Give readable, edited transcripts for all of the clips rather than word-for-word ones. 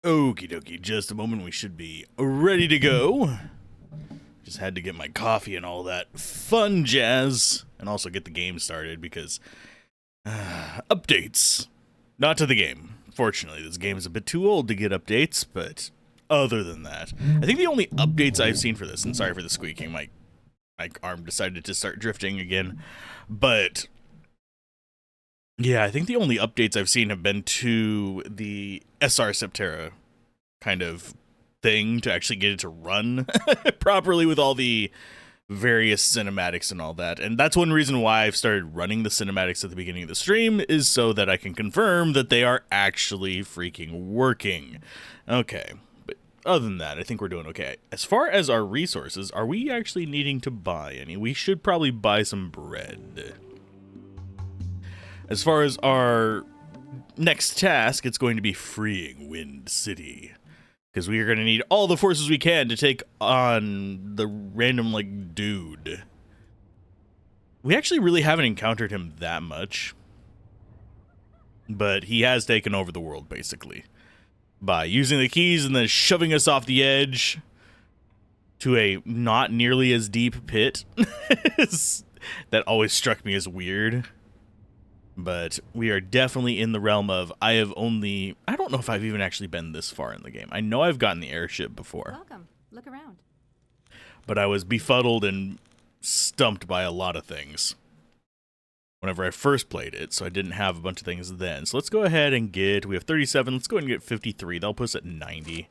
Okie dokie, just a moment, we should be ready to go. Just had to get my coffee and all that fun jazz, and also get the game started because updates. Not to the game. Fortunately, this game is a bit too old to get updates, but other than that, I think the only updates I've seen for this, and sorry for the squeaking, my arm decided to start drifting again, but yeah, I think the only updates I've seen have been to the Septerra kind of thing to actually get it to run properly with all the various cinematics and all that. And that's one reason why I've started running the cinematics at the beginning of the stream, is so that I can confirm that they are actually freaking working. Okay, but other than that, I think we're doing okay. As far as our resources, are we actually needing to buy any? We should probably buy some bread. As far as our next task, it's going to be freeing Wind City, because we are going to need all the forces we can to take on the random, like, dude. We actually really haven't encountered him that much, but he has taken over the world, basically, by using the keys and then shoving us off the edge to a not nearly as deep pit. That always struck me as weird. But we are definitely in the realm of, I don't know if I've even actually been this far in the game. I know I've gotten the airship before. Welcome. Look around. But I was befuddled and stumped by a lot of things whenever I first played it, so I didn't have a bunch of things then. So let's go ahead and we have 37, let's go ahead and get 53. That'll put us at 90.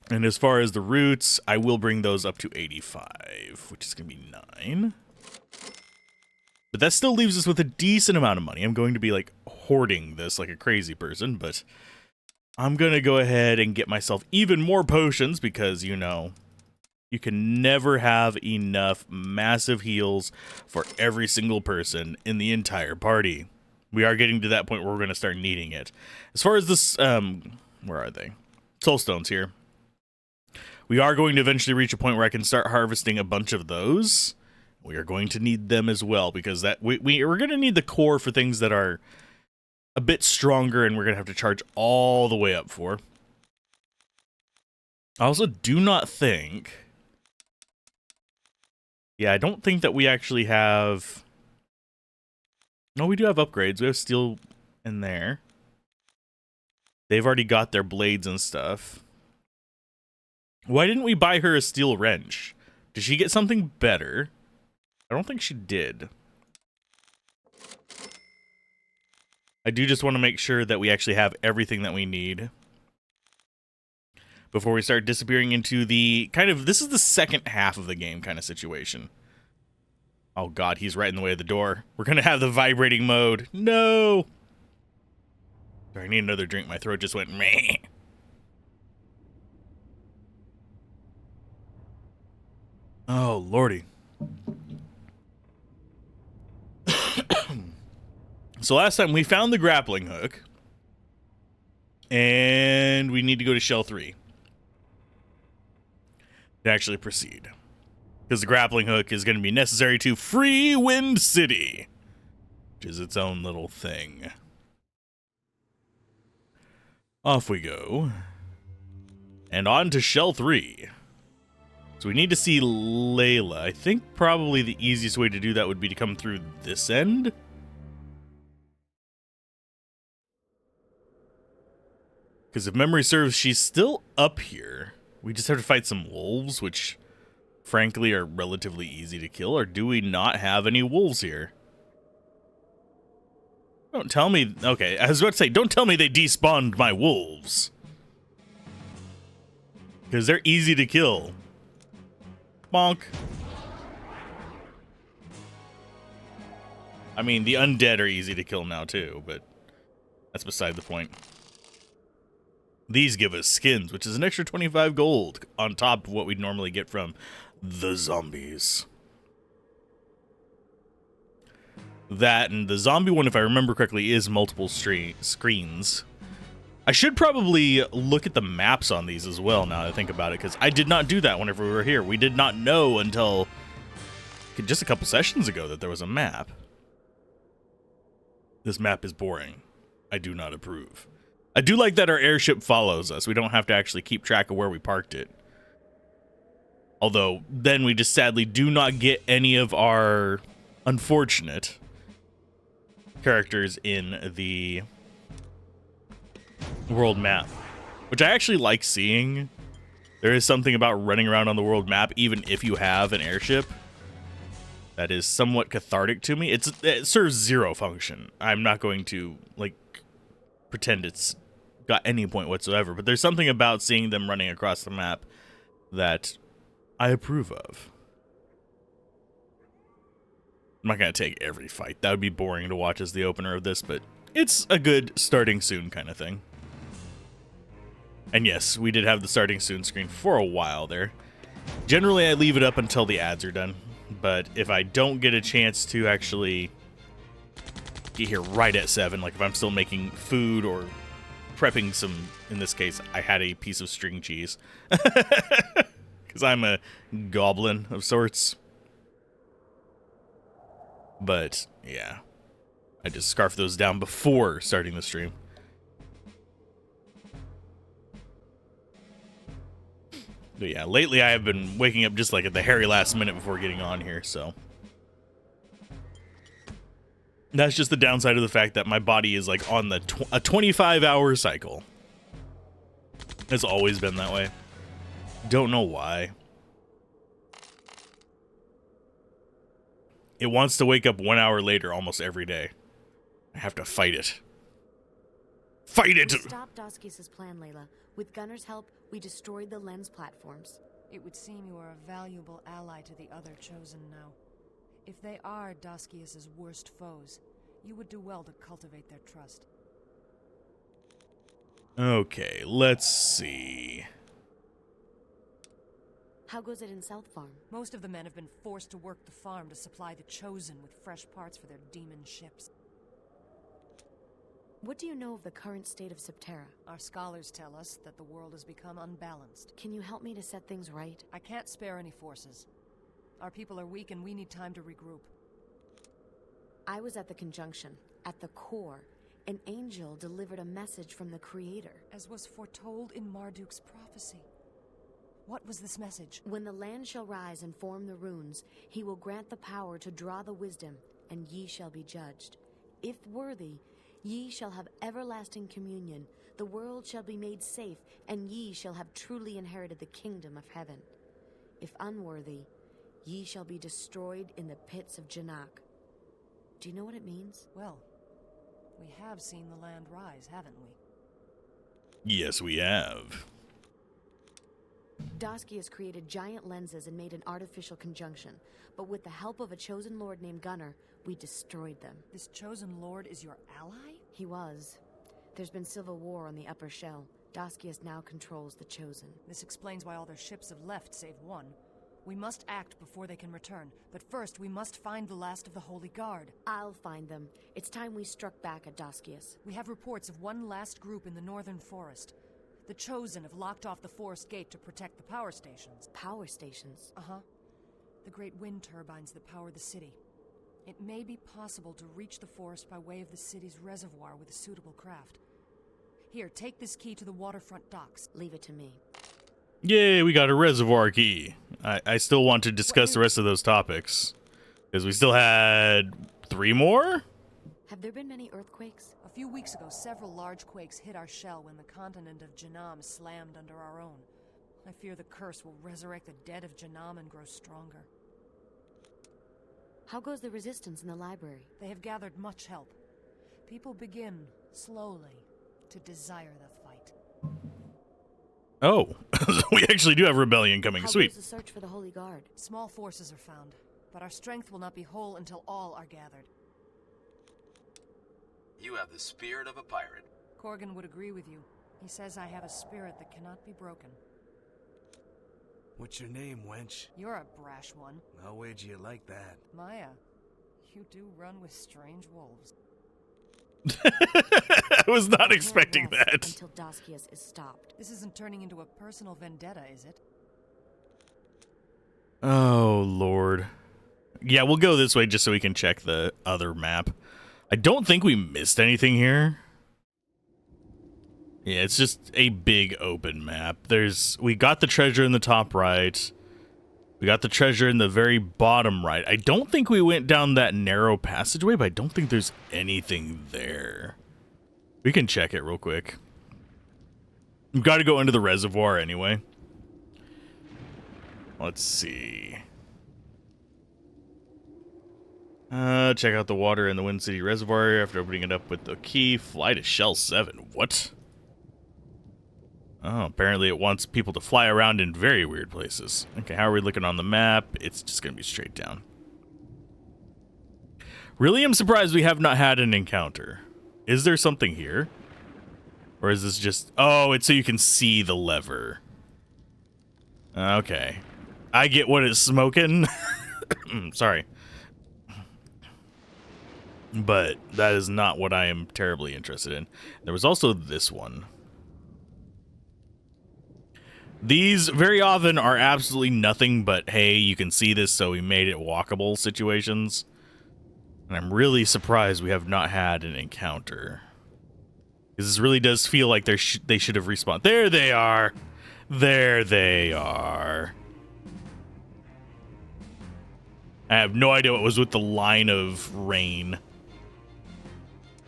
And as far as the roots, I will bring those up to 85, which is going to be 9. But that still leaves us with a decent amount of money. I'm going to be, like, hoarding this like a crazy person, but I'm going to go ahead and get myself even more potions because, you know, you can never have enough massive heals for every single person in the entire party. We are getting to that point where we're going to start needing it. As far as this, where are they? Soulstones here. We are going to eventually reach a point where I can start harvesting a bunch of those. We are going to need them as well, because we're going to need the core for things that are a bit stronger, and we're going to have to charge all the way up for. I also do not think... Yeah, I don't think that we actually have... No, we do have upgrades. We have steel in there. They've already got their blades and stuff. Why didn't we buy her a steel wrench? Did she get something better? I don't think she did. I do just want to make sure that we actually have everything that we need before we start disappearing into the kind of, this is the second half of the game kind of situation. Oh god, he's right in the way of the door. We're going to have the vibrating mode. No! Sorry, I need another drink. My throat just went meh. Oh, lordy. So last time we found the grappling hook, and we need to go to Shell 3 to actually proceed, because the grappling hook is going to be necessary to free Wind City, which is its own little thing. Off we go, and on to Shell 3. So we need to see Layla. I think probably the easiest way to do that would be to come through this end. Because if memory serves, she's still up here. We just have to fight some wolves, which, frankly, are relatively easy to kill. Or do we not have any wolves here? Don't tell me... Okay, I was about to say, don't tell me they despawned my wolves. Because they're easy to kill. Bonk. I mean, the undead are easy to kill now, too, but that's beside the point. These give us skins, which is an extra 25 gold on top of what we'd normally get from the zombies. That, and the zombie one, if I remember correctly, is multiple screens. I should probably look at the maps on these as well, now that I think about it, because I did not do that whenever we were here. We did not know until just a couple sessions ago that there was a map. This map is boring. I do not approve. I do like that our airship follows us. We don't have to actually keep track of where we parked it. Although, then we just sadly do not get any of our unfortunate characters in the world map, which I actually like seeing. There is something about running around on the world map, even if you have an airship, that is somewhat cathartic to me. It serves zero function. I'm not going to, like, pretend it's got any point whatsoever, but there's something about seeing them running across the map that I approve of. I'm not going to take every fight. That would be boring to watch as the opener of this, but it's a good starting soon kind of thing. And yes, we did have the starting soon screen for a while there. Generally, I leave it up until the ads are done, but if I don't get a chance to actually get here right at 7, like if I'm still making food or prepping some, in this case, I had a piece of string cheese. Because I'm a goblin of sorts. But, yeah. I just scarf those down before starting the stream. But yeah, lately I have been waking up just like at the hairy last minute before getting on here, so. That's just the downside of the fact that my body is like on the a 25-hour cycle. It's always been that way. Don't know why. It wants to wake up 1 hour later almost every day. I have to fight it. Fight it! Stop Doskius' plan, Layla. With Gunner's help, we destroyed the lens platforms. It would seem you are a valuable ally to the other Chosen now. If they are Doskius' worst foes, you would do well to cultivate their trust. Okay, let's see. How goes it in South Farm? Most of the men have been forced to work the farm to supply the Chosen with fresh parts for their demon ships. What do you know of the current state of Septerra? Our scholars tell us that the world has become unbalanced. Can you help me to set things right? I can't spare any forces. Our people are weak and we need time to regroup. I was at the conjunction, at the core. An angel delivered a message from the Creator. As was foretold in Marduk's prophecy. What was this message? When the land shall rise and form the runes, he will grant the power to draw the wisdom, and ye shall be judged. If worthy, ye shall have everlasting communion, the world shall be made safe, and ye shall have truly inherited the kingdom of heaven. If unworthy, ye shall be destroyed in the pits of jank. Do you know what it means? Well, we have seen the land rise, haven't we? Yes, we have. Doskius created giant lenses and made an artificial conjunction, but with the help of a chosen lord named Gunner, we destroyed them. This chosen lord is your ally? He was. There's been civil war on the upper shell. Doskius now controls the chosen. This explains why all their ships have left, save one. We must act before they can return, but first we must find the last of the Holy Guard. I'll find them. It's time we struck back at Doskius. We have reports of one last group in the northern forest. The Chosen have locked off the forest gate to protect the power stations. Power stations? Uh-huh. The great wind turbines that power the city. It may be possible to reach the forest by way of the city's reservoir with a suitable craft. Here, take this key to the waterfront docks. Leave it to me. Yay, we got a reservoir key. I still want to discuss the rest of those topics. Because we still had 3 more? Have there been many earthquakes? A few weeks ago, several large quakes hit our shell when the continent of Janam slammed under our own. I fear the curse will resurrect the dead of Janam and grow stronger. How goes the resistance in the library? They have gathered much help. People begin, slowly, to desire the fight. Oh, we actually do have rebellion coming. How Sweet. goes the search for the Holy Guard? Small forces are found, but our strength will not be whole until all are gathered. You have the spirit of a pirate. Corgan would agree with you. He says I have a spirit that cannot be broken. What's your name, wench? You're a brash one. I'll wager you like that. Maya, you do run with strange wolves. I was not expecting Can't rest that. until Doskius is stopped. This isn't turning into a personal vendetta, is it? Oh, Lord. Yeah, we'll go this way just so we can check the other map. I don't think we missed anything here. Yeah, it's just a big open map. We got the treasure in the top right. We got the treasure in the very bottom right. I don't think we went down that narrow passageway, but I don't think there's anything there. We can check it real quick. We've got to go into the reservoir anyway. Let's see. Check out the water in the Wind City Reservoir after opening it up with the key. Fly to Shell 7. What? Oh, apparently it wants people to fly around in very weird places. Okay, how are we looking on the map? It's just going to be straight down. Really am surprised we have not had an encounter. Is there something here? Or is this just... Oh, it's so you can see the lever. Okay. I get what it's smoking. Sorry. But that is not what I am terribly interested in. There was also this one. These very often are absolutely nothing but, hey, you can see this, so we made it walkable situations. And I'm really surprised we have not had an encounter. Because this really does feel like they should have respawned. There they are! There they are. I have no idea what was with the line of rain.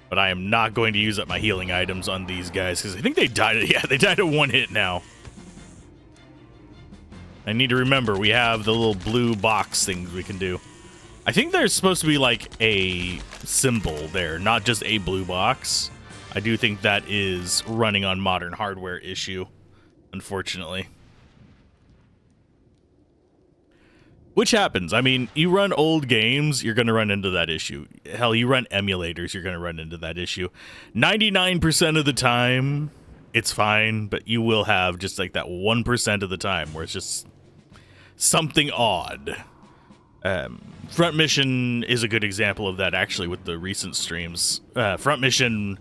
But I am not going to use up my healing items on these guys, because I think they died. Yeah, they died at one hit now. I need to remember, we have the little blue box things we can do. I think there's supposed to be like a symbol there, not just a blue box. I do think that is running on modern hardware issue, unfortunately. Which happens. I mean, you run old games, you're going to run into that issue. Hell, you run emulators, you're going to run into that issue. 99% of the time, it's fine, but you will have just like that 1% of the time where it's just something odd. Front Mission is a good example of that, actually, with the recent streams. Front Mission,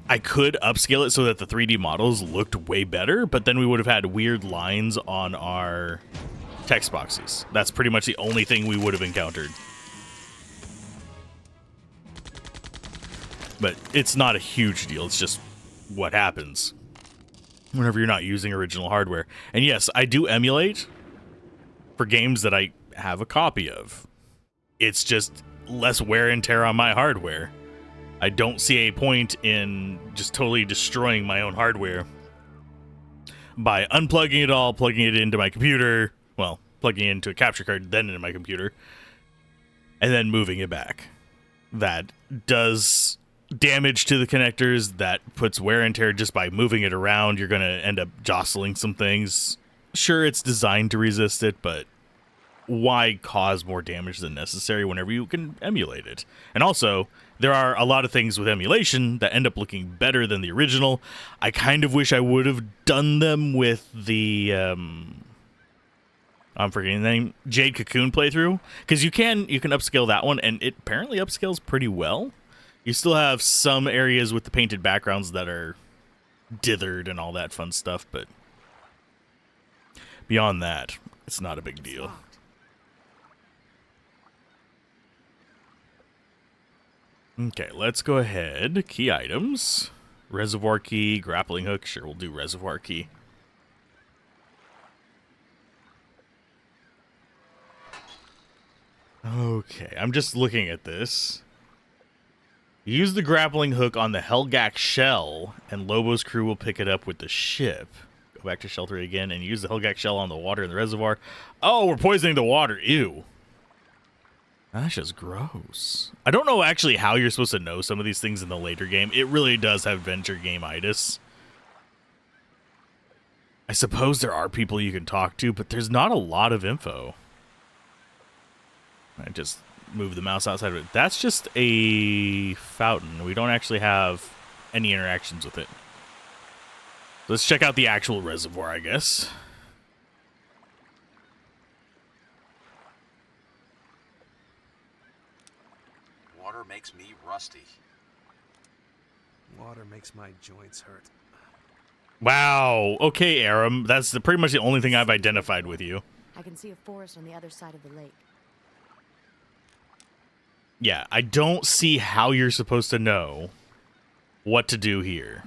I could upscale it so that the 3D models looked way better, but then we would have had weird lines on our text boxes. That's pretty much the only thing we would have encountered. But it's not a huge deal. It's just what happens whenever you're not using original hardware. And yes, I do emulate for games that I have a copy of. It's just less wear and tear on my hardware. I don't see a point in just totally destroying my own hardware by unplugging it all, plugging it into my computer, well, plugging it into a capture card, then into my computer, and then moving it back. That does damage to the connectors, that puts wear and tear just by moving it around. You're going to end up jostling some things. Sure, it's designed to resist it, but why cause more damage than necessary whenever you can emulate it? And also, there are a lot of things with emulation that end up looking better than the original. I kind of wish I would have done them with the I'm forgetting the name, Jade Cocoon playthrough, because you can upscale that one, and it apparently upscales pretty well. You still have some areas with the painted backgrounds that are dithered and all that fun stuff, but beyond that, it's not a big deal. Okay, let's go ahead. Key items. Reservoir key, grappling hook. Sure, we'll do reservoir key. Okay, I'm just looking at this. Use the grappling hook on the Helgak shell, and Lobo's crew will pick it up with the ship. Go back to shelter again and use the Helgak shell on the water in the reservoir. Oh, we're poisoning the water. Ew. That's just gross. I don't know actually how you're supposed to know some of these things in the later game. It really does have adventure game-itis. I suppose there are people you can talk to, but there's not a lot of info. I just move the mouse outside of it. That's just a fountain. We don't actually have any interactions with it. Let's check out the actual reservoir, I guess. Water makes me rusty. Water makes my joints hurt. Wow. Okay, Aram. That's pretty much the only thing I've identified with you. I can see a forest on the other side of the lake. Yeah, I don't see how you're supposed to know what to do here.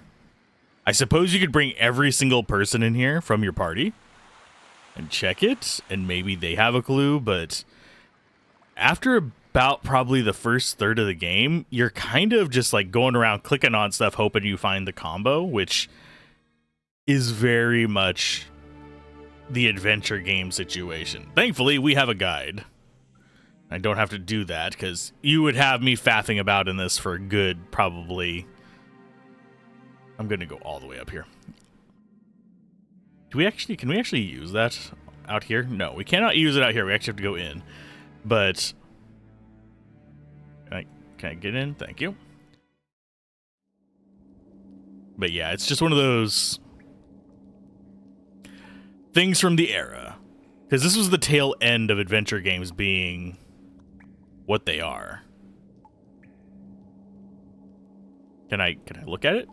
I suppose you could bring every single person in here from your party and check it, and maybe they have a clue, but after about probably the first third of the game, you're kind of just like going around clicking on stuff hoping you find the combo, which is very much the adventure game situation. Thankfully, we have a guide. I don't have to do that because you would have me faffing about in this for a good probably. I'm going to go all the way up here. Can we actually use that out here? No, we cannot use it out here. We actually have to go in. But can I get in? Thank you. But yeah, it's just one of those things from the era. Because this was the tail end of adventure games being what they are. Can I look at it?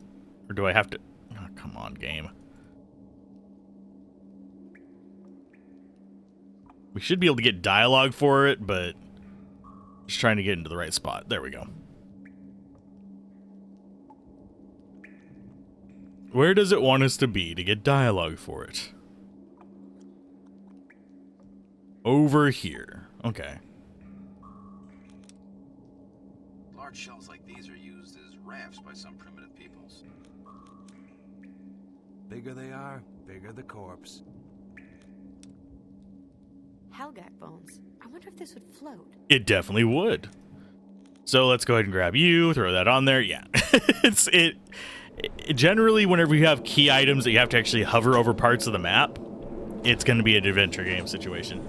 Or do I have to? Oh, come on, game. We should be able to get dialogue for it, but just trying to get into the right spot. There we go. Where does it want us to be to get dialogue for it? Over here. Okay. Large shells like these are used as rafts by some primitive peoples. Bigger they are, bigger the corpse. Helgak bones. I wonder if this would float. It definitely would. So let's go ahead and grab you, throw that on there. Yeah. it generally, whenever you have key items that you have to actually hover over parts of the map, it's going to be an adventure game situation.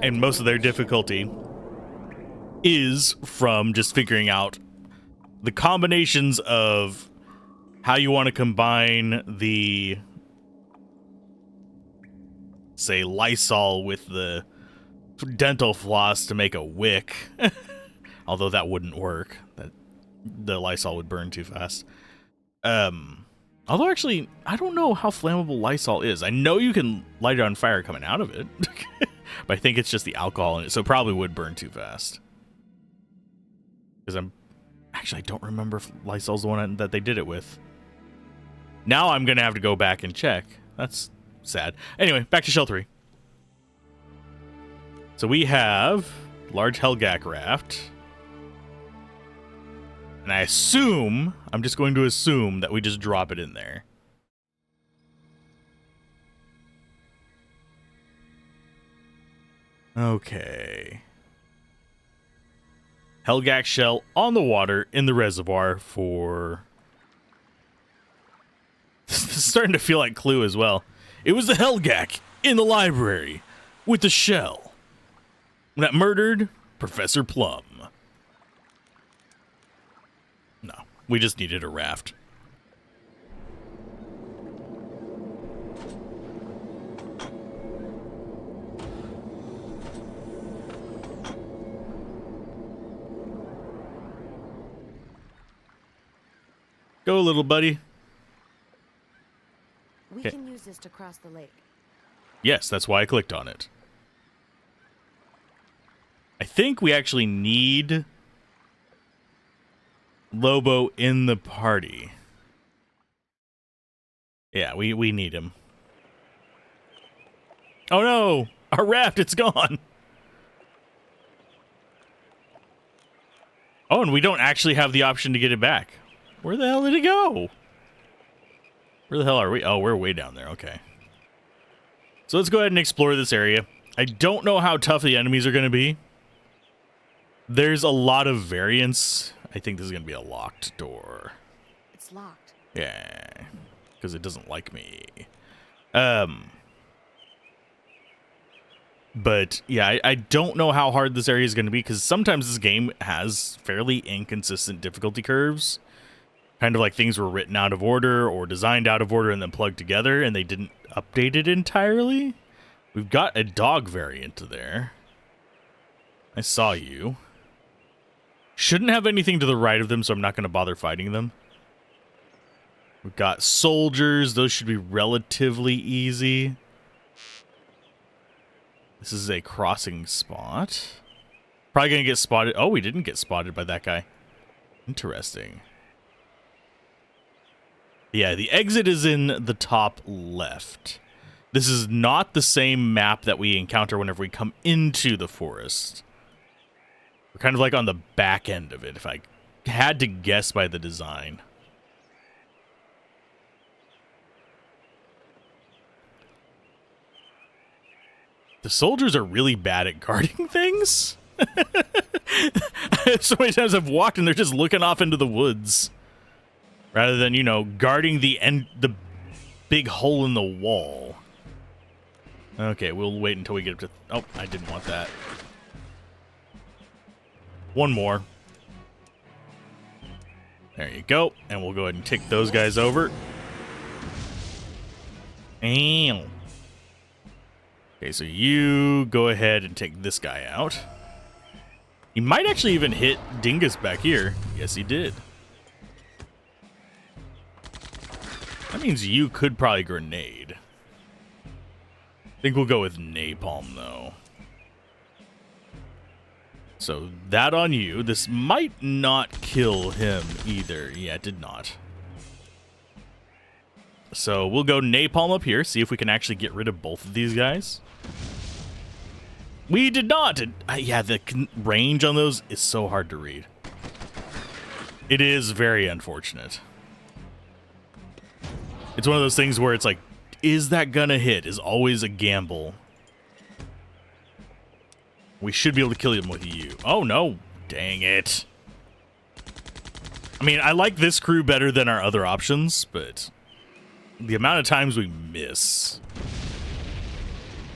And most of their difficulty is from just figuring out the combinations of how you want to combine the, say, Lysol with the dental floss to make a wick. Although that wouldn't work. The Lysol would burn too fast. Although, actually, I don't know how flammable Lysol is. I know you can light it on fire coming out of it. But I think it's just the alcohol in it, so it probably would burn too fast. Because I don't remember if Lysol's the one that they did it with. Now I'm going to have to go back and check. That's sad. Anyway, back to Shell 3. So we have large Helgak raft. And I'm just going to assume that we just drop it in there. Okay. Helgak shell on the water in the reservoir for... This is starting to feel like Clue as well. It was the Helgak in the library with the shell that murdered Professor Plum. No, we just needed a raft. Go, little buddy. We can use this to cross the lake. Yes, that's why I clicked on it. I think we actually need Lobo in the party. Yeah, we need him. Oh no! Our raft, it's gone! Oh, and we don't actually have the option to get it back. Where the hell did it go? Where the hell are we? Oh, we're way down there. Okay. So let's go ahead and explore this area. I don't know how tough the enemies are going to be. There's a lot of variance. I think this is going to be a locked door. It's locked. Yeah. Because it doesn't like me. But, yeah, I don't know how hard this area is going to be, because sometimes this game has fairly inconsistent difficulty curves. Kind of like things were written out of order or designed out of order and then plugged together, and they didn't update it entirely. We've got a dog variant there. I saw you. Shouldn't have anything to the right of them, so I'm not going to bother fighting them. We've got soldiers. Those should be relatively easy. This is a crossing spot. Probably going to get spotted. Oh, we didn't get spotted by that guy. Interesting. Yeah, the exit is in the top left. This is not the same map that we encounter whenever we come into the forest. We're kind of like on the back end of it, if I had to guess by the design. The soldiers are really bad at guarding things. So many times I've walked and they're just looking off into the woods. Rather than, you know, guarding the big hole in the wall. Okay, we'll wait until we get up to... Oh, I didn't want that. One more. There you go. And we'll go ahead and tick those guys over. And... Okay, so you go ahead and take this guy out. He might actually even hit Dingus back here. Yes, he did. That means you could probably grenade. I think we'll go with napalm, though. So, that on you. This might not kill him either. Yeah, it did not. So, we'll go napalm up here, see if we can actually get rid of both of these guys. We did not! Yeah, the range on those is so hard to read. It is very unfortunate. It's one of those things where it's like, is that gonna hit? Is always a gamble. We should be able to kill him with you. Oh, no. Dang it. I mean, I like this crew better than our other options, but the amount of times we miss...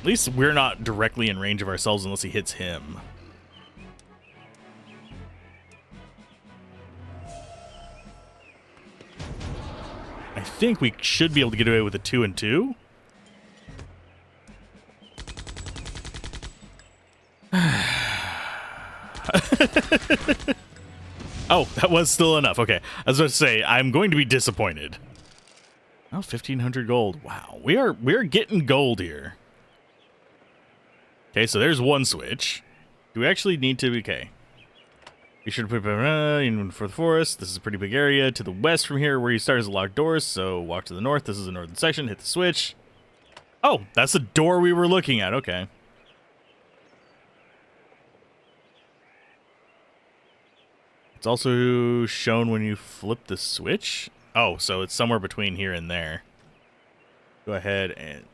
At least we're not directly in range of ourselves unless he hits him. I think we should be able to get away with a 2 and 2. Oh, that was still enough. Okay, I was about to say, I'm going to be disappointed. Oh, 1,500 gold. Wow, we're getting gold here. Okay, so there's one switch. Do we actually need to... Okay. You should put in for the forest. This is a pretty big area. To the west from here where you start is a locked door, so walk to the north. This is the northern section. Hit the switch. Oh, that's the door we were looking at. Okay. It's also shown when you flip the switch. Oh, so it's somewhere between here and there. Go ahead and...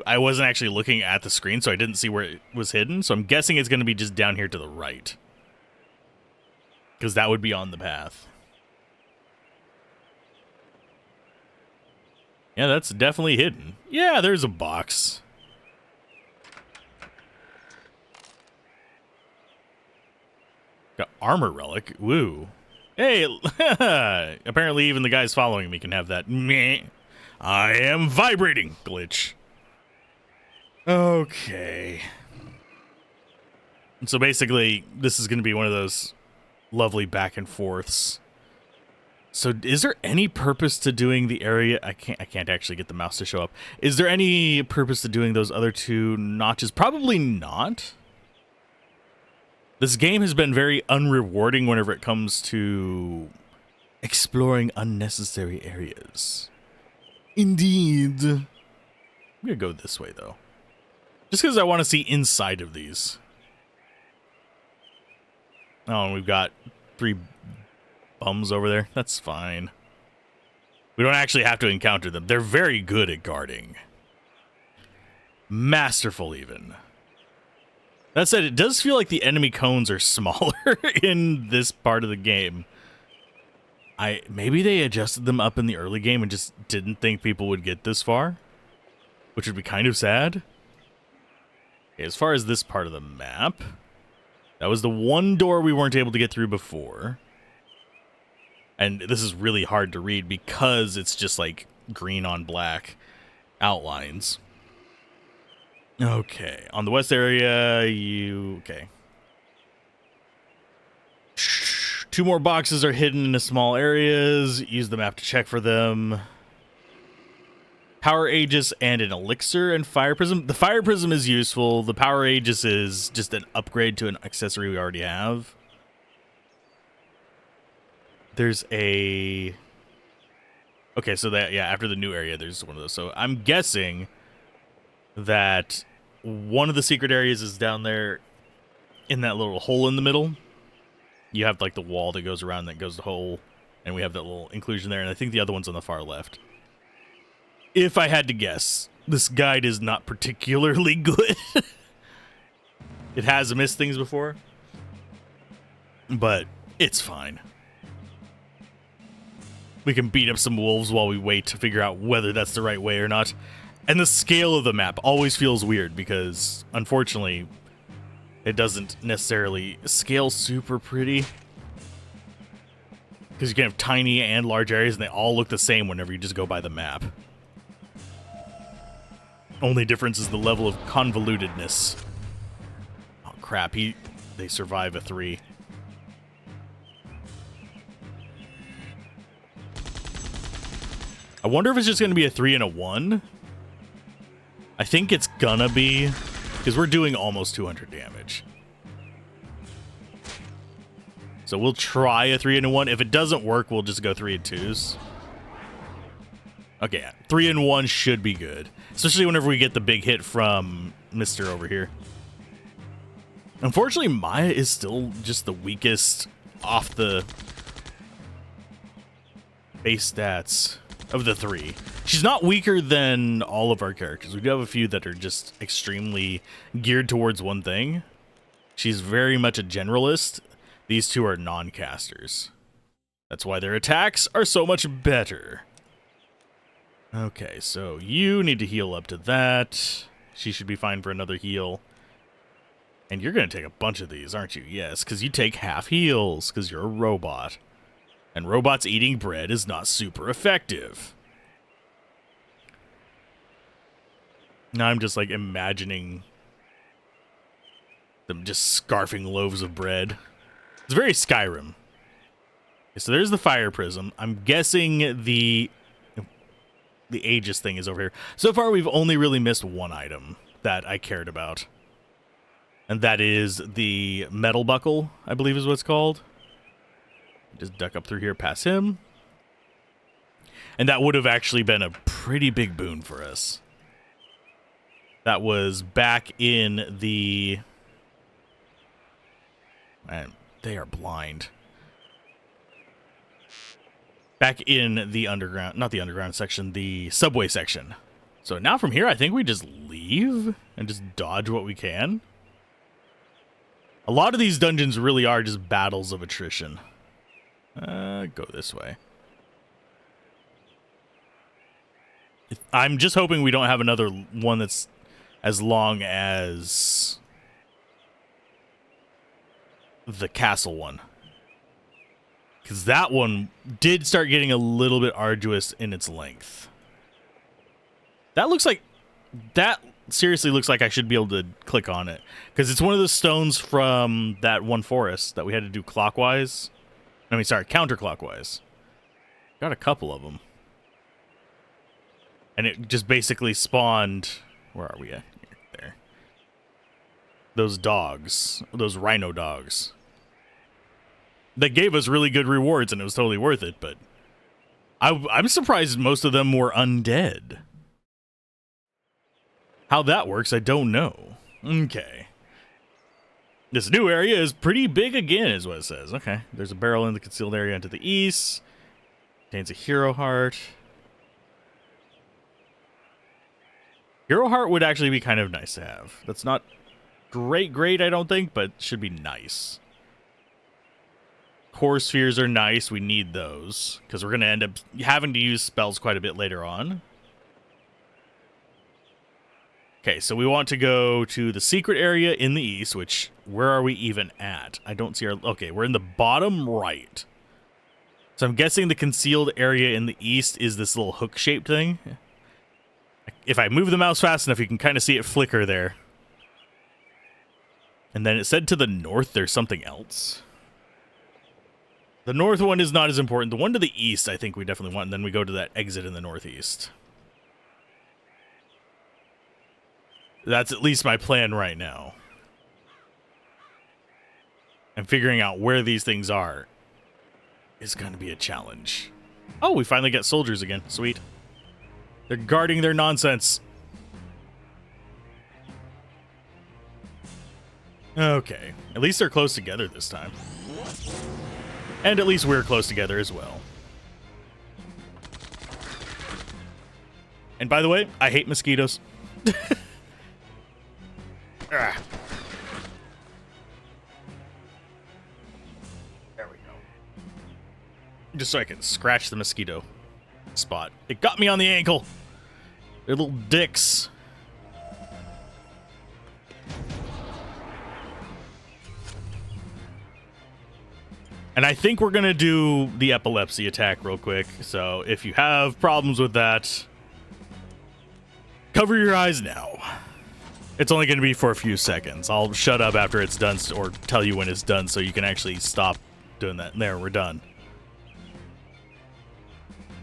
I wasn't actually looking at the screen, so I didn't see where it was hidden. So I'm guessing it's going to be just down here to the right. Because that would be on the path. Yeah, that's definitely hidden. Yeah, there's a box. Got armor relic. Woo. Hey, apparently even the guys following me can have that meh, I am vibrating glitch. Okay. So basically, this is going to be one of those lovely back and forths. So is there any purpose to doing the area? I can't actually get the mouse to show up. Is there any purpose to doing those other two notches? Probably not. This game has been very unrewarding whenever it comes to exploring unnecessary areas. Indeed. I'm going to go this way, though. Just because I want to see inside of these. Oh, and we've got 3 bums over there. That's fine. We don't actually have to encounter them. They're very good at guarding. Masterful, even. That said, it does feel like the enemy cones are smaller in this part of the game. Maybe they adjusted them up in the early game and just didn't think people would get this far, which would be kind of sad. Okay, as far as this part of the map, that was the one door we weren't able to get through before. And this is really hard to read because it's just like green on black outlines. Okay, on the west area, okay. 2 more boxes are hidden in the small areas. Use the map to check for them. Power Aegis and an elixir and fire prism. The fire prism is useful. The power Aegis is just an upgrade to an accessory we already have. There's a... Okay, so that, yeah, after the new area, there's one of those. So I'm guessing that one of the secret areas is down there in that little hole in the middle. You have, like, the wall that goes around that goes the hole, and we have that little inclusion there, and I think the other one's on the far left. If I had to guess, this guide is not particularly good. It has missed things before, but it's fine. We can beat up some wolves while we wait to figure out whether that's the right way or not. And the scale of the map always feels weird because, unfortunately, it doesn't necessarily scale super pretty. Because you can have tiny and large areas and they all look the same whenever you just go by the map. Only difference is the level of convolutedness. Oh crap, they survive a 3. I wonder if it's just going to be a 3 and a 1. I think it's gonna be, because we're doing almost 200 damage. So we'll try a 3 and a 1. If it doesn't work, we'll just go 3 and 2s. Okay, 3 and 1 should be good. Especially whenever we get the big hit from Mr. over here. Unfortunately, Maya is still just the weakest off the base stats of the 3. She's not weaker than all of our characters. We do have a few that are just extremely geared towards one thing. She's very much a generalist. These two are non-casters. That's why their attacks are so much better. Okay, so you need to heal up to that. She should be fine for another heal. And you're going to take a bunch of these, aren't you? Yes, because you take half heals, because you're a robot. And robots eating bread is not super effective. Now I'm just, like, imagining them just scarfing loaves of bread. It's very Skyrim. Okay, so there's the fire prism. I'm guessing the Aegis thing is over here. So far, we've only really missed one item that I cared about. And that is the metal buckle, I believe is what it's called. Just duck up through here past him. And that would have actually been a pretty big boon for us. That was back in the... Man, they are blind. Back in the underground, not the underground section, the subway section. So now from here, I think we just leave and just dodge what we can. A lot of these dungeons really are just battles of attrition. Go this way. I'm just hoping we don't have another one that's as long as the castle one. Because that one did start getting a little bit arduous in its length. That looks like... That seriously looks like I should be able to click on it. Because it's one of the stones from that one forest that we had to do clockwise. I mean, sorry, counterclockwise. Got a couple of them. And it just basically spawned... Where are we at? There. Those dogs. Those rhino dogs. That gave us really good rewards, and it was totally worth it, but... I'm surprised most of them were undead. How that works, I don't know. Okay. This new area is pretty big again, is what it says. Okay. There's a barrel in the concealed area to the east. Contains a hero heart. Hero heart would actually be kind of nice to have. That's not great, I don't think, but should be nice. Core spheres are nice. We need those, because we're going to end up having to use spells quite a bit later on. Okay, so we want to go to the secret area in the east, which, where are we even at? I don't see our... Okay, we're in the bottom right. So I'm guessing the concealed area in the east is this little hook-shaped thing. If I move the mouse fast enough, you can kind of see it flicker there. And then it said to the north there's something else. The north one is not as important. The one to the east I think we definitely want, and then we go to that exit in the northeast. That's at least my plan right now. And figuring out where these things are is going to be a challenge. Oh, we finally get soldiers again. Sweet. They're guarding their nonsense. Okay. At least they're close together this time. And at least we're close together as well. And by the way, I hate mosquitoes. Ah. There we go. Just so I can scratch the mosquito spot. It got me on the ankle. They're little dicks. And I think we're going to do the epilepsy attack real quick. So if you have problems with that, cover your eyes now. It's only going to be for a few seconds. I'll shut up after it's done or tell you when it's done so you can actually stop doing that. There, we're done.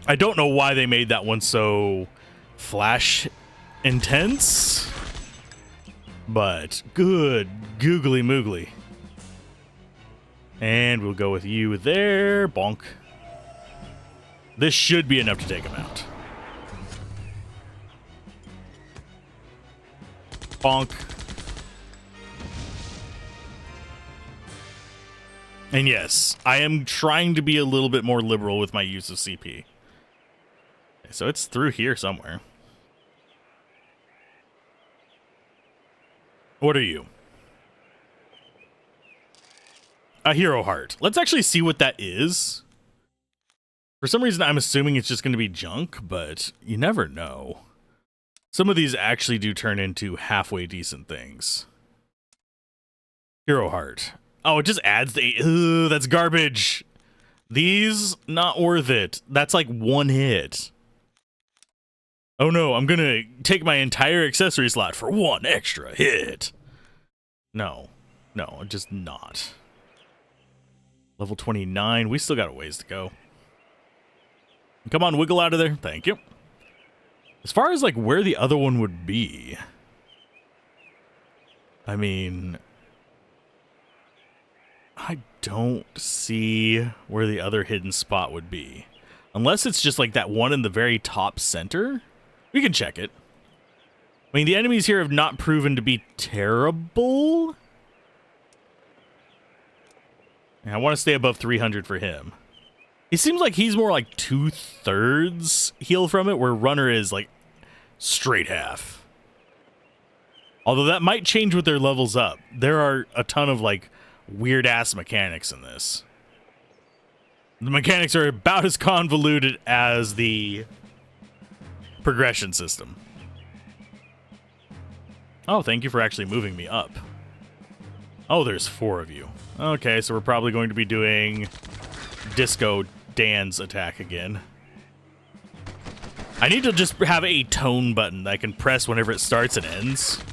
I don't know why they made that one so flash intense, but good googly moogly. And we'll go with you there. Bonk. This should be enough to take him out. Bonk. And yes, I am trying to be a little bit more liberal with my use of CP. So it's through here somewhere. What are you? A hero heart. Let's actually see what that is. For some reason, I'm assuming it's just going to be junk, but you never know. Some of these actually do turn into halfway decent things. Hero heart. Oh, it just adds the... Ugh, that's garbage. These, not worth it. That's like one hit. Oh no, I'm going to take my entire accessory slot for one extra hit. No. No, just not. Level 29. We still got a ways to go. Come on, wiggle out of there. Thank you. As far as like where the other one would be, I mean, I don't see where the other hidden spot would be. Unless it's just like that one in the very top center. We can check it. I mean, the enemies here have not proven to be terrible. And I want to stay above 300 for him. He seems like he's more like 2/3 heal from it, where Runner is like straight half. Although that might change with their levels up. There are a ton of like weird ass mechanics in this. The mechanics are about as convoluted as the progression system. Oh, thank you for actually moving me up. Oh, there's 4 of you. Okay, so we're probably going to be doing Disco Dan's attack again. I need to just have a tone button that I can press whenever it starts and ends.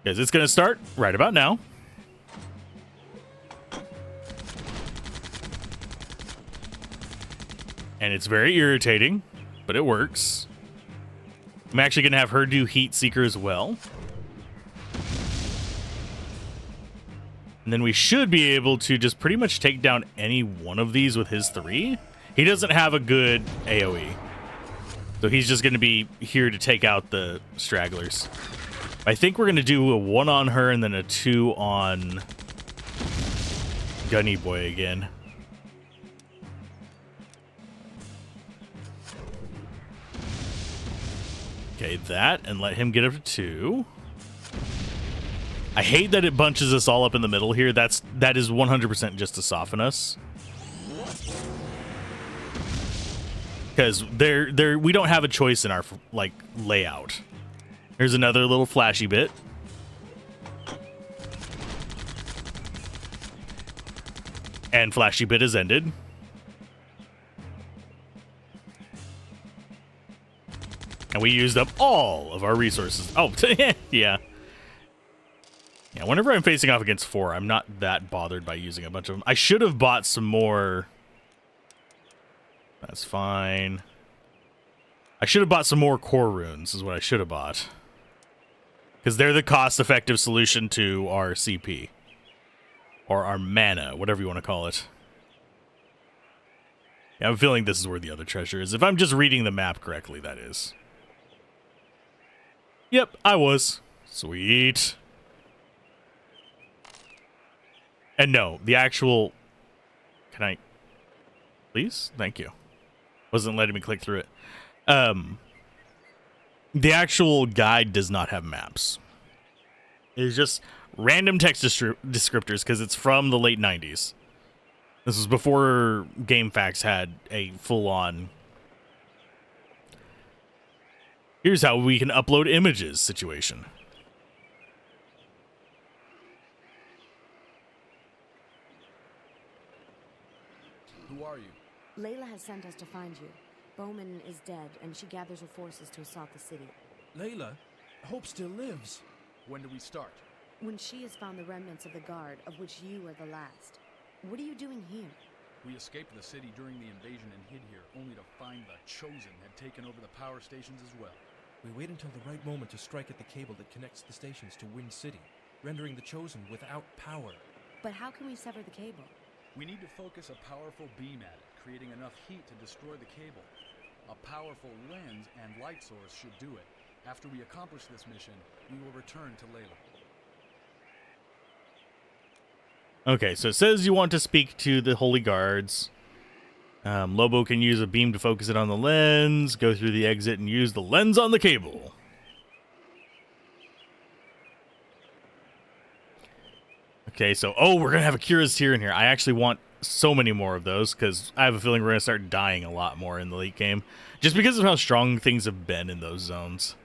Because it's going to start right about now. And it's very irritating, but it works. I'm actually going to have her do Heat Seeker as well. And then we should be able to just pretty much take down any one of these with his 3. He doesn't have a good AoE. So he's just going to be here to take out the stragglers. I think we're going to do a 1 on her and then a 2 on Gunny Boy again. Okay, that, and let him get up to 2. I hate that it bunches us all up in the middle here. That is 100% just to soften us. Because we don't have a choice in our like layout. Here's another little flashy bit. And flashy bit is ended. And we used up all of our resources. Oh, yeah. Yeah, whenever I'm facing off against 4, I'm not that bothered by using a bunch of them. I should have bought some more. That's fine. I should have bought some more core runes is what I should have bought. Because they're the cost-effective solution to our CP. Or our mana, whatever you want to call it. Yeah, I'm feeling this is where the other treasure is. If I'm just reading the map correctly, that is. Yep, I was. Sweet. And no, the actual... Can I... Please? Thank you. Wasn't letting me click through it. The actual guide does not have maps. It's just random text descriptors because it's from the late 90s. This was before GameFAQs had a full-on... Here's how we can upload images situation. Who are you? Layla has sent us to find you. Bowman is dead, and she gathers her forces to assault the city. Layla? Hope still lives. When do we start? When she has found the remnants of the guard, of which you are the last. What are you doing here? We escaped the city during the invasion and hid here, only to find the Chosen had taken over the power stations as well. We wait until the right moment to strike at the cable that connects the stations to Wind City, rendering the Chosen without power. But how can we sever the cable? We need to focus a powerful beam at it, creating enough heat to destroy the cable. A powerful lens and light source should do it. After we accomplish this mission, we will return to Layla. Okay, so it says you want to speak to the Holy Guards. Lobo can use a beam to focus it on the lens, go through the exit, and use the lens on the cable. Okay, so, oh, we're going to have a Curious Tear in here. I actually want so many more of those, because I have a feeling we're going to start dying a lot more in the late game, just because of how strong things have been in those zones.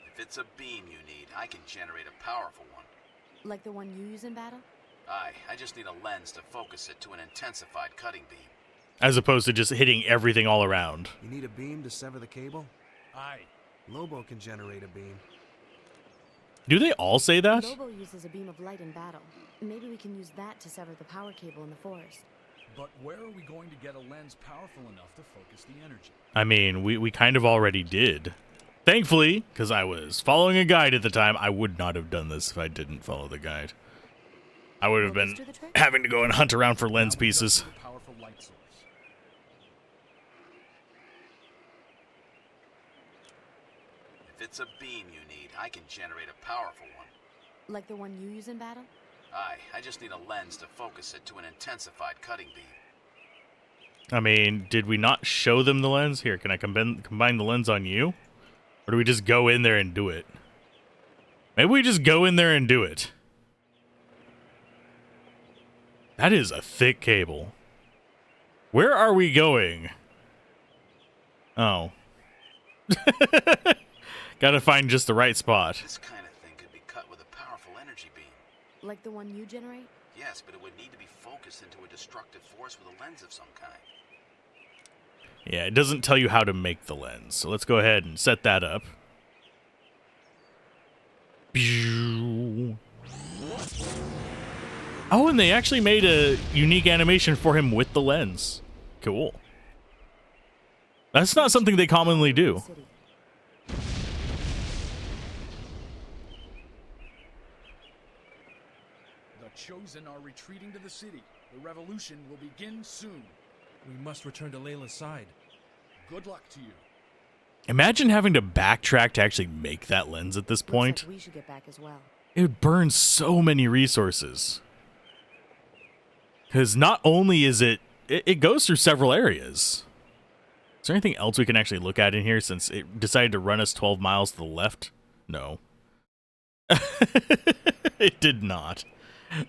If it's a beam you need, I can generate a powerful one. Like the one you use in battle? Aye, I just need a lens to focus it to an intensified cutting beam. As opposed to just hitting everything all around. You need a beam to sever the cable? Aye. Lobo can generate a beam. Do they all say that? Lobo uses a beam of light in battle. Maybe we can use that to sever the power cable in the forest. But where are we going to get a lens powerful enough to focus the energy? I mean, we kind of already did. Thankfully, because I was following a guide at the time, I would not have done this if I didn't follow the guide. I would have been having to go and hunt around for lens pieces. Powerful light source. If it's a beam you need, I can generate a powerful one. Like the one you use in battle? Aye, I just need a lens to focus it to an intensified cutting beam. I mean, did we not show them the lens? Here, can I combine the lens on you? Or do we just go in there and do it? Maybe we just go in there and do it. That is a thick cable. Where are we going? Oh. Gotta find just the right spot. This kind of thing could be cut with a powerful energy beam. Like the one you generate? Yes, but it would need to be focused into a destructive force with a lens of some kind. Yeah, it doesn't tell you how to make the lens. So let's go ahead and set that up. Oh, and they actually made a unique animation for him with the lens. Cool. That's not something they commonly do. City. The Chosen are retreating to the city. The revolution will begin soon. We must return to Layla's side. Good luck to you. Imagine having to backtrack to actually make that lens at this point. Looks like we should get back as well. It would burn so many resources. Because not only is it goes through several areas. Is there anything else we can actually look at in here since it decided to run us 12 miles to the left? No. It did not.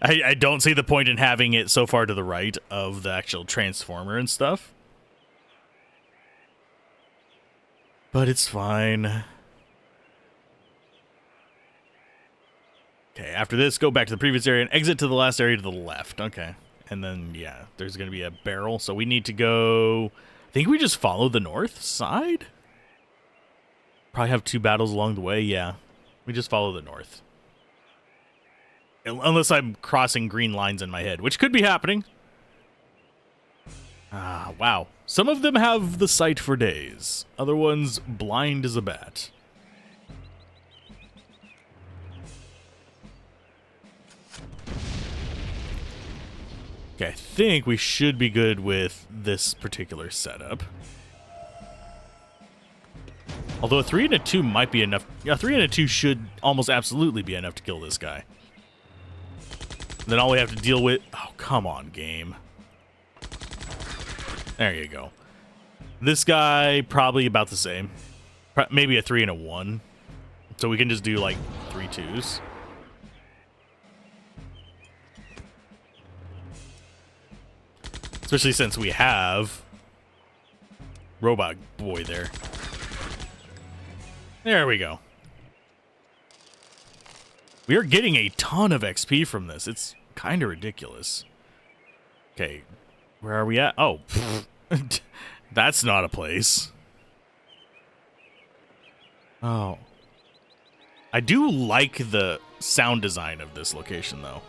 I don't see the point in having it so far to the right of the actual transformer and stuff. But it's fine. Okay, after this, go back to the previous area and exit to the last area to the left. Okay. And then, yeah, there's going to be a barrel. So we need to go... I think we just follow the north side? Probably have two battles along the way. Yeah. We just follow the north. Unless I'm crossing green lines in my head, which could be happening. Ah, wow. Some of them have the sight for days. Other ones blind as a bat. Okay, I think we should be good with this particular setup. Although a 3 and a 2 might be enough. Yeah, 3 and a 2 should almost absolutely be enough to kill this guy. Then all we have to deal with... Oh, come on, game. There you go. This guy, probably about the same. Maybe a 3 and a 1. So we can just do, like, 3 2s. Especially since we have... Robot Boy there. There we go. We are getting a ton of XP from this. It's kind of ridiculous. Okay, where are we at? Oh, that's not a place. Oh. I do like the sound design of this location, though.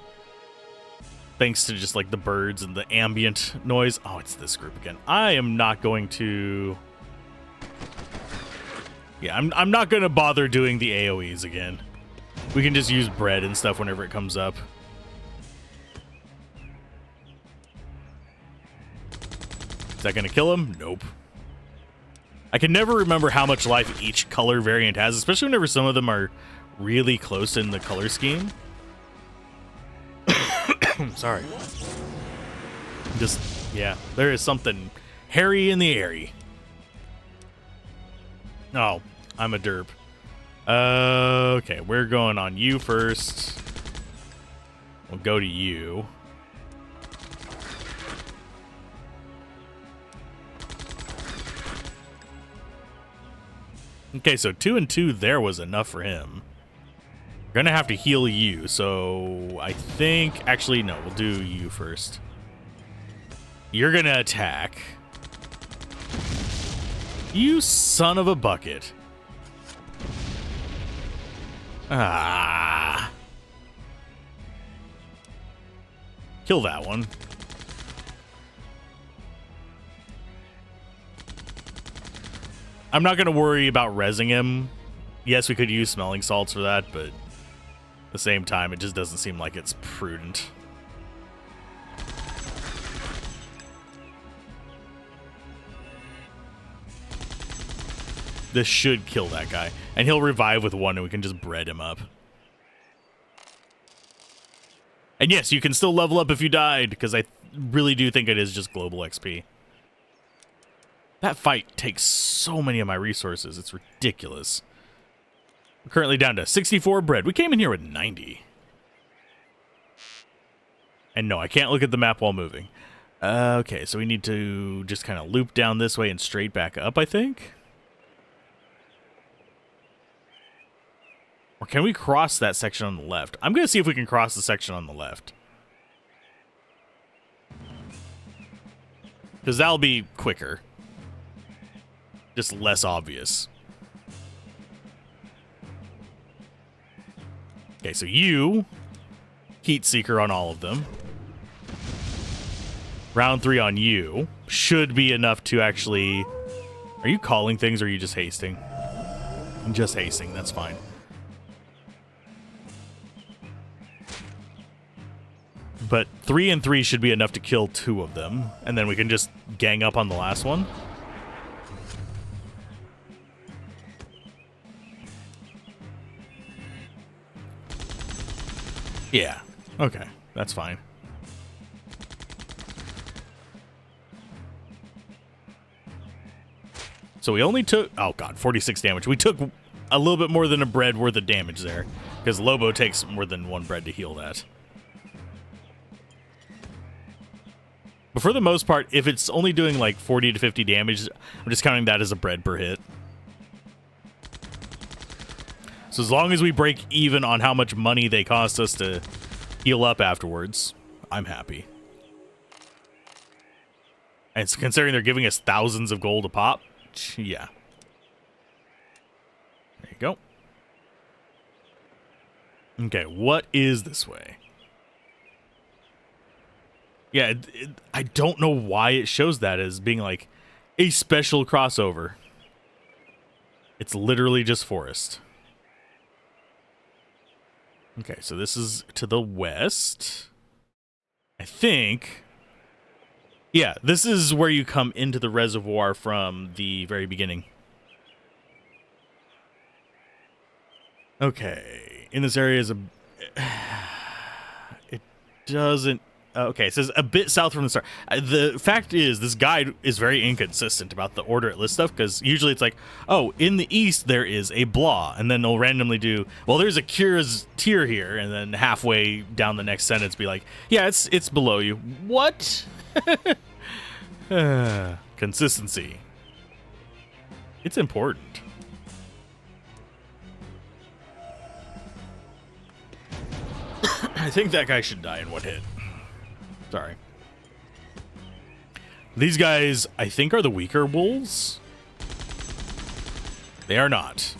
Thanks to just, like, the birds and the ambient noise. Oh, it's this group again. I am not going to... Yeah, I'm not going to bother doing the AoEs again. We can just use bread and stuff whenever it comes up. Is that going to kill him? Nope. I can never remember how much life each color variant has, especially whenever some of them are really close in the color scheme. Sorry. Just, yeah, there is something hairy in the airy. Oh, I'm a derp. Okay, we're going on you first. We'll go to you. Okay, so 2 and 2 there was enough for him. We're gonna have to heal you, so I think... Actually, no, we'll do you first. You're gonna attack. You son of a bucket. Ah. Kill that one. I'm not going to worry about rezzing him. Yes, we could use smelling salts for that, but at the same time, it just doesn't seem like it's prudent. This should kill that guy. And he'll revive with 1 and we can just bread him up. And yes, you can still level up if you died, because I really do think it is just global XP. That fight takes so many of my resources. It's ridiculous. We're currently down to 64 bread. We came in here with 90. And no, I can't look at the map while moving. Okay, so we need to just kind of loop down this way and straight back up, I think. Or can we cross that section on the left? I'm going to see if we can cross the section on the left. Because that'll be quicker. Just less obvious. Okay, so you... Heat Seeker on all of them. Round 3 on you. Should be enough to actually... Are you calling things or are you just hasting? I'm just hasting, that's fine. But 3 and 3 should be enough to kill 2 of them. And then we can just gang up on the last one. Yeah. Okay. That's fine. So we only took... Oh, God. 46 damage. We took a little bit more than a bread worth of damage there. Because Lobo takes more than 1 bread to heal that. But for the most part, if it's only doing like 40 to 50 damage, I'm just counting that as a bread per hit. So as long as we break even on how much money they cost us to heal up afterwards, I'm happy. And considering they're giving us thousands of gold a pop, yeah. There you go. Okay, what is this way? Yeah, I don't know why it shows that as being like a special crossover. It's literally just forest. Okay, so this is to the west. I think Yeah, this is where you come into the reservoir from the very beginning. Okay, in this area is a... It doesn't... Okay, it says a bit south from the start. The fact is, this guide is very inconsistent about the order it lists stuff, because usually it's like, oh, in the east there is a blah, and then they'll randomly do, well, there's a curious tier here, and then halfway down the next sentence be like, yeah, it's below you. What? Consistency. It's important. I think that guy should die in one hit. Sorry. These guys, I think, are the weaker wolves. They are not.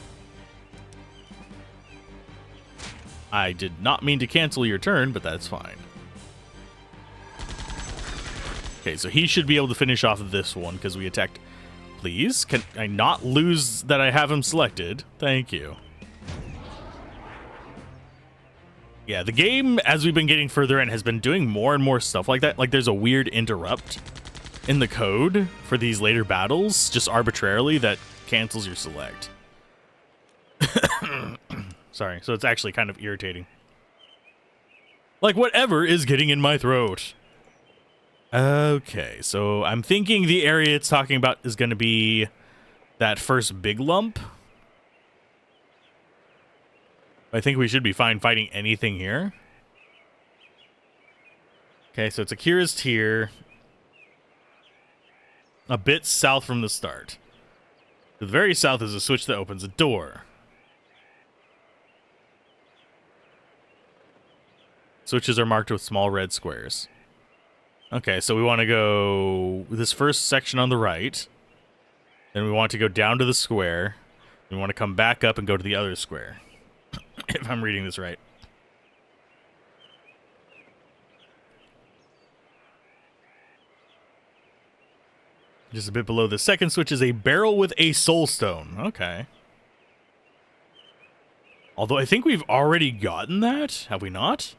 I did not mean to cancel your turn, but that's fine. Okay, so he should be able to finish off this one because we attacked. Please, can I not lose that I have him selected? Thank you. Yeah, the game, as we've been getting further in, has been doing more and more stuff like that. Like, there's a weird interrupt in the code for these later battles, just arbitrarily, that cancels your select. Sorry, so it's actually kind of irritating. Like, whatever is getting in my throat. Okay, so I'm thinking the area it's talking about is going to be that first big lump. I think we should be fine fighting anything here. Okay, so it's Akira's tier. A bit south from the start. To the very south is a switch that opens a door. Switches are marked with small red squares. Okay, so we want to go this first section on the right. Then we want to go down to the square. We want to come back up and go to the other square. If I'm reading this right. Just a bit below the second switch is a barrel with a soul stone. Okay. Although I think we've already gotten that. Have we not?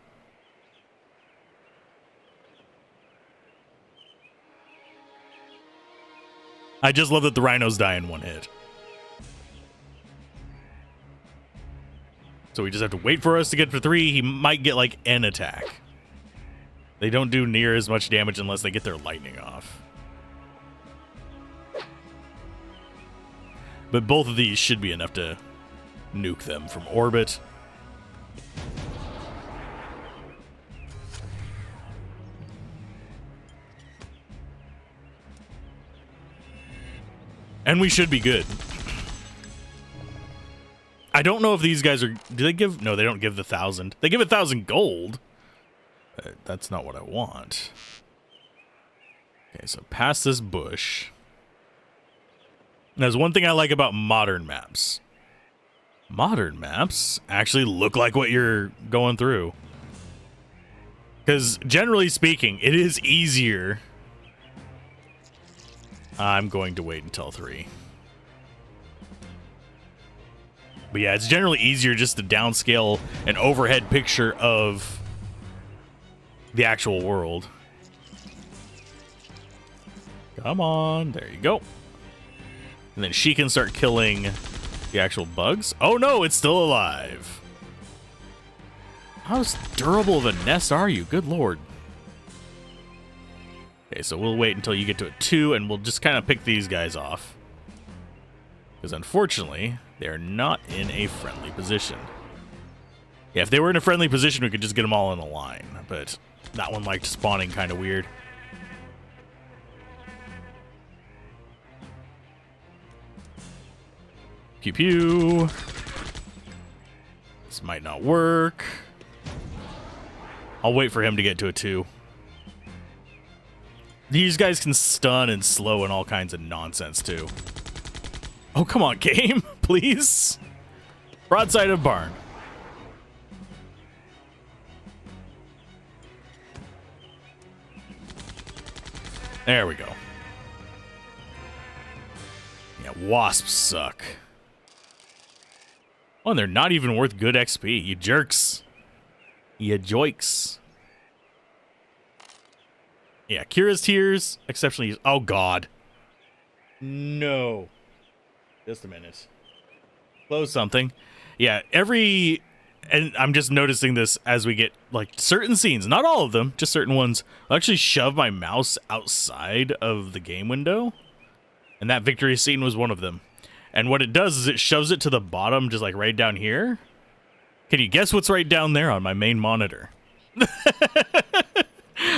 I just love that the rhinos die in one hit. So we just have to wait for us to get to 3. He might get like an attack. They don't do near as much damage unless they get their lightning off. But both of these should be enough to nuke them from orbit. And we should be good. I don't know if these guys are... Do they give... No, they don't give the 1,000. They give 1,000 gold. That's not what I want. Okay, so past this bush. There's one thing I like about modern maps. Modern maps actually look like what you're going through. Because generally speaking, it is easier. I'm going to wait until 3. But yeah, it's generally easier just to downscale an overhead picture of the actual world. Come on, there you go. And then she can start killing the actual bugs. Oh no, it's still alive. How durable of a nest are you? Good lord. Okay, so we'll wait until you get to a 2, and we'll just kind of pick these guys off. Because unfortunately, they're not in a friendly position. Yeah, if they were in a friendly position, we could just get them all in a line. But that one liked spawning kind of weird. Pew pew. This might not work. I'll wait for him to get to a 2. These guys can stun and slow and all kinds of nonsense too. Oh, come on, game, please. Broadside of barn. There we go. Yeah, wasps suck. Oh, and they're not even worth good XP. You jerks. You joiks. Yeah, Kira's Tears, exceptionally... Oh, God. No. Just a minute. Close something. Yeah, every... And I'm just noticing this as we get, like, certain scenes. Not all of them, just certain ones. I'll actually shove my mouse outside of the game window. And that victory scene was one of them. And what it does is it shoves it to the bottom, just, like, right down here. Can you guess what's right down there on my main monitor?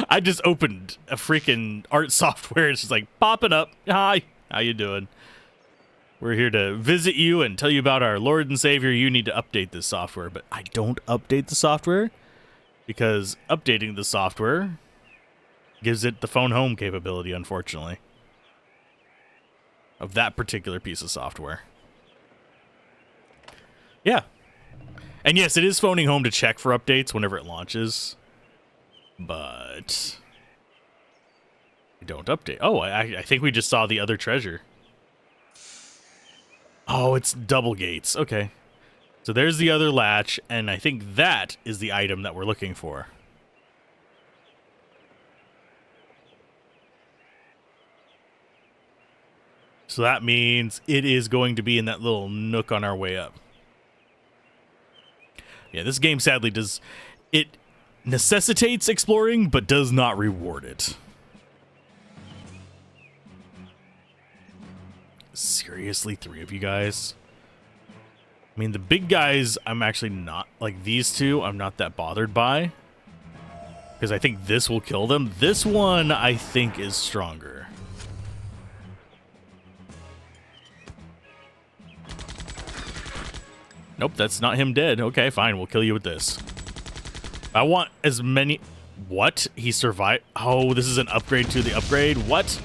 I just opened a freaking art software. It's just like popping up. Hi, how you doing? We're here to visit you and tell you about our Lord and Savior. You need to update this software, but I don't update the software because updating the software gives it the phone home capability, unfortunately, of that particular piece of software. Yeah. And yes, it is phoning home to check for updates whenever it launches. But I don't update. Oh, I think we just saw the other treasure. Oh, it's double gates. Okay. So there's the other latch, and I think that is the item that we're looking for. So that means it is going to be in that little nook on our way up. Yeah, this game sadly does... It necessitates exploring, but does not reward it. Seriously, 3 of you guys? I mean, the big guys, I'm actually not... Like, these two, I'm not that bothered by. Because I think this will kill them. This one, I think, is stronger. Nope, that's not him dead. Okay, fine, we'll kill you with this. I want as many... What? He survived? Oh, this is an upgrade to the upgrade? What?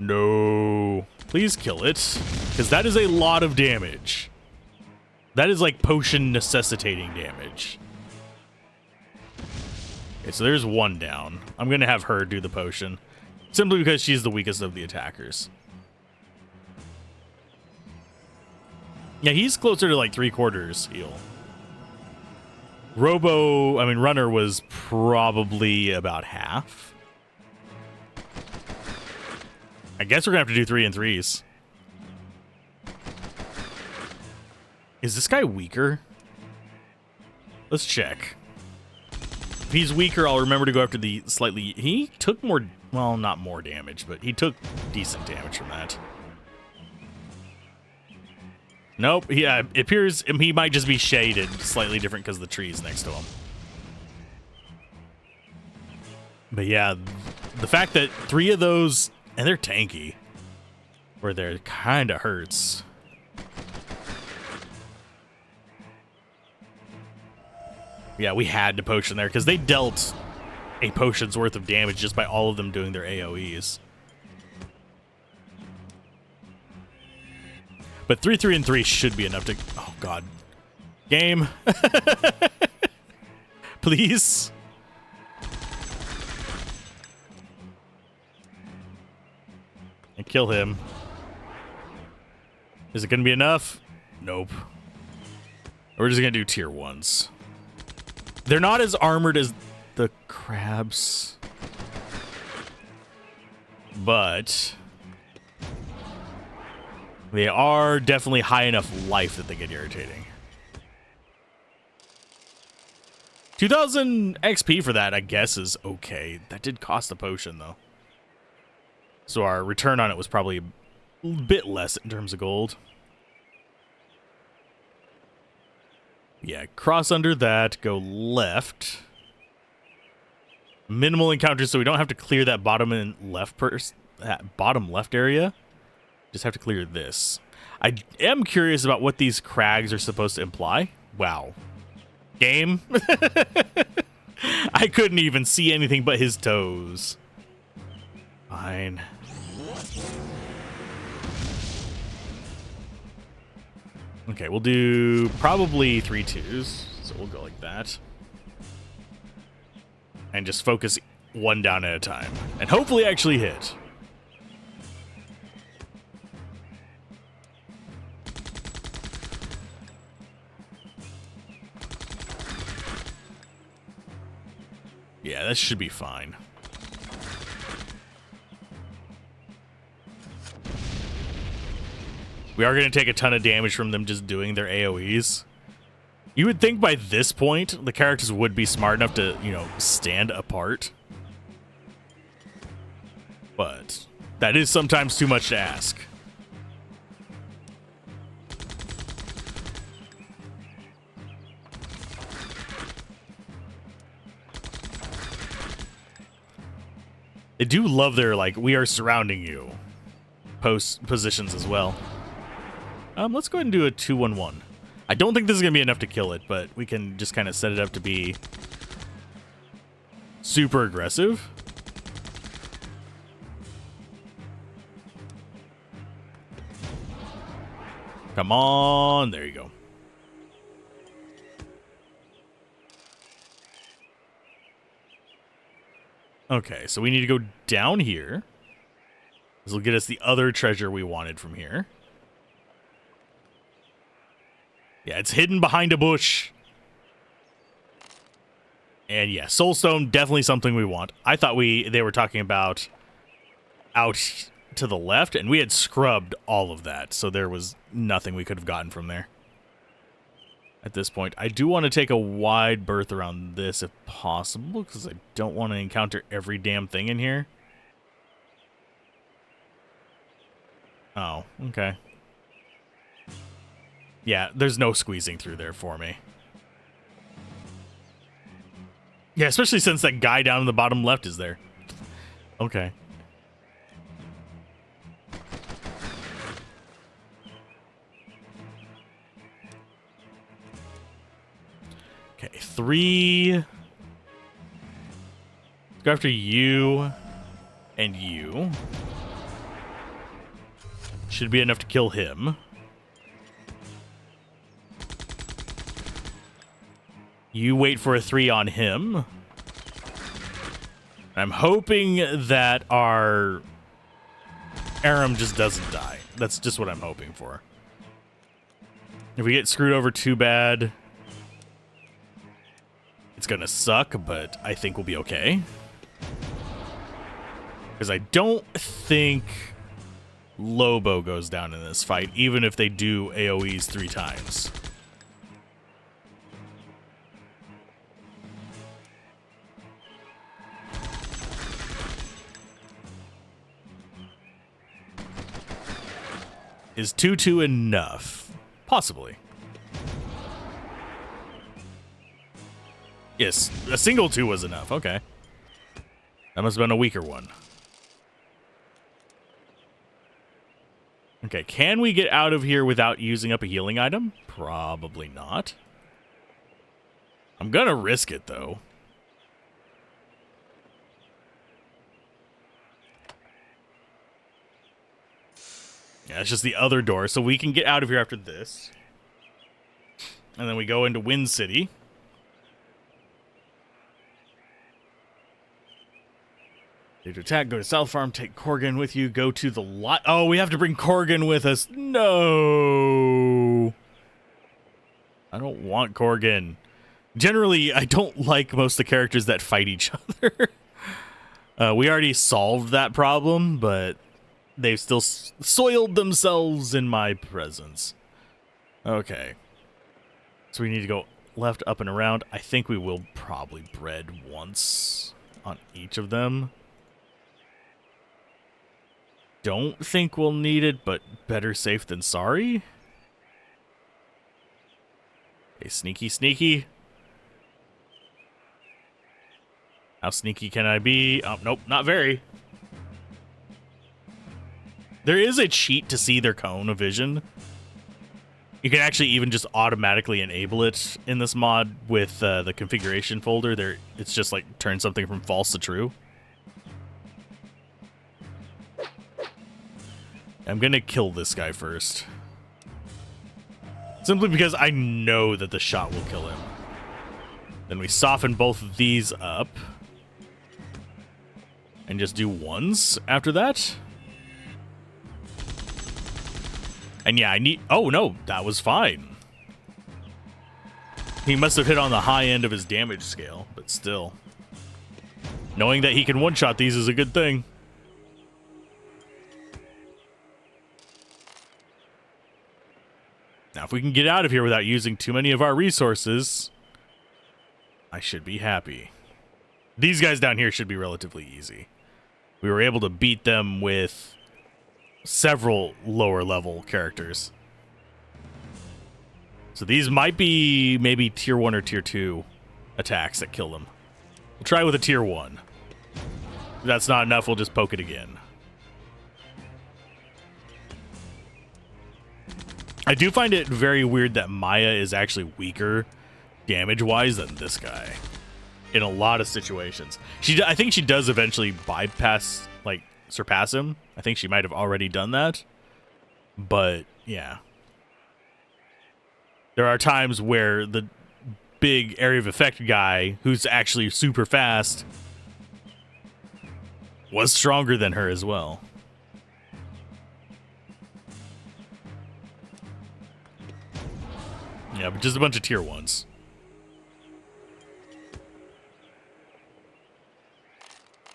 No. Please kill it. Because that is a lot of damage. That is like potion necessitating damage. Okay, so there's one down. I'm going to have her do the potion. Simply because she's the weakest of the attackers. Yeah, he's closer to like 3/4 heal. Runner was probably about half. I guess we're gonna have to do 3 and 3s. Is this guy weaker? Let's check. If he's weaker, I'll remember to go after the slightly... He took more... Well, not more damage, but he took decent damage from that. Nope, yeah, it appears he might just be shaded slightly different because of the trees next to him. But yeah, the fact that 3 of those, and they're tanky, where they're kind of hurts. Yeah, we had to potion there because they dealt a potion's worth of damage just by all of them doing their AoEs. But 3, 3, and 3 should be enough to... Oh, God. Game. Please. And kill him. Is it going to be enough? Nope. We're just going to do tier 1s. They're not as armored as the crabs. But... they are definitely high enough life that they get irritating. 2,000 XP for that, I guess, is okay. That did cost a potion, though. So our return on it was probably a bit less in terms of gold. Yeah, cross under that, go left. Minimal encounters, so we don't have to clear that bottom left area. Just have to clear this. I am curious about what these crags are supposed to imply. Wow. Game? I couldn't even see anything but his toes. Fine. Okay, we'll do probably 3 2s. So we'll go like that. And just focus one down at a time. And hopefully actually hit. Yeah, that should be fine. We are going to take a ton of damage from them just doing their AoEs. You would think by this point, the characters would be smart enough to, you know, stand apart. But that is sometimes too much to ask. They do love their, like, we are surrounding you positions as well. Let's go ahead and do a 2-1-1. I don't think this is going to be enough to kill it, but we can just kind of set it up to be super aggressive. Come on. There you go. Okay, so we need to go down here. This will get us the other treasure we wanted from here. Yeah, it's hidden behind a bush. And yeah, Soulstone, definitely something we want. I thought they were talking about out to the left, and we had scrubbed all of that, so there was nothing we could have gotten from there. At this point, I do want to take a wide berth around this if possible, because I don't want to encounter every damn thing in here. Oh, okay. Yeah, there's no squeezing through there for me. Yeah, especially since that guy down in the bottom left is there. Okay. Okay, 3. Let's go after you and you. Should be enough to kill him. You wait for a 3 on him. I'm hoping that our Aram just doesn't die. That's just what I'm hoping for. If we get screwed over too bad, it's gonna suck, but I think we'll be okay. Because I don't think Lobo goes down in this fight, even if they do AoEs 3 times. Is 2-2 enough? Possibly. Yes, a single 2 was enough. Okay. That must have been a weaker one. Okay, can we get out of here without using up a healing item? Probably not. I'm gonna risk it, though. Yeah, it's just the other door, so we can get out of here after this. And then we go into Wind City. Need to attack, go to South Farm, take Corgan with you, go to the lot. Oh, we have to bring Corgan with us. No. I don't want Corgan. Generally, I don't like most of the characters that fight each other. We already solved that problem, but they've still soiled themselves in my presence. Okay. So we need to go left, up, and around. I think we will probably bread once on each of them. Don't think we'll need it, but better safe than sorry. Okay, sneaky, sneaky. How sneaky can I be? Oh, nope, not very. There is a cheat to see their cone of vision. You can actually even just automatically enable it in this mod with the configuration folder. There, it's just like turn something from false to true. I'm gonna kill this guy first. Simply because I know that the shot will kill him. Then we soften both of these up. And just do ones after that. And yeah, I need... Oh, no, that was fine. He must have hit on the high end of his damage scale, but still. Knowing that he can one-shot these is a good thing. Now, if we can get out of here without using too many of our resources, I should be happy. These guys down here should be relatively easy. We were able to beat them with several lower level characters. So these might be maybe tier 1 or tier 2 attacks that kill them. We'll try with a tier 1. If that's not enough, we'll just poke it again. I do find it very weird that Maya is actually weaker damage-wise than this guy in a lot of situations. I think she does eventually bypass, like, surpass him. I think she might have already done that. But, yeah. There are times where the big area of effect guy, who's actually super fast, was stronger than her as well. Yeah, but just a bunch of tier 1s.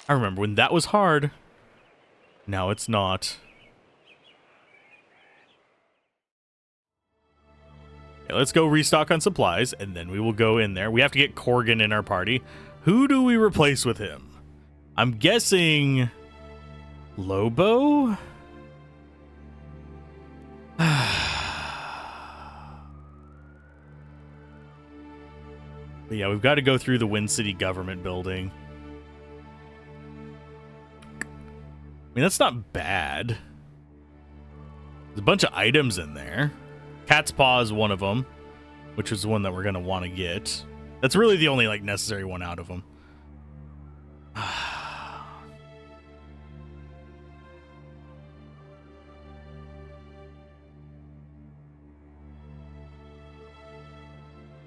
I remember when that was hard. Now it's not. Okay, let's go restock on supplies, and then we will go in there. We have to get Corgan in our party. Who do we replace with him? I'm guessing Lobo? But yeah, we've got to go through the Wind City government building. I mean, that's not bad. There's a bunch of items in there. Cat's Paw is one of them, which is the one that we're going to want to get. That's really the only, like, necessary one out of them.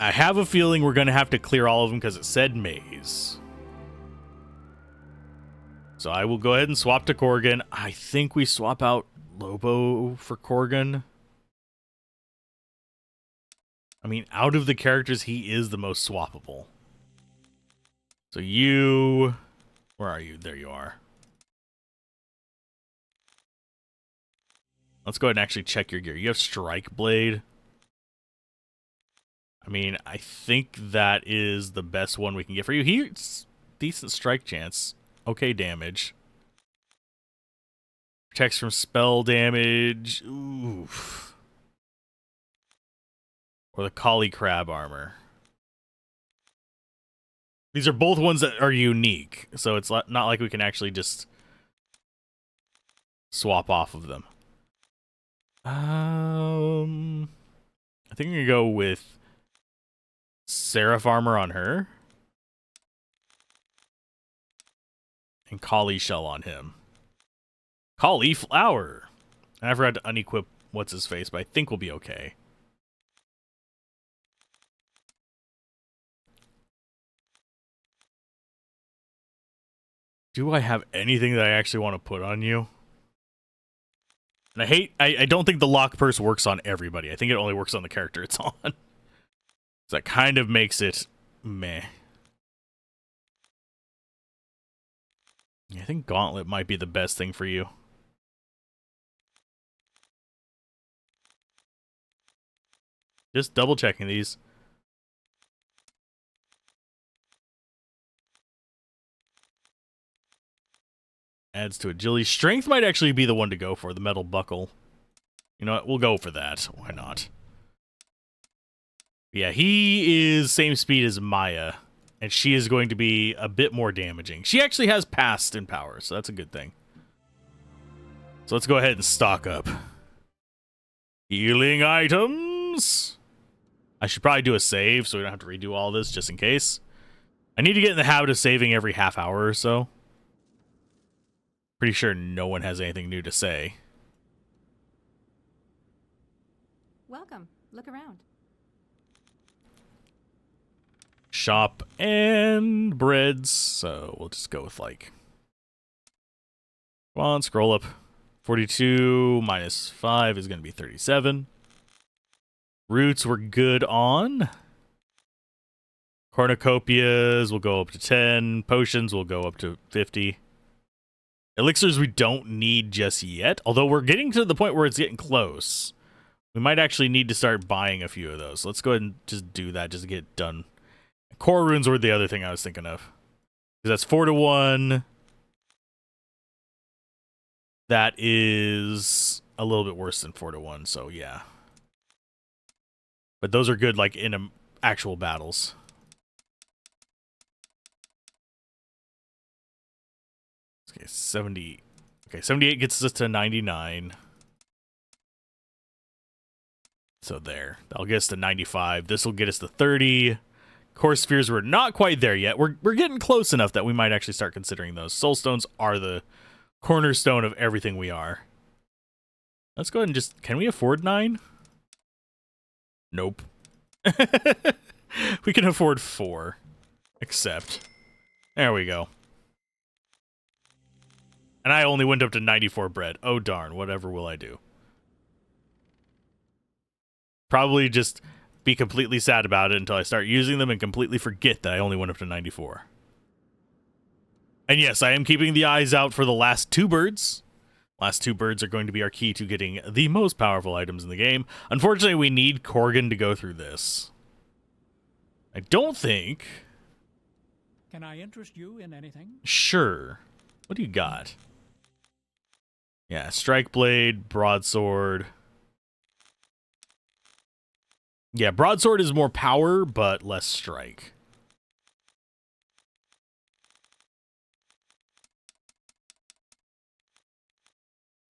I have a feeling we're going to have to clear all of them because it said maze. So I will go ahead and swap to Corgan. I think we swap out Lobo for Corgan. I mean, out of the characters, he is the most swappable. So you... Where are you? There you are. Let's go ahead and actually check your gear. You have Strike Blade. I mean, I think that is the best one we can get for you. He's decent strike chance. Okay damage. Protects from spell damage. Oof. Or the Collie Crab armor. These are both ones that are unique, so it's not like we can actually just swap off of them. I think I'm gonna go with Seraph armor on her. And Collie Shell on him. Cauliflower! And I forgot to unequip what's-his-face, but I think we'll be okay. Do I have anything that I actually want to put on you? And I don't think the lock purse works on everybody. I think it only works on the character it's on. So that kind of makes it meh. I think Gauntlet might be the best thing for you. Just double checking these. Adds to agility. Strength might actually be the one to go for, the metal buckle. You know what? We'll go for that. Why not? Yeah, he is same speed as Maya. And she is going to be a bit more damaging. She actually has passed in power, so that's a good thing. So let's go ahead and stock up. Healing items. I should probably do a save so we don't have to redo all this just in case. I need to get in the habit of saving every half hour or so. Pretty sure no one has anything new to say. Welcome. Look around. Shop and breads. So we'll just go with like... Come on, scroll up. 42 minus 5 is going to be 37. Roots we're good on. Cornucopias will go up to 10. Potions will go up to 50. Elixirs we don't need just yet. Although we're getting to the point where it's getting close. We might actually need to start buying a few of those. Let's go ahead and just do that just to get it done. Core runes were the other thing I was thinking of. Because that's 4 to 1. That is a little bit worse than 4 to 1, so yeah. But those are good, like, in actual battles. Okay, 70. Okay, 78 gets us to 99. So there. That'll get us to 95. This will get us to 30. Core spheres, we're not quite there yet. We're getting close enough that we might actually start considering those. Soul stones are the cornerstone of everything we are. Let's go ahead and just... Can we afford 9? Nope. We can afford 4. Accept. There we go. And I only went up to 94 bread. Oh darn, whatever will I do? Probably just be completely sad about it until I start using them and completely forget that I only went up to 94. And yes, I am keeping the eyes out for the last 2 birds. Last 2 birds are going to be our key to getting the most powerful items in the game. Unfortunately, we need Corgan to go through this. I don't think... Can I interest you in anything? Sure. What do you got? Yeah, Strike Blade, Broadsword... Yeah, Broadsword is more power, but less strike.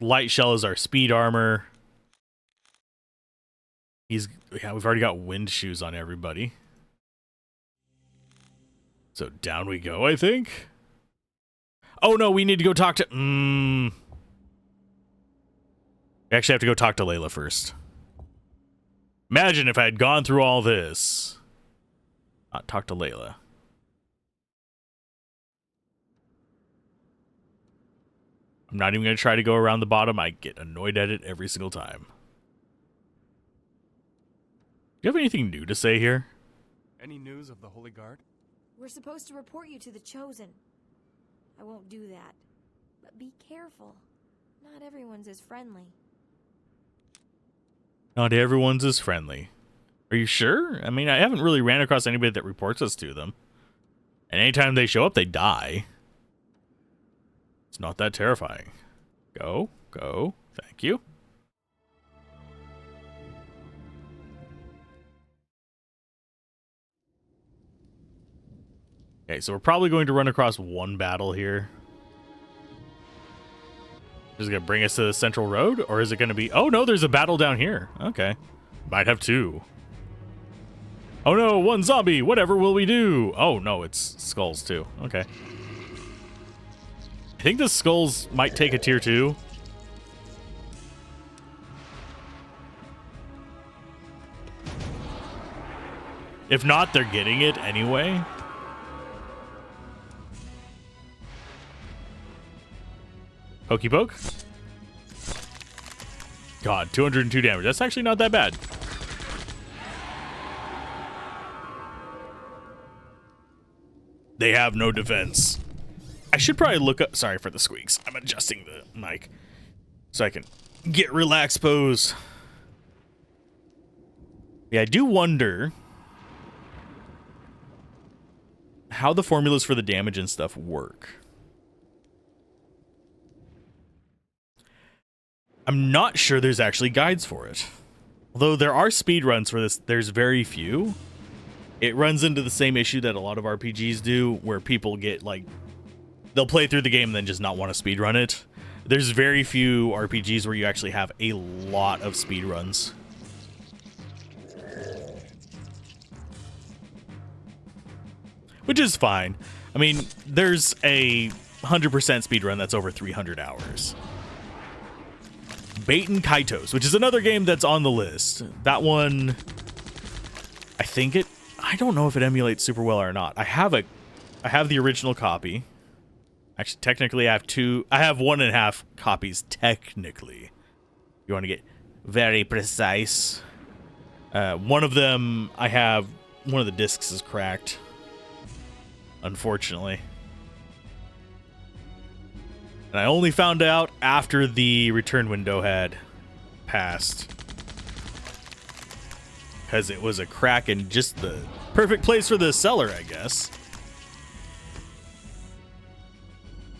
Light Shell is our speed armor. We've already got wind shoes on everybody. So down we go, I think. Oh no, we need to go talk to... We actually have to go talk to Layla first. Imagine if I had gone through all this. Not talk to Layla. I'm not even going to try to go around the bottom. I get annoyed at it every single time. Do you have anything new to say here? Any news of the Holy Guard? We're supposed to report you to the Chosen. I won't do that. But be careful. Not everyone's as friendly. Not everyone's as friendly. Are you sure? I mean, I haven't really ran across anybody that reports us to them. And anytime they show up, they die. It's not that terrifying. Go. Thank you. Okay, so we're probably going to run across one battle here. Is it going to bring us to the central road? Or is it going to be... Oh, no, there's a battle down here. Okay. Might have 2. Oh, no, 1 zombie. Whatever will we do? Oh, no, it's skulls, too. Okay. I think the skulls might take a tier 2. If not, they're getting it anyway. Pokey poke. God, 202 damage. That's actually not that bad. They have no defense. I should probably look up... Sorry for the squeaks. I'm adjusting the mic so I can get relaxed pose. Yeah, I do wonder how the formulas for the damage and stuff work. I'm not sure there's actually guides for it. Although there are speed runs for this, there's very few. It runs into the same issue that a lot of RPGs do, where people get, like, they'll play through the game and then just not want to speed run it. There's very few RPGs where you actually have a lot of speed runs. Which is fine. I mean, there's a 100% speed run that's over 300 hours. Bait and Kaitos, which is another game that's on the list. That one, I don't know if it emulates super well or not. I have the original copy. Actually, technically, I have 1.5 copies, technically. You want to get very precise. One of them, one of the discs is cracked. Unfortunately. And I only found out after the return window had passed. because it was a crack in just the perfect place for the cellar, I guess.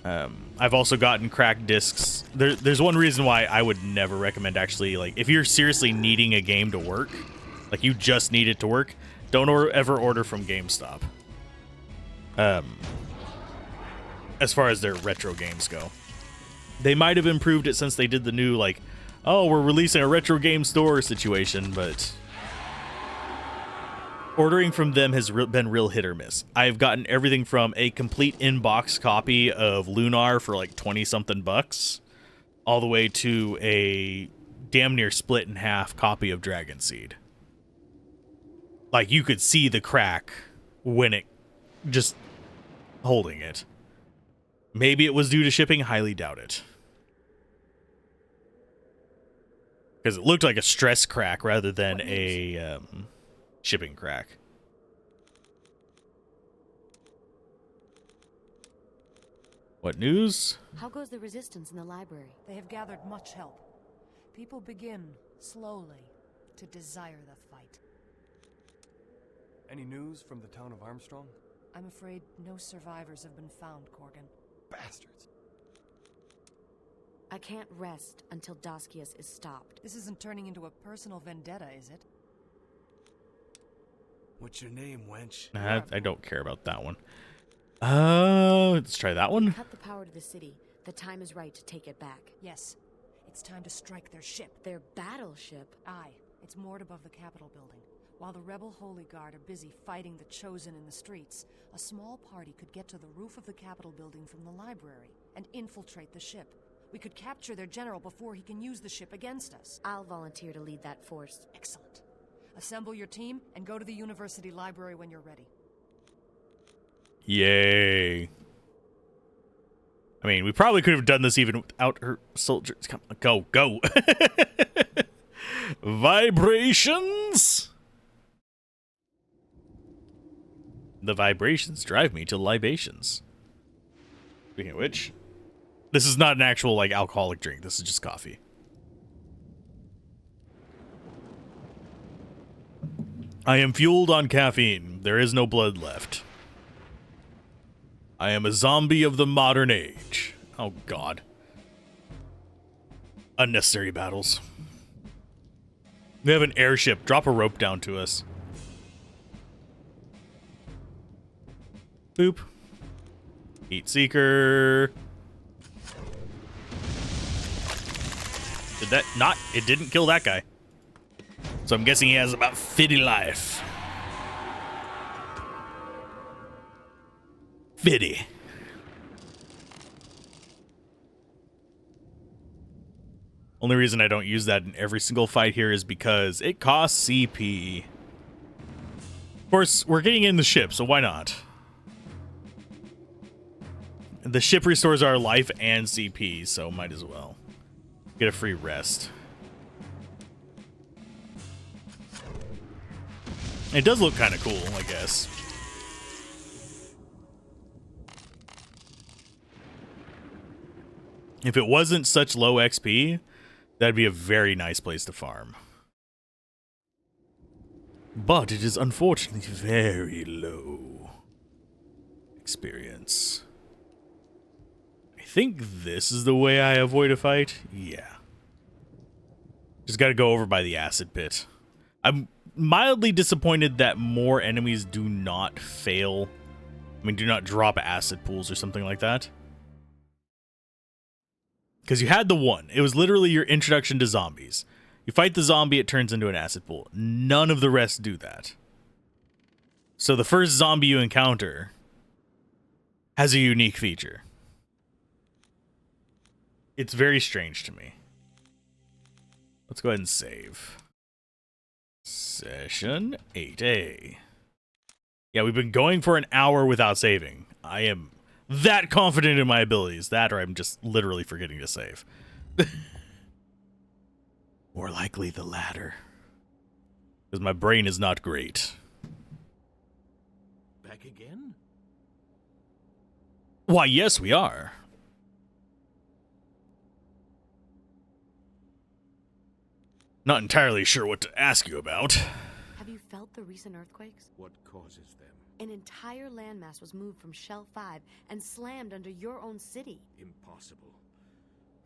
I've also gotten cracked discs. There's one reason why I would never recommend actually, like, if you're seriously needing a game to work, like you just need it to work, don't ever order from GameStop. As far as their retro games go. They might have improved it since they did the new, like, oh, we're releasing a retro game store situation, but ordering from them has been real hit or miss. I've gotten everything from a complete in-box copy of Lunar for like 20-something bucks, all the way to a damn near split in half copy of Dragon Seed. Like, you could see the crack when it just holding it. Maybe it was due to shipping, highly doubt it. Because it looked like a stress crack rather than a shipping crack. What news? How goes the resistance in the library? They have gathered much help. People begin, slowly, to desire the fight. Any news from the town of Armstrong? I'm afraid no survivors have been found, Corgan. Bastards. I can't rest until Daskius is stopped. This isn't turning into a personal vendetta, is it? What's your name, wench? I don't care about that one. Let's try that one. Cut the power to the city. The time is right to take it back. Yes. It's time to strike their ship. Their battleship? Aye. It's moored above the Capitol building. While the rebel Holy Guard are busy fighting the Chosen in the streets, a small party could get to the roof of the Capitol building from the library and infiltrate the ship. We could capture their general before he can use the ship against us. I'll volunteer to lead that force. Excellent. Assemble your team and go to the university library when you're ready. Yay. I mean, we probably could have done this even without her soldiers. Come on, go. Vibrations? The vibrations drive me to libations. Speaking of which, this is not an actual, like, alcoholic drink. This is just coffee. I am fueled on caffeine. There is no blood left. I am a zombie of the modern age. Oh, God. Unnecessary battles. We have an airship. Drop a rope down to us. Boop. Heat seeker. Did that not? It didn't kill that guy. So I'm guessing he has about 50 life. 50. Only reason I don't use that in every single fight here is because it costs CP. Of course, we're getting in the ship, so why not? The ship restores our life and CP, so might as well. Get a free rest. It does look kind of cool, I guess. If it wasn't such low XP, that'd be a very nice place to farm. But it is unfortunately very low experience. I think this is the way I avoid a fight. Yeah. Just gotta go over by the acid pit. I'm mildly disappointed that more enemies do not fail. I mean, do not drop acid pools or something like that. Because you had the one. It was literally your introduction to zombies. You fight the zombie, it turns into an acid pool. None of the rest do that. So the first zombie you encounter has a unique feature. It's very strange to me. Let's go ahead and save. Session 8A. Yeah, we've been going for an hour without saving. I am that confident in my abilities. That or I'm just literally forgetting to save. More likely the latter. Because my brain is not great. Back again? Why, yes, we are. Not entirely sure what to ask you about. Have felt the recent earthquakes? What causes them? An entire landmass was moved from Shell 5 and slammed under your own city. Impossible.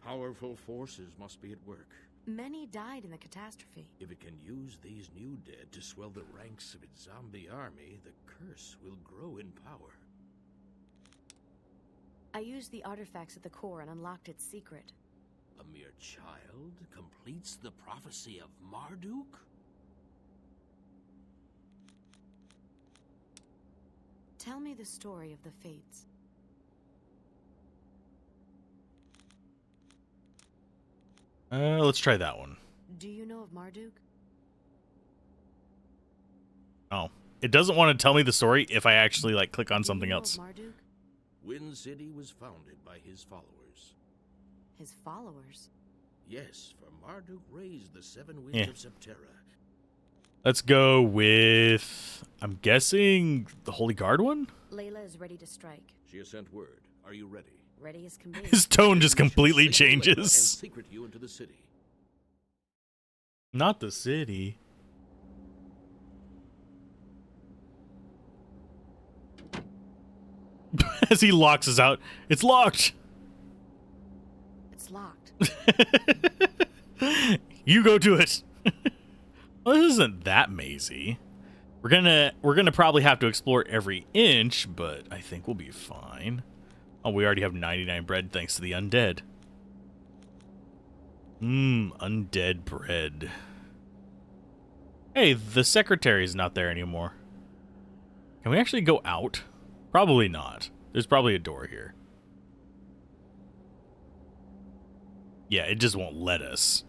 Powerful forces must be at work. Many died in the catastrophe. If it can use these new dead to swell the ranks of its zombie army, the curse will grow in power. I used the artifacts at the core and unlocked its secret. A mere child completes the prophecy of Marduk? Tell me the story of the Fates. Let's try that one. Do you know of Marduk? Oh, it doesn't want to tell me the story if I actually like click on something else. Marduk? Wind City was founded by his followers. His followers? Yes, for Marduk raised the 7 winds of Septerra. Let's go with, I'm guessing, the Holy Guard one? Layla is ready to strike. She has sent word. Are you ready? Ready as can be. His tone just completely And changes. secret you into the city. Not the city. As he locks us out, it's locked. It's locked. You go to it. Well, this isn't that mazy. We're gonna probably have to explore every inch, but I think we'll be fine. Oh, we already have 99 bread thanks to the undead. Undead bread. Hey, the secretary's not there anymore. Can we actually go out? Probably not. There's probably a door here. Yeah, it just won't let us.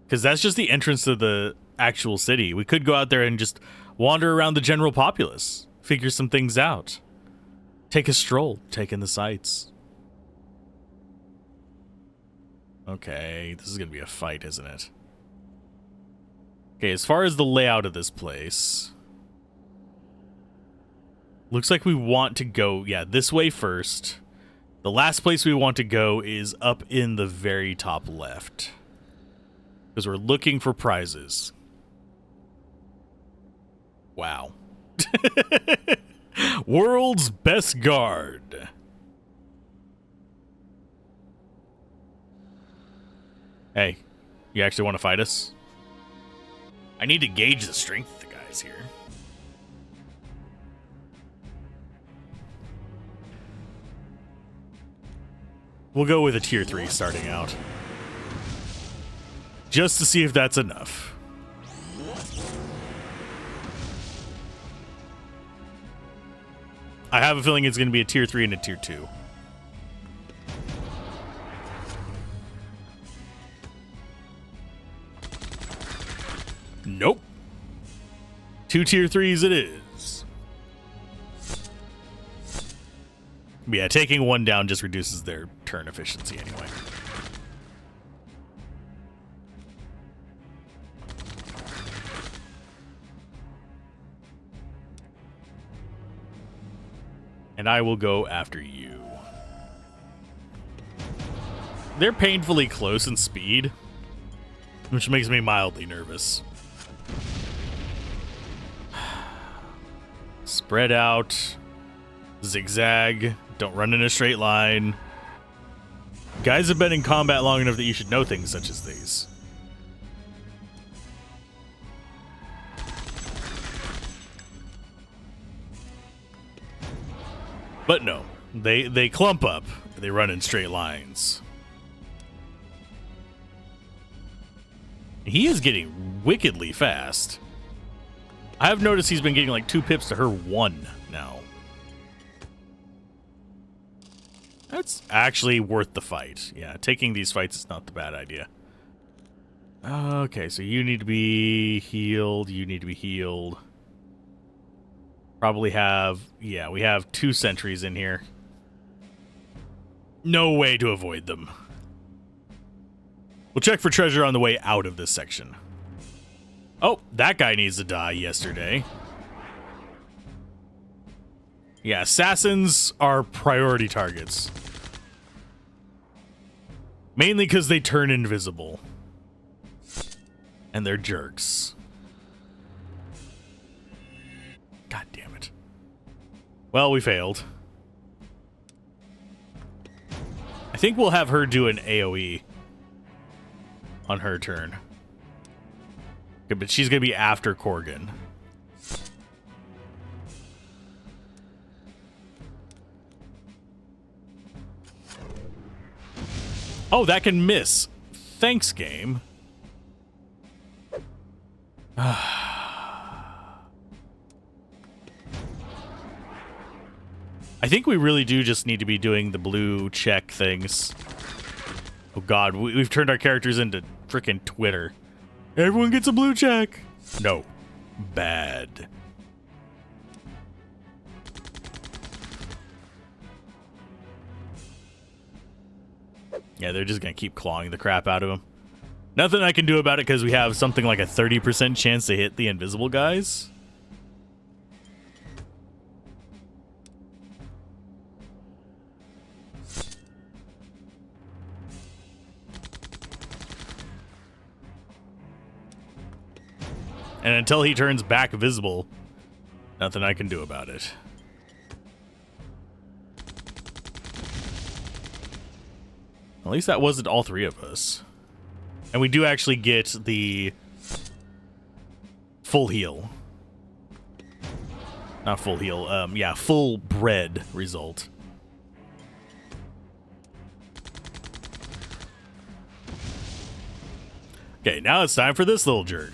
Because that's just the entrance to the actual city. We could go out there and just wander around the general populace. Figure some things out. Take a stroll. Take in the sights. Okay, this is going to be a fight, isn't it? Okay, as far as the layout of this place... Looks like we want to go, yeah, this way first. The last place we want to go is up in the very top left. Because we're looking for prizes. Wow. World's best guard. Hey, you actually want to fight us? I need to gauge the strength of the guys here. We'll go with a tier 3 starting out. Just to see if that's enough. I have a feeling it's going to be a tier 3 and a tier 2. Nope. 2 tier 3s it is. Yeah, taking one down just reduces their turn efficiency anyway. And I will go after you. They're painfully close in speed, which makes me mildly nervous. Spread out. Zigzag. Don't run in a straight line. Guys have been in combat long enough that you should know things such as these. But no, they clump up. They run in straight lines. He is getting wickedly fast. I have noticed he's been getting like 2 pips to her 1 now. That's actually worth the fight. Yeah, taking these fights is not the bad idea. Okay, so you need to be healed. You need to be healed. Probably have... Yeah, we have 2 sentries in here. No way to avoid them. We'll check for treasure on the way out of this section. Oh, that guy needs to die yesterday. Yeah, assassins are priority targets. Mainly because they turn invisible. And they're jerks. Well, we failed. I think we'll have her do an AoE on her turn. Okay, but she's going to be after Corgan. Oh, that can miss. Thanks, game. I think we really do just need to be doing the blue check things. Oh god, we've turned our characters into frickin' Twitter. Everyone gets a blue check. No. Bad. Yeah, they're just gonna keep clawing the crap out of him. Nothing I can do about it because we have something like a 30% chance to hit the invisible guys. And until he turns back visible, nothing I can do about it. At least that wasn't all three of us. And we do actually get the full heal. Not full heal, yeah, full bread result. Okay, now it's time for this little jerk.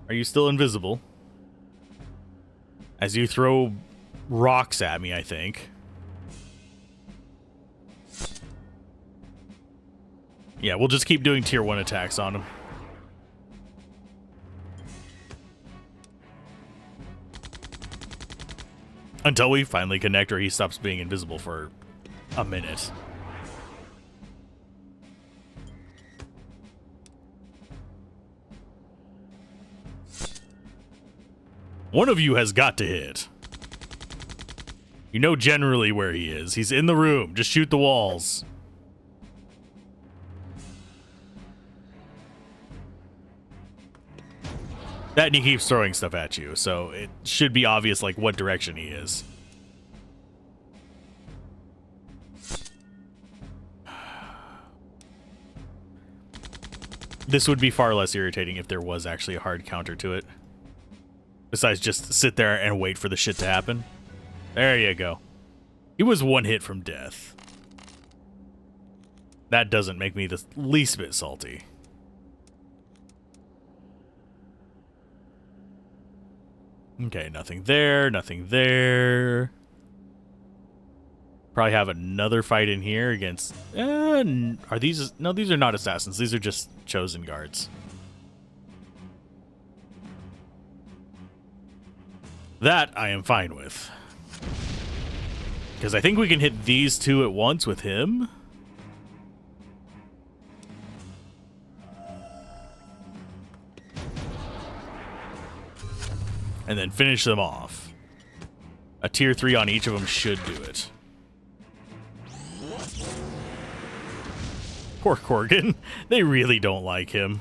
Are you still invisible? As you throw rocks at me, I think. Yeah, we'll just keep doing tier 1 attacks on him. Until we finally connect or he stops being invisible for a minute. One of you has got to hit. You know generally where he is. He's in the room. Just shoot the walls. That and he keeps throwing stuff at you, so it should be obvious like what direction he is. This would be far less irritating if there was actually a hard counter to it. Besides just sit there and wait for the shit to happen. There you go. He was one hit from death. That doesn't make me the least bit salty. Okay, nothing there, nothing there. Probably have another fight in here against... are these... No, these are not assassins. These are just chosen guards. That I am fine with. Because I think we can hit these two at once with him. And then finish them off. A tier 3 on each of them should do it. Poor Corgan. They really don't like him.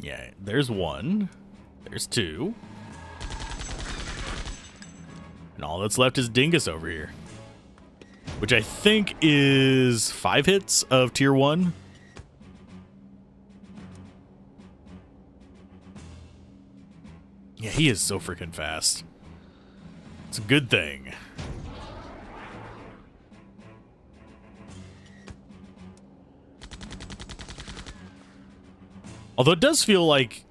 Yeah, there's one. There's two. And all that's left is Dingus over here. Which I think is 5 hits of tier 1. Yeah, he is so freaking fast. It's a good thing. Although it does feel like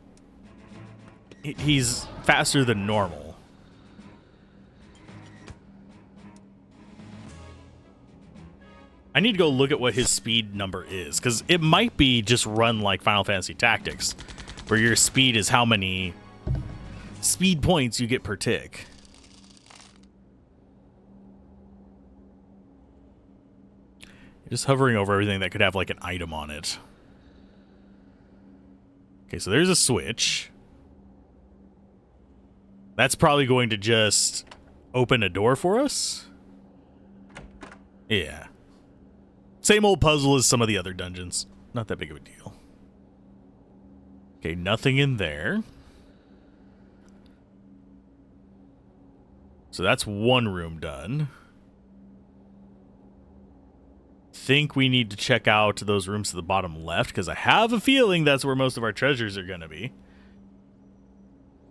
he's faster than normal. I need to go look at what his speed number is, because it might be just run like Final Fantasy Tactics, where your speed is how many speed points you get per tick. Just hovering over everything that could have like an item on it. Okay, so there's a switch. That's probably going to just open a door for us. Yeah. Same old puzzle as some of the other dungeons. Not that big of a deal. Okay, nothing in there. So that's one room done. Think we need to check out those rooms to the bottom left, because I have a feeling that's where most of our treasures are going to be.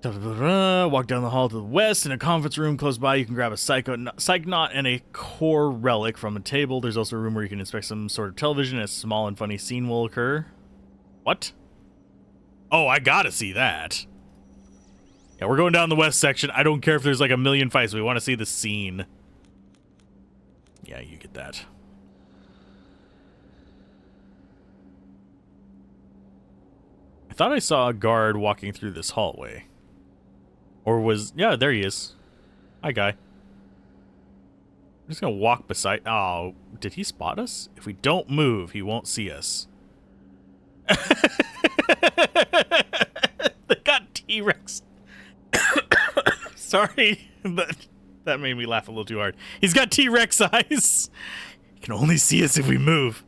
Walk down the hall to the west. In a conference room close by, you can grab a psychonaut and a core relic from a table. There's also a room where you can inspect some sort of television. A small and funny scene will occur. What? Oh, I gotta see that. Yeah, we're going down the west section. I don't care if there's like a million fights. We want to see the scene. Yeah, you get that. I thought I saw a guard walking through this hallway. Or was... Yeah, there he is. Hi, guy. I'm just gonna walk beside... Oh, did he spot us? If we don't move, he won't see us. They got T-Rex. Sorry. That made me laugh a little too hard. He's got T-Rex eyes. He can only see us if we move.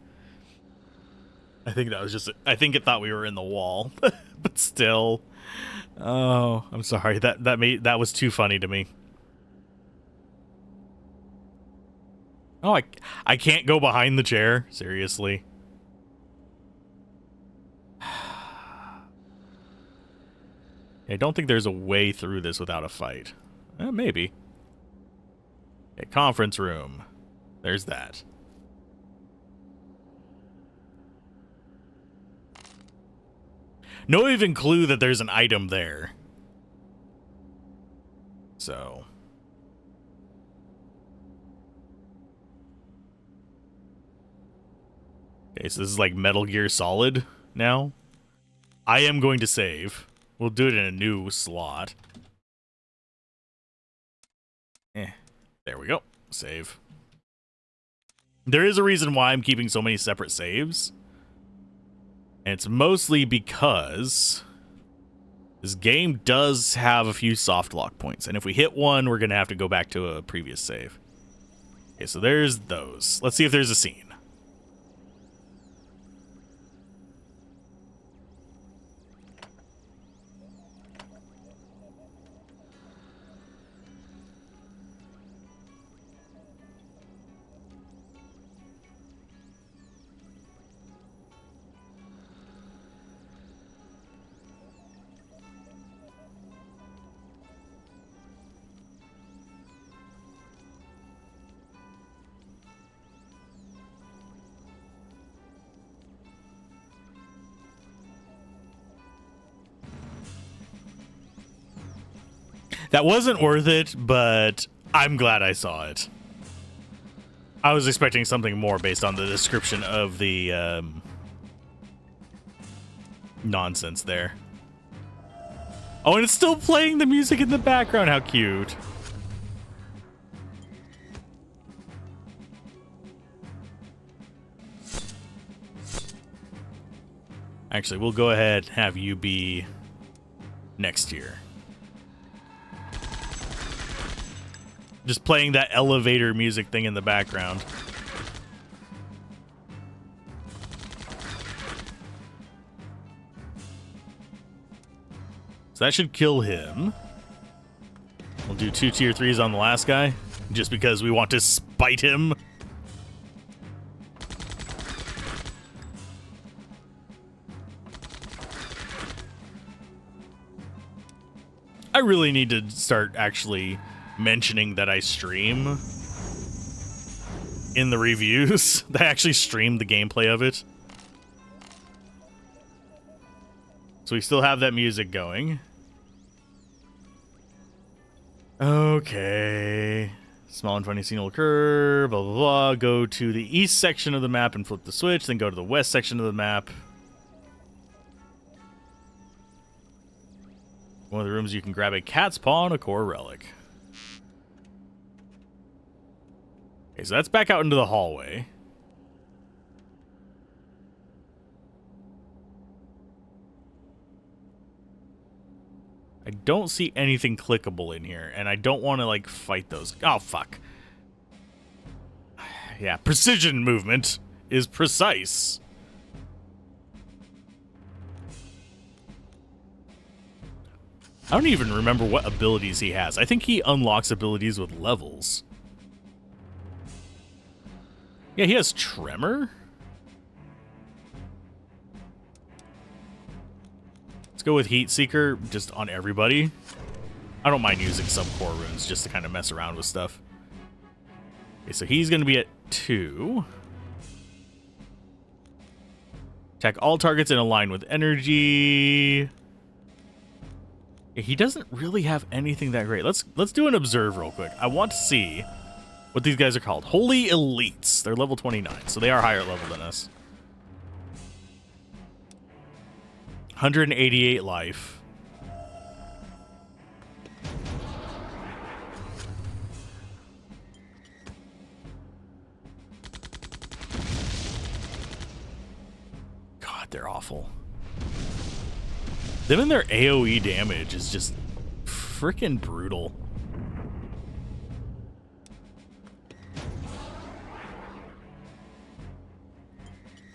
I think that was just... I think it thought we were in the wall. But still... Oh, I'm sorry. That was too funny to me. Oh, I can't go behind the chair. Seriously. I don't think there's a way through this without a fight. Maybe. Okay, conference room. There's that. No even clue that there's an item there. So. Okay, so this is like Metal Gear Solid now. I am going to save. We'll do it in a new slot. There we go. Save. There is a reason why I'm keeping so many separate saves. And it's mostly because this game does have a few soft lock points. And if we hit one, we're going to have to go back to a previous save. Okay, so there's those. Let's see if there's a scene. That wasn't worth it, but I'm glad I saw it. I was expecting something more based on the description of the nonsense there. Oh, and it's still playing the music in the background. How cute. Actually, we'll go ahead and have you be next year. Just playing that elevator music thing in the background. So that should kill him. We'll do 2 tier 3s on the last guy, just because we want to spite him. I really need to start actually mentioning that I stream in the reviews. I actually stream the gameplay of it. So we still have that music going. Okay. Small and funny scene will occur, blah, blah, blah. Go to the east section of the map and flip the switch, then go to the west section of the map. One of the rooms you can grab a cat's paw and a core relic. Okay, so that's back out into the hallway. I don't see anything clickable in here, and I don't want to, like, fight those. Oh, fuck. Yeah, precision movement is precise. I don't even remember what abilities he has. I think he unlocks abilities with levels. Yeah, he has Tremor. Let's go with Heat Seeker just on everybody. I don't mind using some core runes just to kind of mess around with stuff. Okay, so he's going to be at 2. Attack all targets in a line with energy. Yeah, he doesn't really have anything that great. Let's do an observe real quick. I want to see what these guys are called. Holy Elites. They're level 29, so they are higher level than us. 188 life. God, they're awful. Them and their AoE damage is just freaking brutal.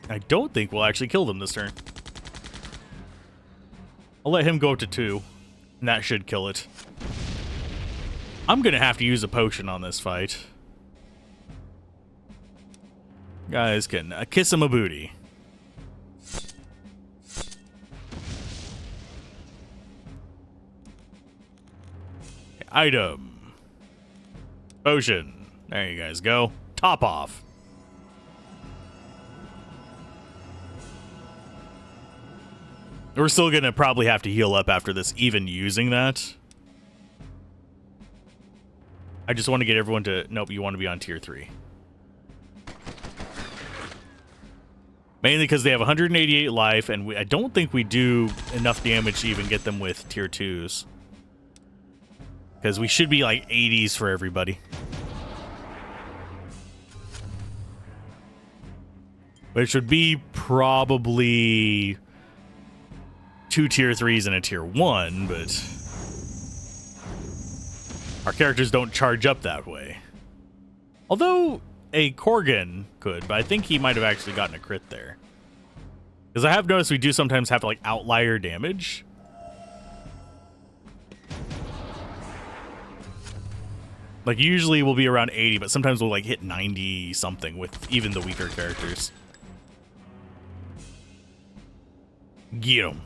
I don't think we'll actually kill them this turn. I'll let him go up to 2, and that should kill it. I'm gonna have to use a potion on this fight. Guys can kiss him a booty. Item. Potion. There you guys go. Top off. We're still going to probably have to heal up after this, even using that. I just want to get everyone to... Nope, you want to be on tier 3. Mainly because they have 188 life, and I don't think we do enough damage to even get them with tier 2s. Because we should be like 80s for everybody. Which would be probably 2 tier 3s and a tier 1, but our characters don't charge up that way. Although a Korgan could, but I think he might have actually gotten a crit there. Because I have noticed we do sometimes have like outlier damage. Like, usually we'll be around 80, but sometimes we'll, like, hit 90 something with even the weaker characters. Get 'em.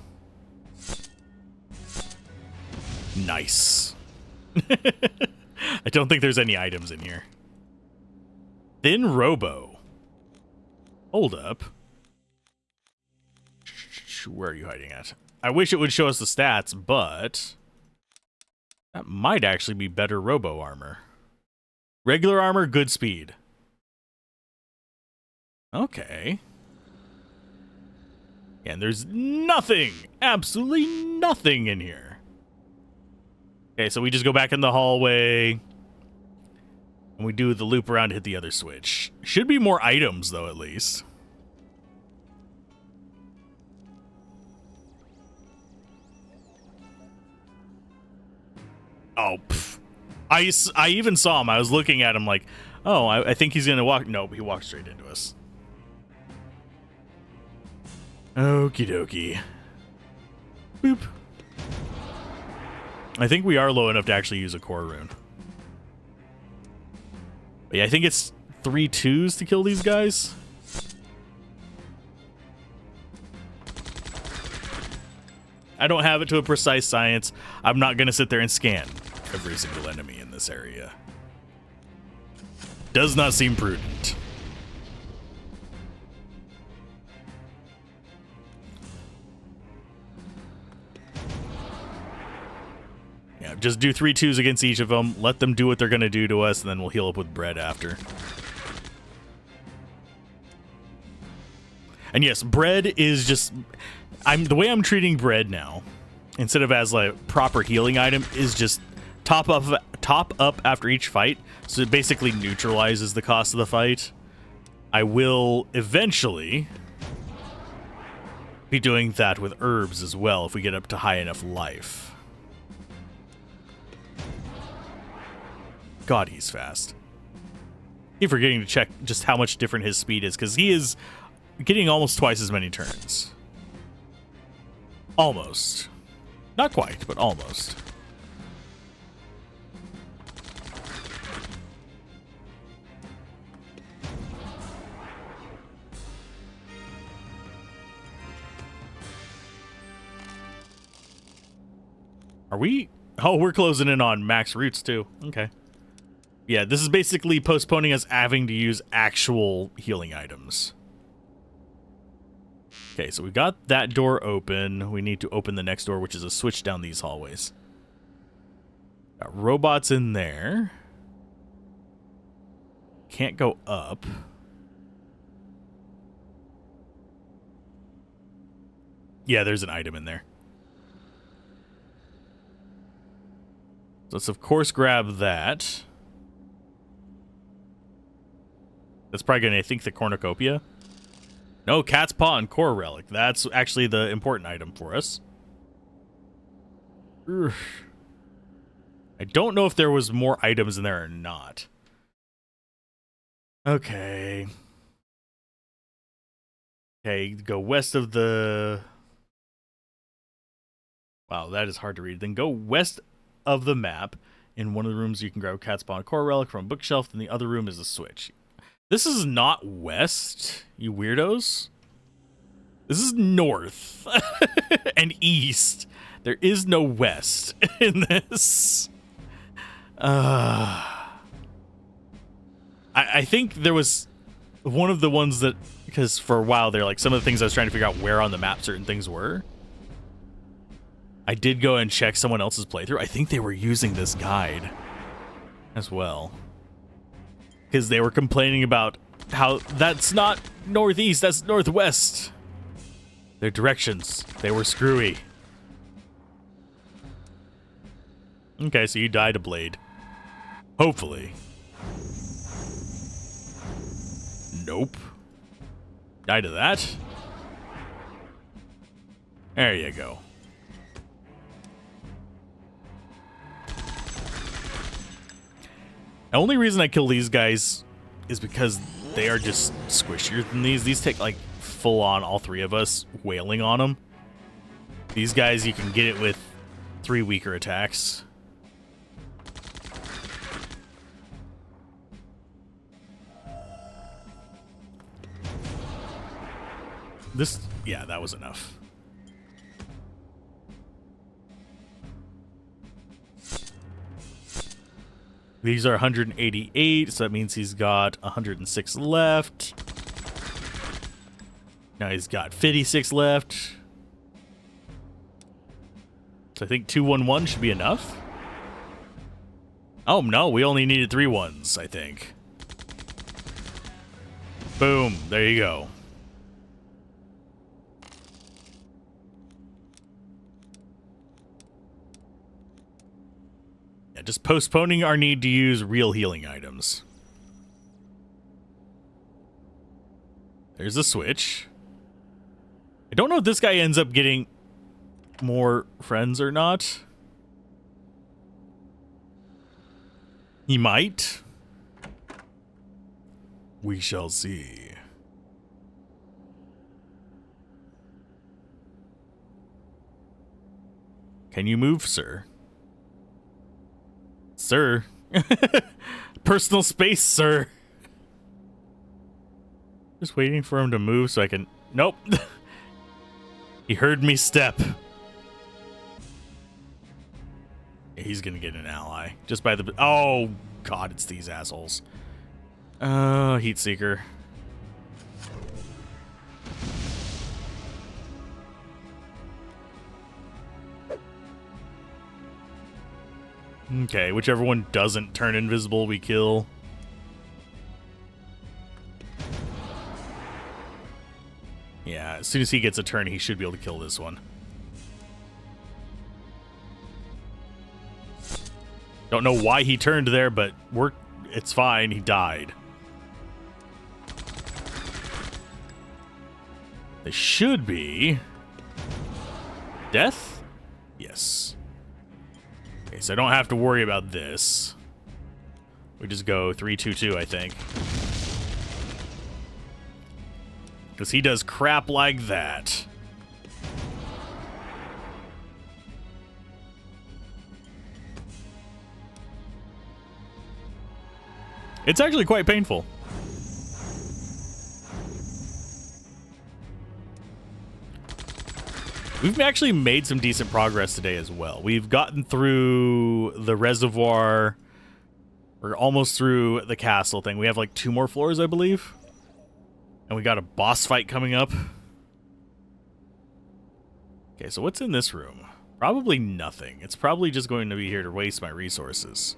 Nice. I don't think there's any items in here. Thin Robo. Hold up. Where are you hiding at? I wish it would show us the stats, but that might actually be better Robo armor. Regular armor, good speed. Okay. And there's nothing, absolutely nothing in here. Okay, so we just go back in the hallway. And we do the loop around to hit the other switch. Should be more items, though, at least. Oh, pfft. I even saw him. I was looking at him like, oh, I think he's going to walk. Nope, he walked straight into us. Okie dokie. Boop. I think we are low enough to actually use a core rune. But yeah, I think it's 3 2s to kill these guys. I don't have it to a precise science. I'm not going to sit there and scan every single enemy in this area. Does not seem prudent. Yeah, just do 3 2s against each of them. Let them do what they're going to do to us, and then we'll heal up with bread after. And yes, bread is just... the way I'm treating bread now, instead of as like proper healing item, is just top up after each fight, so it basically neutralizes the cost of the fight. I will eventually be doing that with herbs as well if we get up to high enough life. God, he's fast. Keep forgetting to check just how much different his speed is, because he is getting almost twice as many turns. Almost. Not quite, but almost. Are we? Oh, we're closing in on max roots too. Okay. Yeah, this is basically postponing us having to use actual healing items. Okay, so we got that door open. We need to open the next door, which is a switch down these hallways. Got robots in there. Can't go up. Yeah, there's an item in there. Let's, of course, grab that. That's probably going to, I think, the cornucopia. No, cat's paw and core relic. That's actually the important item for us. Urgh. I don't know if there was more items in there or not. Okay. Okay, go west of the... Wow, that is hard to read. Then go west of the map. In one of the rooms, you can grab cat's paw and core relic from a bookshelf. And the other room is a switch. This is not west, you weirdos. This is north and east. There is no west in this. I think there was one of the ones that, because for a while there, like some of the things I was trying to figure out where on the map certain things were. I did go and check someone else's playthrough. I think they were using this guide as well. Because they were complaining about how that's not northeast, that's northwest. Their directions, they were screwy. Okay, so you died a blade. Hopefully. Nope. Died of that? There you go. The only reason I kill these guys is because they are just squishier than these. These take, like, full-on, all three of us, wailing on them. These guys, you can get it with 3 weaker attacks. This, yeah, that was enough. These are 188, so that means he's got 106 left. Now he's got 56 left. So I think 211 should be enough. Oh, no, we only needed 3 ones, I think. Boom, there you go. Just postponing our need to use real healing items. There's a switch. I don't know if this guy ends up getting more friends or not. He might. We shall see. Can you move, sir? Sir. Personal space, sir. Just waiting for him to move so I can... Nope. He heard me step. He's gonna get an ally. Just by the... Oh, God, it's these assholes. Heat Seeker. Okay, whichever one doesn't turn invisible, we kill. Yeah, as soon as he gets a turn, he should be able to kill this one. Don't know why he turned there, but it's fine. He died. This should be... Death? Yes. Okay, so I don't have to worry about this. We just go 3-2-2, I think. Because he does crap like that. It's actually quite painful. We've actually made some decent progress today as well. We've gotten through the reservoir. We're almost through the castle thing. We have like 2 more floors, I believe. And we got a boss fight coming up. Okay, so what's in this room? Probably nothing. It's probably just going to be here to waste my resources.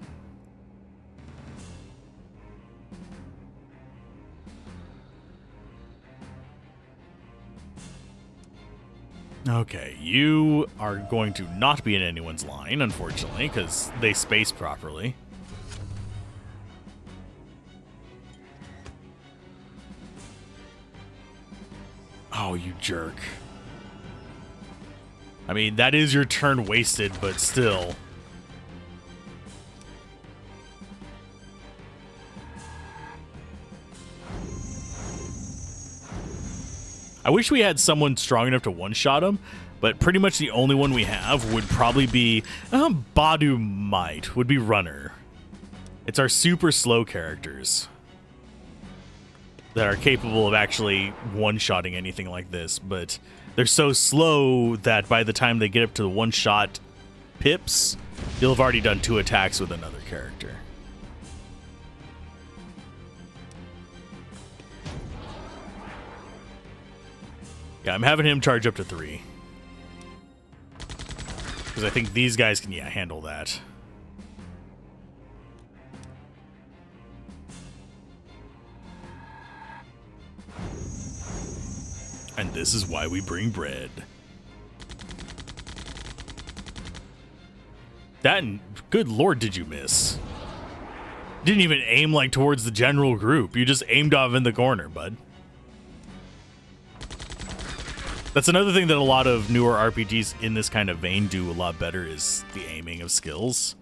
Okay, you are going to not be in anyone's line, unfortunately, because they space properly. Oh, you jerk. I mean, that is your turn wasted, but still. I wish we had someone strong enough to one-shot him, but pretty much the only one we have would probably be Badu Might, would be Runner. It's our super slow characters that are capable of actually one-shotting anything like this, but they're so slow that by the time they get up to the one-shot pips, you'll have already done 2 attacks with another character. Yeah, I'm having him charge up to 3. Because I think these guys can, handle that. And this is why we bring bread. That, good lord, did you miss? Didn't even aim like towards the general group. You just aimed off in the corner, bud. That's another thing that a lot of newer RPGs in this kind of vein do a lot better is the aiming of skills.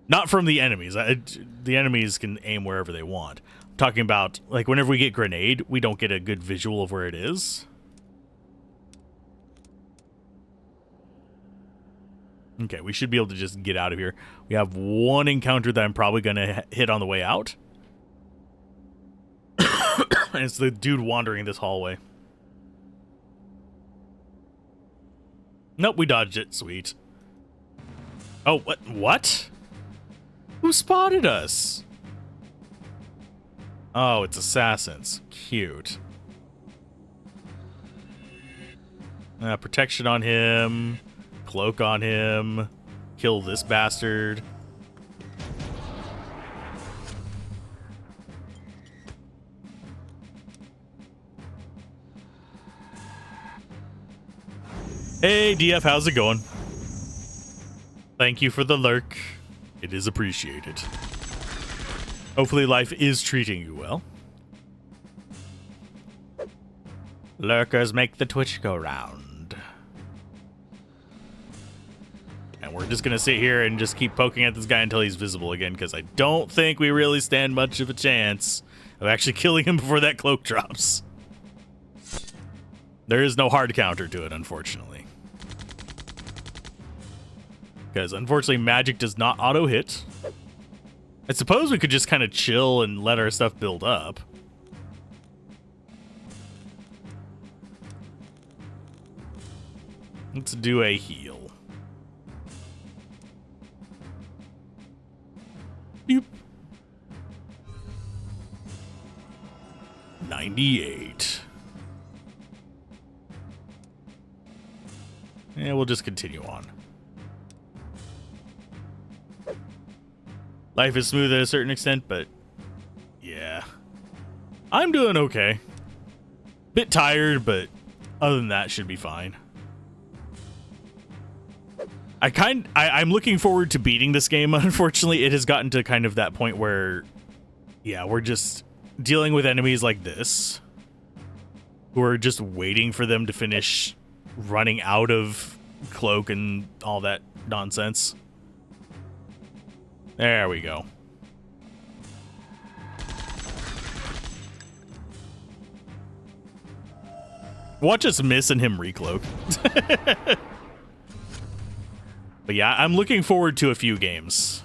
Not from the enemies. The enemies can aim wherever they want. I'm talking about, like, whenever we get grenade, we don't get a good visual of where it is. Okay, we should be able to just get out of here. We have 1 encounter that I'm probably going to hit on the way out. And it's the dude wandering this hallway. Nope, we dodged it. Sweet. Oh, what? Who spotted us? Oh, it's assassins. Cute. Protection on him. Cloak on him. Kill this bastard. Hey, DF, how's it going? Thank you for the lurk. It is appreciated. Hopefully life is treating you well. Lurkers make the Twitch go round. And we're just gonna sit here and just keep poking at this guy until he's visible again, because I don't think we really stand much of a chance of actually killing him before that cloak drops. There is no hard counter to it, unfortunately. Because, unfortunately, magic does not auto-hit. I suppose we could just kind of chill and let our stuff build up. Let's do a heal. Boop. 98. Yeah, we'll just continue on. Life is smooth at a certain extent, but yeah. I'm doing okay. Bit tired, but other than that, should be fine. I'm looking forward to beating this game. Unfortunately, it has gotten to kind of that point where, yeah, we're just dealing with enemies like this, who are just waiting for them to finish running out of cloak and all that nonsense. There we go. Watch us miss and him recloak. But yeah, I'm looking forward to a few games.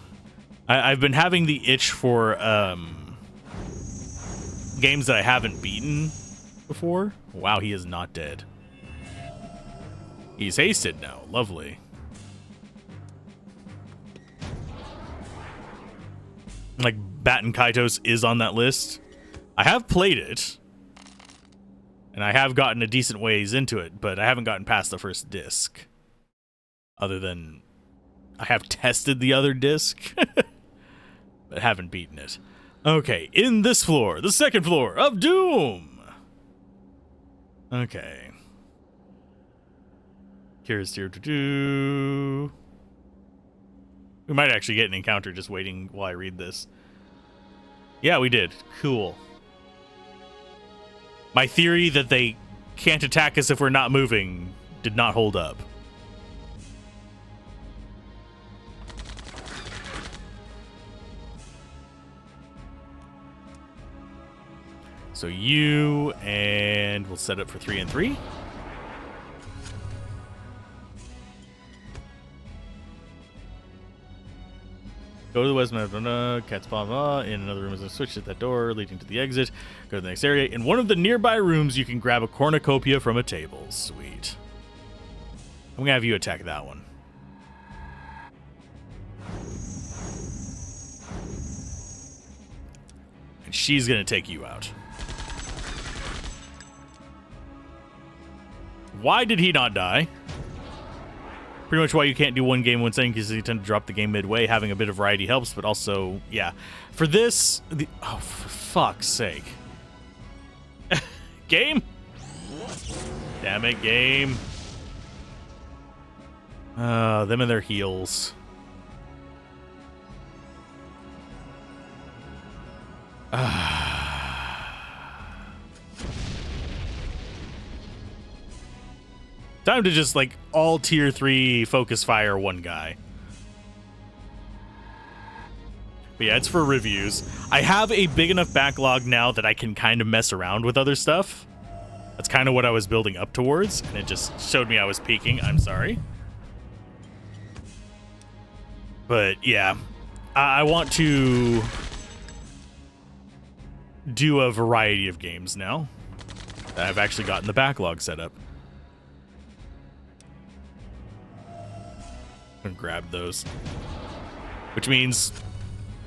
I've been having the itch for games that I haven't beaten before. Wow, he is not dead. He's hasted now. Lovely. Like, Batten Kaitos is on that list. I have played it. And I have gotten a decent ways into it, but I haven't gotten past the first disc. Other than I have tested the other disc, but haven't beaten it. Okay, in this floor, the second floor of Doom. Okay. Here's tier 2. We might actually get an encounter just waiting while I read this. Yeah, we did. Cool. My theory that they can't attack us if we're not moving did not hold up. So you, and we'll set up for 3 and 3. Go to the west, cat's paw, in another room is a switch at that door leading to the exit. Go to the next area. In one of the nearby rooms, you can grab a cornucopia from a table. Sweet. I'm going to have you attack that one. And she's going to take you out. Why did he not die? Pretty much why you can't do one game one setting, because you tend to drop the game midway. Having a bit of variety helps, but also, yeah. For this, oh, for fuck's sake. Game? Damn it, game. Them and their heels. Time to just, like, all tier 3 focus fire one guy. But yeah, it's for reviews. I have a big enough backlog now that I can kind of mess around with other stuff. That's kind of what I was building up towards, and it just showed me I was peaking. I'm sorry. But yeah, I want to do a variety of games now that I've actually gotten the backlog set up. And grab those, which means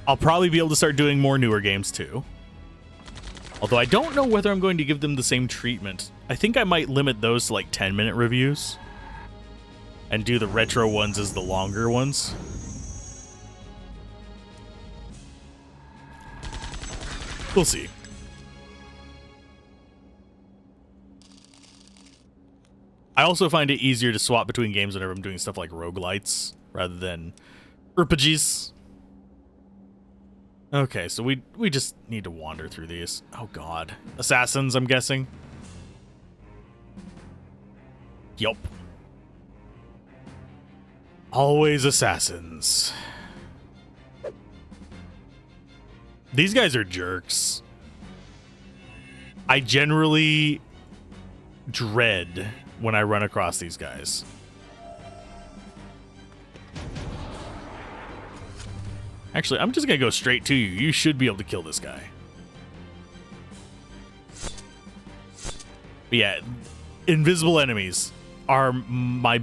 I'll probably be able to start doing more newer games too. Although I don't know whether I'm going to give them the same treatment. I think I might limit those to like 10-minute reviews and do the retro ones as the longer ones. We'll see. I also find it easier to swap between games whenever I'm doing stuff like roguelites rather than RPGs. Okay, so we just need to wander through these. Oh god. Assassins, I'm guessing. Yup. Always assassins. These guys are jerks. I generally dread when I run across these guys. Actually, I'm just gonna go straight to you. You should be able to kill this guy. But yeah, invisible enemies are my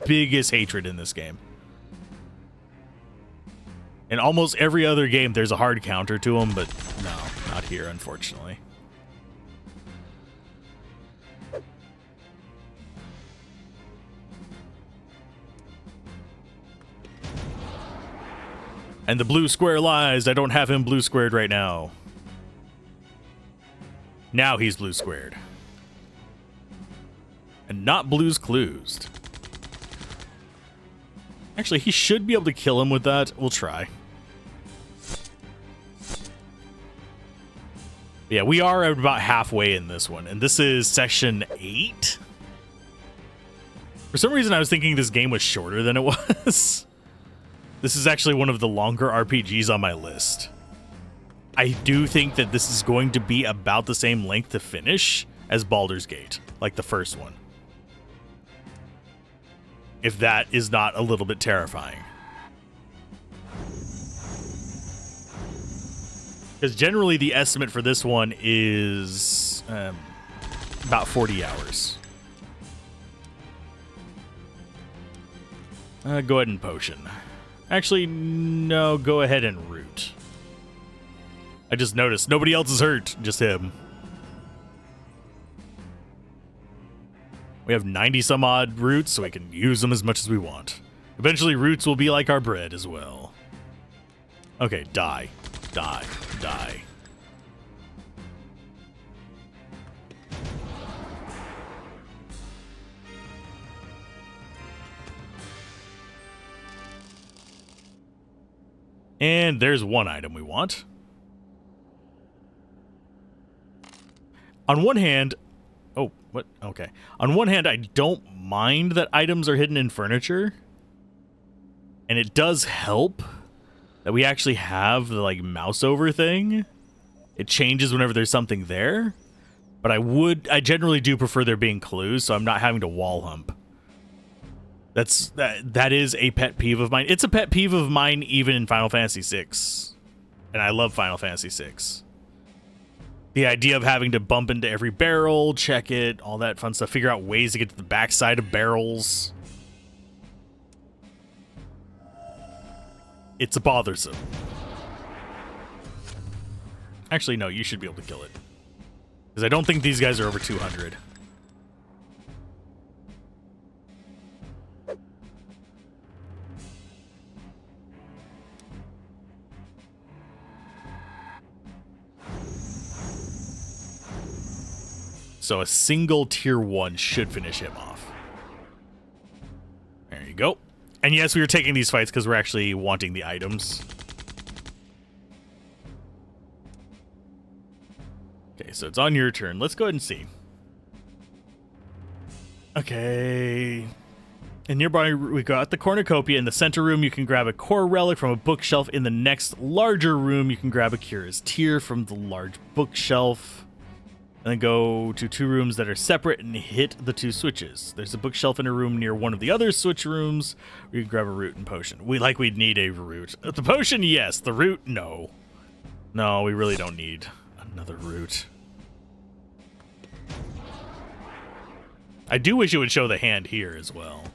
biggest hatred in this game. In almost every other game, there's a hard counter to them, but no, not here, unfortunately. And the blue square lies. I don't have him blue squared right now. Now he's blue squared. And not blues clused. Actually, he should be able to kill him with that. We'll try. Yeah, we are about halfway in this one. And this is section 8. For some reason, I was thinking this game was shorter than it was. This is actually one of the longer RPGs on my list. I do think that this is going to be about the same length to finish as Baldur's Gate, like the first one. If that is not a little bit terrifying. Because generally the estimate for this one is about 40 hours. Go ahead and potion. Actually, no, go ahead and root. I just noticed nobody else is hurt, just him. We have 90 some odd roots, so we can use them as much as we want. Eventually, roots will be like our bread as well. Okay, die. Die. Die. And there's one item we want. On one hand... Oh, what? Okay. On one hand, I don't mind that items are hidden in furniture. And it does help that we actually have the, like, mouse over thing. It changes whenever there's something there. But I generally do prefer there being clues, so I'm not having to wall hump. That is a pet peeve of mine. It's a pet peeve of mine even in Final Fantasy VI. And I love Final Fantasy VI. The idea of having to bump into every barrel, check it, all that fun stuff, figure out ways to get to the backside of barrels. It's bothersome. Actually, no, you should be able to kill it. Because I don't think these guys are over 200. So a single tier 1 should finish him off. There you go. And yes, we were taking these fights because we're actually wanting the items. Okay, so it's on your turn. Let's go ahead and see. Okay. And nearby, we got the cornucopia. In the center room, you can grab a core relic from a bookshelf. In the next larger room, you can grab a Kira's Tear from the large bookshelf. And then go to 2 rooms that are separate and hit the 2 switches. There's a bookshelf in a room near one of the other switch rooms where you can grab a root and potion. We'd need a root. The potion, yes. The root, no. No, we really don't need another root. I do wish it would show the hand here as well.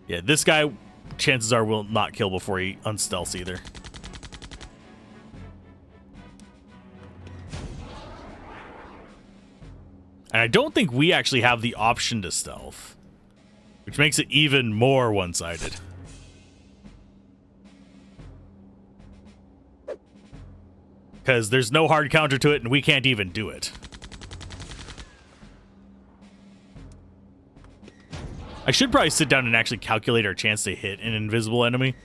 Yeah, this guy, chances are, will not kill before he unstealths either. And I don't think we actually have the option to stealth, which makes it even more one-sided. Because there's no hard counter to it, and we can't even do it. I should probably sit down and actually calculate our chance to hit an invisible enemy.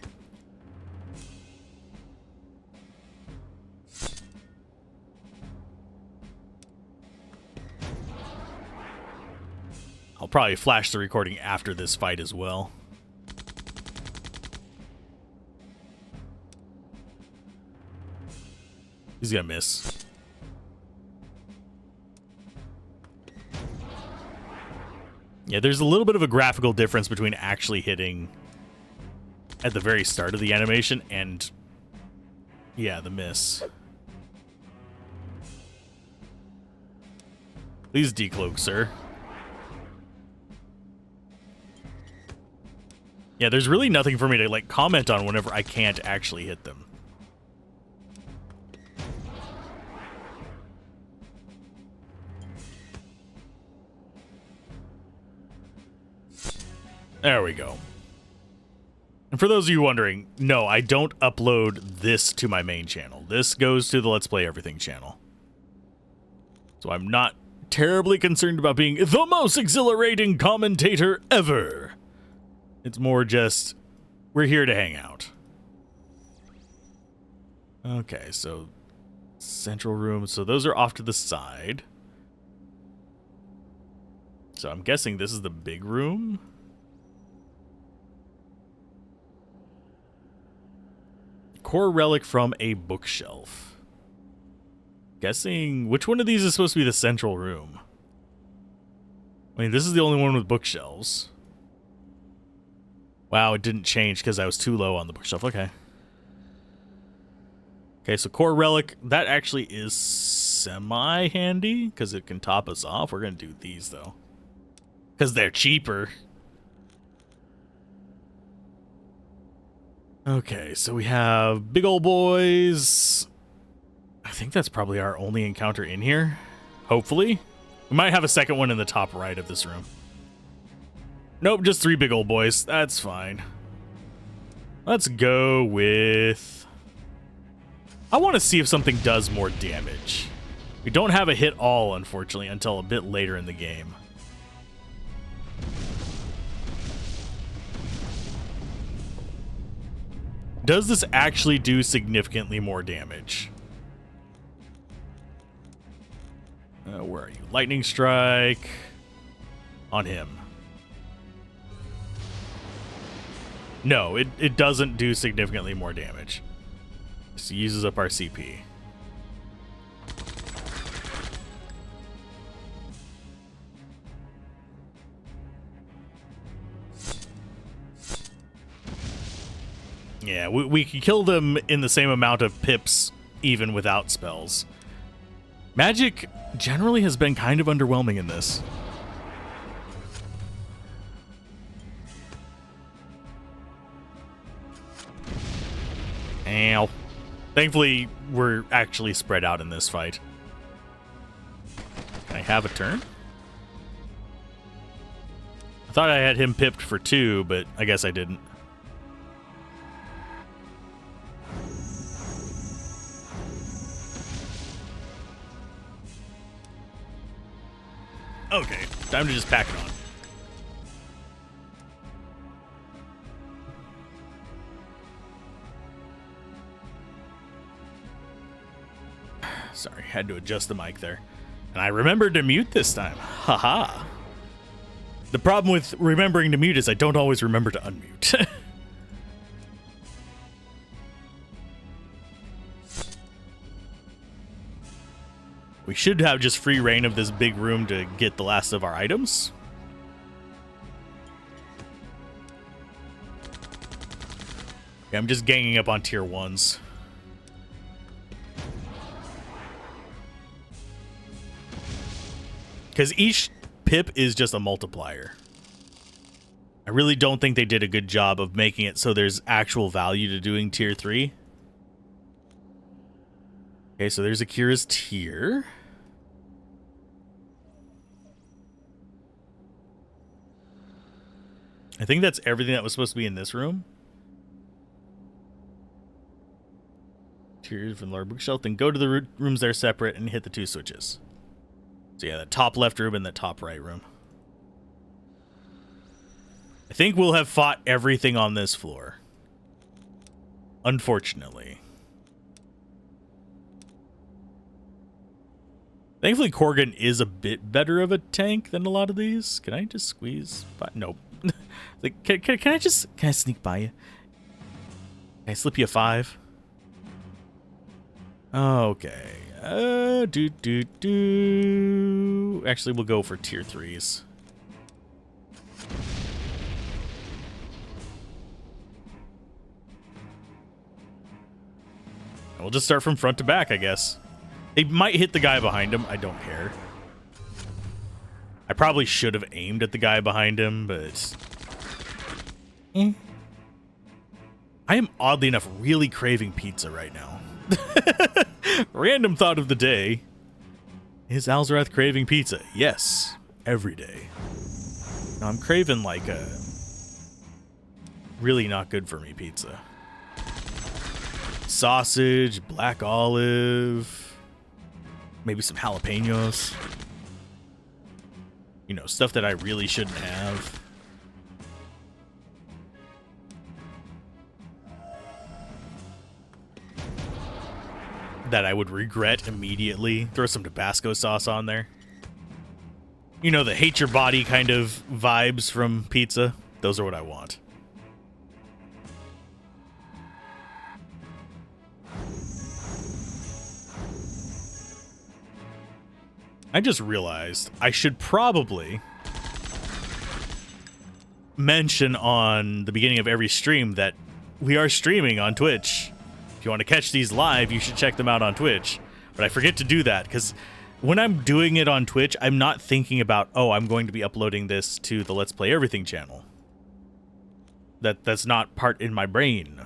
I'll probably flash the recording after this fight as well. He's gonna miss. Yeah, there's a little bit of a graphical difference between actually hitting at the very start of the animation and, yeah, the miss. Please decloak, sir. Yeah, there's really nothing for me to, like, comment on whenever I can't actually hit them. There we go. And for those of you wondering, no, I don't upload this to my main channel. This goes to the Let's Play Everything channel. So I'm not terribly concerned about being the most exhilarating commentator ever. It's more just, we're here to hang out. Okay, so central room. So those are off to the side. So I'm guessing this is the big room. Core relic from a bookshelf. Guessing, which one of these is supposed to be the central room? I mean, this is the only one with bookshelves. Wow, it didn't change because I was too low on the bookshelf. Okay. Okay, so core relic, that actually is semi-handy because it can top us off. We're going to do these, though, because they're cheaper. Okay, so we have big old boys. I think that's probably our only encounter in here. Hopefully. We might have a second one in the top right of this room. Nope, just 3 big old boys. That's fine. Let's go with... I want to see if something does more damage. We don't have a hit all, unfortunately, until a bit later in the game. Does this actually do significantly more damage? Where are you? Lightning strike on him. No, it doesn't do significantly more damage. Just uses up our CP. Yeah, we can kill them in the same amount of pips even without spells. Magic generally has been kind of underwhelming in this. Ow. Thankfully, we're actually spread out in this fight. Can I have a turn? I thought I had him pipped for 2, but I guess I didn't. Okay, time to just pack it on. Sorry, had to adjust the mic there. And I remembered to mute this time. Haha. The problem with remembering to mute is I don't always remember to unmute. We should have just free reign of this big room to get the last of our items. Okay, I'm just ganging up on tier 1s. Because each pip is just a multiplier. I really don't think they did a good job of making it so there's actual value to doing tier 3. Okay, so there's Akira's tier. I think that's everything that was supposed to be in this room. Tiers from the lower bookshelf. Then go to the rooms that are separate and hit the 2 switches. So yeah, the top left room and the top right room. I think we'll have fought everything on this floor. Unfortunately. Thankfully, Corgan is a bit better of a tank than a lot of these. Can I just squeeze by? Nope. Like, can I sneak by you? Can I slip you a 5? Okay. Actually, we'll go for tier 3s. We'll just start from front to back, I guess. They might hit the guy behind him. I don't care. I probably should have aimed at the guy behind him, but... I am, oddly enough, really craving pizza right now. Random thought of the day. Is Alzorath craving pizza? Yes. Every day. Now, I'm craving, like, a... really not good for me pizza. Sausage, black olive... maybe some jalapenos. You know, stuff that I really shouldn't have. That I would regret immediately. Throw some Tabasco sauce on there. You know, the hate your body kind of vibes from pizza. Those are what I want. I just realized I should probably mention on the beginning of every stream that we are streaming on Twitch. If If you want to catch these live, you should check them out on Twitch. But I forget to do that because when I'm doing it on Twitch, I'm not thinking about, oh, I'm going to be uploading this to the Let's Play Everything channel. That's not part in my brain.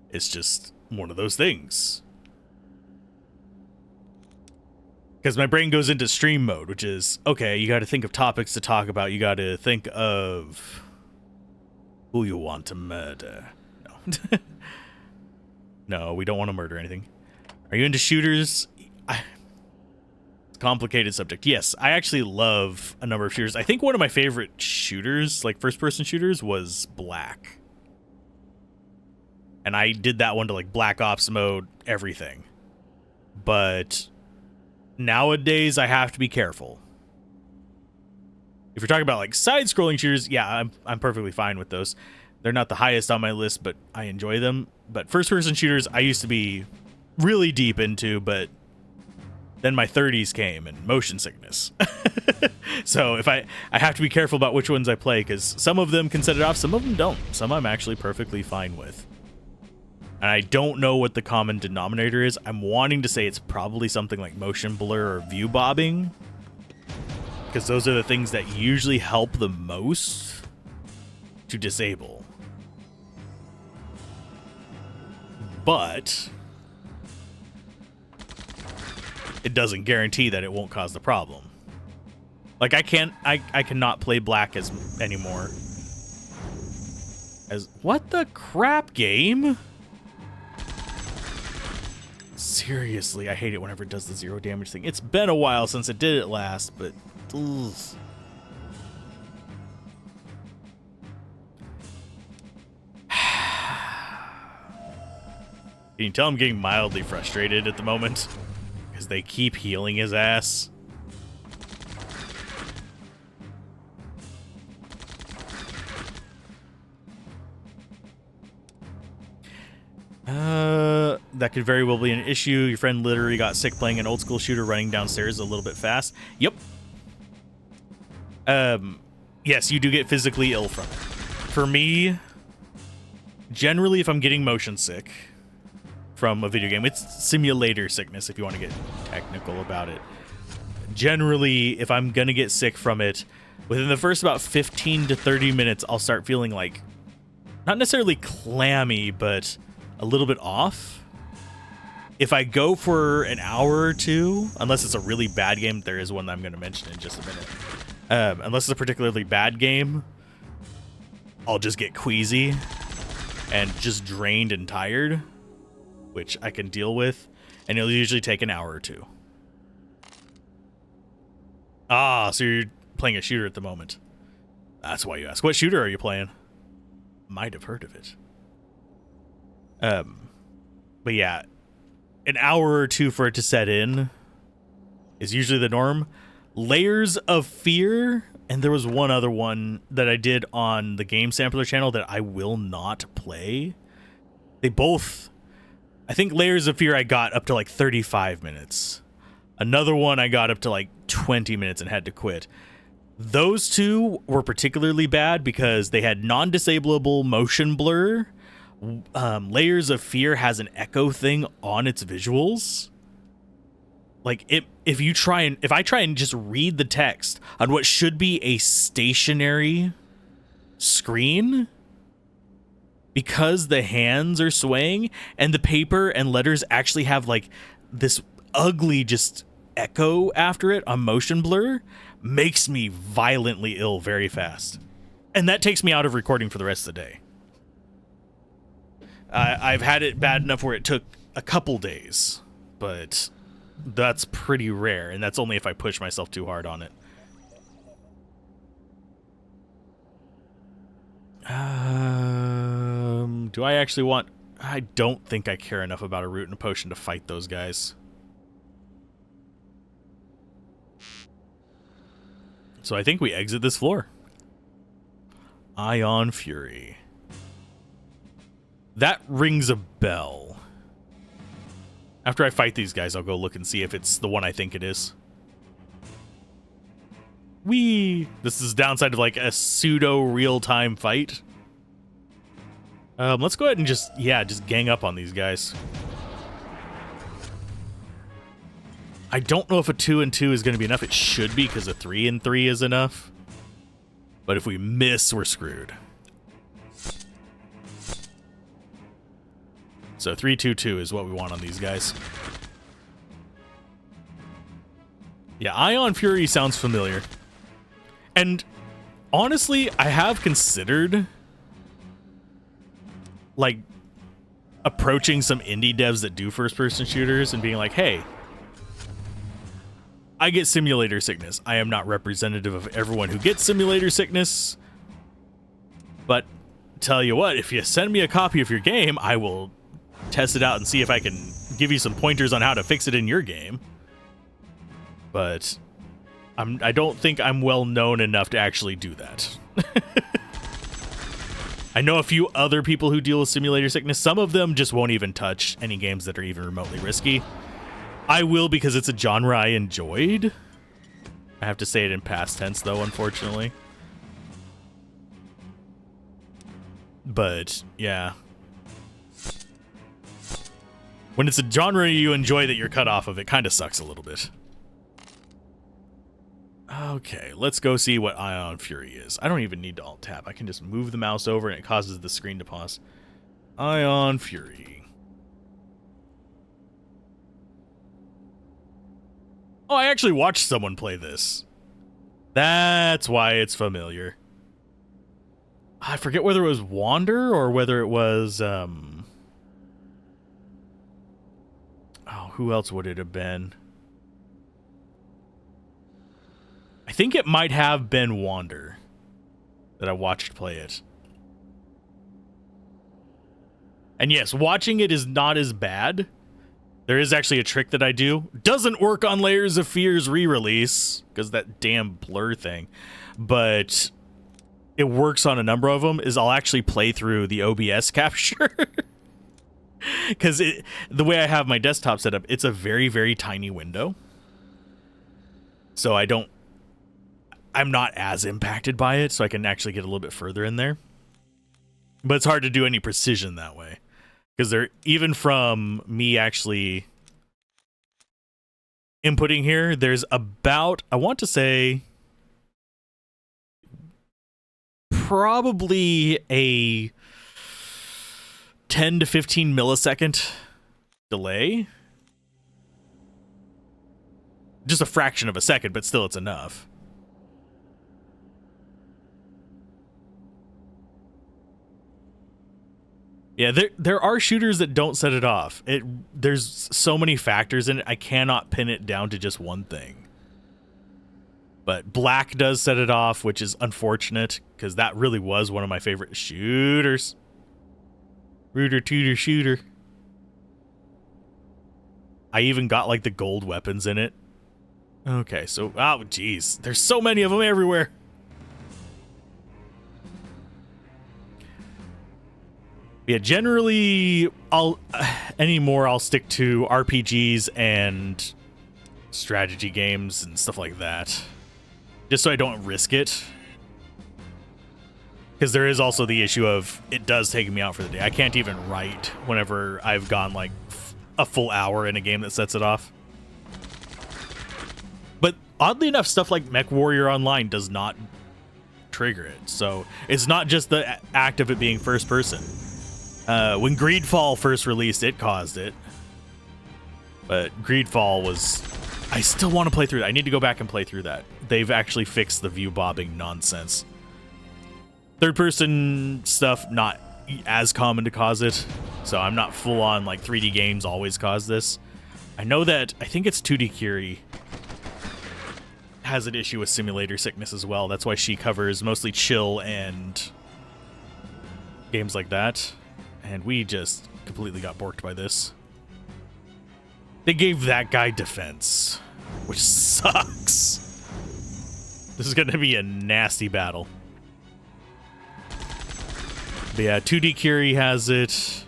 It's just one of those things. Because my brain goes into stream mode, which is, okay, you got to think of topics to talk about. You got to think of who you want to murder. No. No, we don't want to murder anything. Are you into shooters? Complicated subject. Yes, I actually love a number of shooters. I think one of my favorite shooters, like first-person shooters, was Black. And I did that one to like Black Ops mode, everything. But nowadays, I have to be careful. If you're talking about like side-scrolling shooters, yeah, I'm perfectly fine with those. They're not the highest on my list, but I enjoy them. But first-person shooters, I used to be really deep into, but then my 30s came and motion sickness. So if I have to be careful about which ones I play, because some of them can set it off, some of them don't. Some I'm actually perfectly fine with. And I don't know what the common denominator is. I'm wanting to say it's probably something like motion blur or view bobbing, because those are the things that usually help the most to disable. But it doesn't guarantee that it won't cause the problem. Like I cannot play Black anymore. What the crap, game? Seriously, I hate it whenever it does the 0 damage thing. It's been a while since it did it last, but ugh. Can you tell I'm getting mildly frustrated at the moment? Because they keep healing his ass. That could very well be an issue. Your friend literally got sick playing an old school shooter running downstairs a little bit fast. Yep. Yes, you do get physically ill from it. For me, generally, if I'm getting motion sick from a video game, it's simulator sickness if you want to get technical about it. Generally, if I'm gonna get sick from it, within the first about 15 to 30 minutes, I'll start feeling like, not necessarily clammy, but a little bit off. If I go for an hour or two, unless it's a really bad game, there is one that I'm going to mention in just a minute. Unless it's a particularly bad game, I'll just get queasy and just drained and tired, which I can deal with, and it'll usually take an hour or two. Ah, so you're playing a shooter at the moment. That's why you ask. What shooter are you playing? Might have heard of it. But yeah, an hour or two for it to set in is usually the norm. Layers of Fear, and there was one other one that I did on the Game Sampler channel that I will not play. They both, I think Layers of Fear I got up to like 35 minutes. Another one I got up to like 20 minutes and had to quit. Those two were particularly bad because they had non-disableable motion blur. Layers of Fear has an echo thing on its visuals. Like if I try and just read the text on what should be a stationary screen, because the hands are swaying and the paper and letters actually have like this ugly just echo after it on motion blur, makes me violently ill very fast. And that takes me out of recording for the rest of the day. I've had it bad enough where it took a couple days, but that's pretty rare, and that's only if I push myself too hard on it. Do I actually want... I don't think I care enough about a root and a potion to fight those guys. So I think we exit this floor. Ion Fury. That rings a bell. After I fight these guys, I'll go look and see if it's the one I think it is. Whee! This is downside of like a pseudo real-time fight. Let's go ahead and just gang up on these guys. I don't know if a 2 and 2 is going to be enough. It should be, because a 3 and 3 is enough. But if we miss, we're screwed. So 3-2-2 is what we want on these guys. Yeah, Ion Fury sounds familiar. And honestly, I have considered like approaching some indie devs that do first-person shooters and being like, hey, I get simulator sickness. I am not representative of everyone who gets simulator sickness. But tell you what, if you send me a copy of your game, I will test it out and see if I can give you some pointers on how to fix it in your game. But I don't think I'm well known enough to actually do that. I know a few other people who deal with simulator sickness. Some of them just won't even touch any games that are even remotely risky. I will, because it's a genre I enjoyed. I have to say it in past tense, though, unfortunately. But, yeah. When it's a genre you enjoy that you're cut off of, it kind of sucks a little bit. Okay, let's go see what Ion Fury is. I don't even need to alt-tab. I can just move the mouse over and it causes the screen to pause. Ion Fury. Oh, I actually watched someone play this. That's why it's familiar. I forget whether it was Wander or whether it was, oh, who else would it have been? I think it might have been Wander that I watched play it. And yes, watching it is not as bad. There is actually a trick that I do. Doesn't work on Layers of Fear's re-release, because that damn blur thing. But it works on a number of them, is I'll actually play through the OBS capture. Because the way I have my desktop set up, it's a very, very tiny window. So I'm not as impacted by it, so I can actually get a little bit further in there. But it's hard to do any precision that way. Because even from me actually inputting here, there's about, I want to say, probably a 10 to 15 millisecond delay. Just a fraction of a second, but still it's enough. Yeah, there are shooters that don't set it off. There's so many factors in it, I cannot pin it down to just one thing. But Black does set it off, which is unfortunate, because that really was one of my favorite shooters. Rooter tooter shooter. I even got like the gold weapons in it. Okay, so, oh geez, there's so many of them everywhere. Yeah, generally, I'll stick to RPGs and strategy games and stuff like that, just so I don't risk it. Because there is also the issue of it does take me out for the day. I can't even write whenever I've gone like a full hour in a game that sets it off. But oddly enough, stuff like MechWarrior Online does not trigger it. So it's not just the act of it being first person. When Greedfall first released, it caused it. But Greedfall was... I still want to play through that. I need to go back and play through that. They've actually fixed the view bobbing nonsense. Third-person stuff, not as common to cause it. So I'm not full-on, like, 3D games always cause this. I know that... I think it's 2D Curie has an issue with simulator sickness as well. That's why she covers mostly chill and games like that. And we just completely got borked by this. They gave that guy defense, which sucks. This is going to be a nasty battle. But yeah, 2D Curie has it.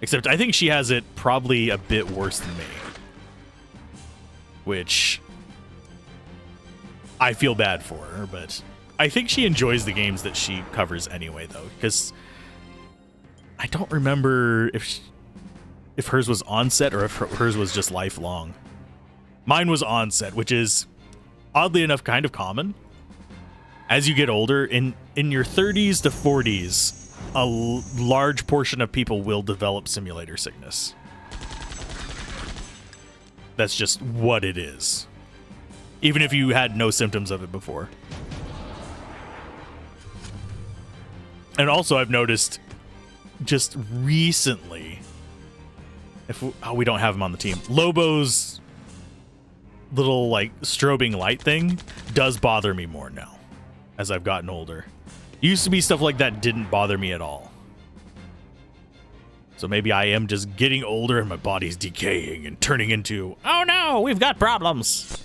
Except I think she has it probably a bit worse than me. Which I feel bad for her, but I think she enjoys the games that she covers anyway, though. Because I don't remember if hers was onset or if hers was just lifelong. Mine was onset, which is oddly enough kind of common. As you get older, in your 30s to 40s, a large portion of people will develop simulator sickness. That's just what it is. Even if you had no symptoms of it before. And also I've noticed just recently, we don't have him on the team, Lobo's little like strobing light thing does bother me more now as I've gotten older. Used to be stuff like that didn't bother me at all. So maybe I am just getting older and my body's decaying and turning into, oh no, we've got problems.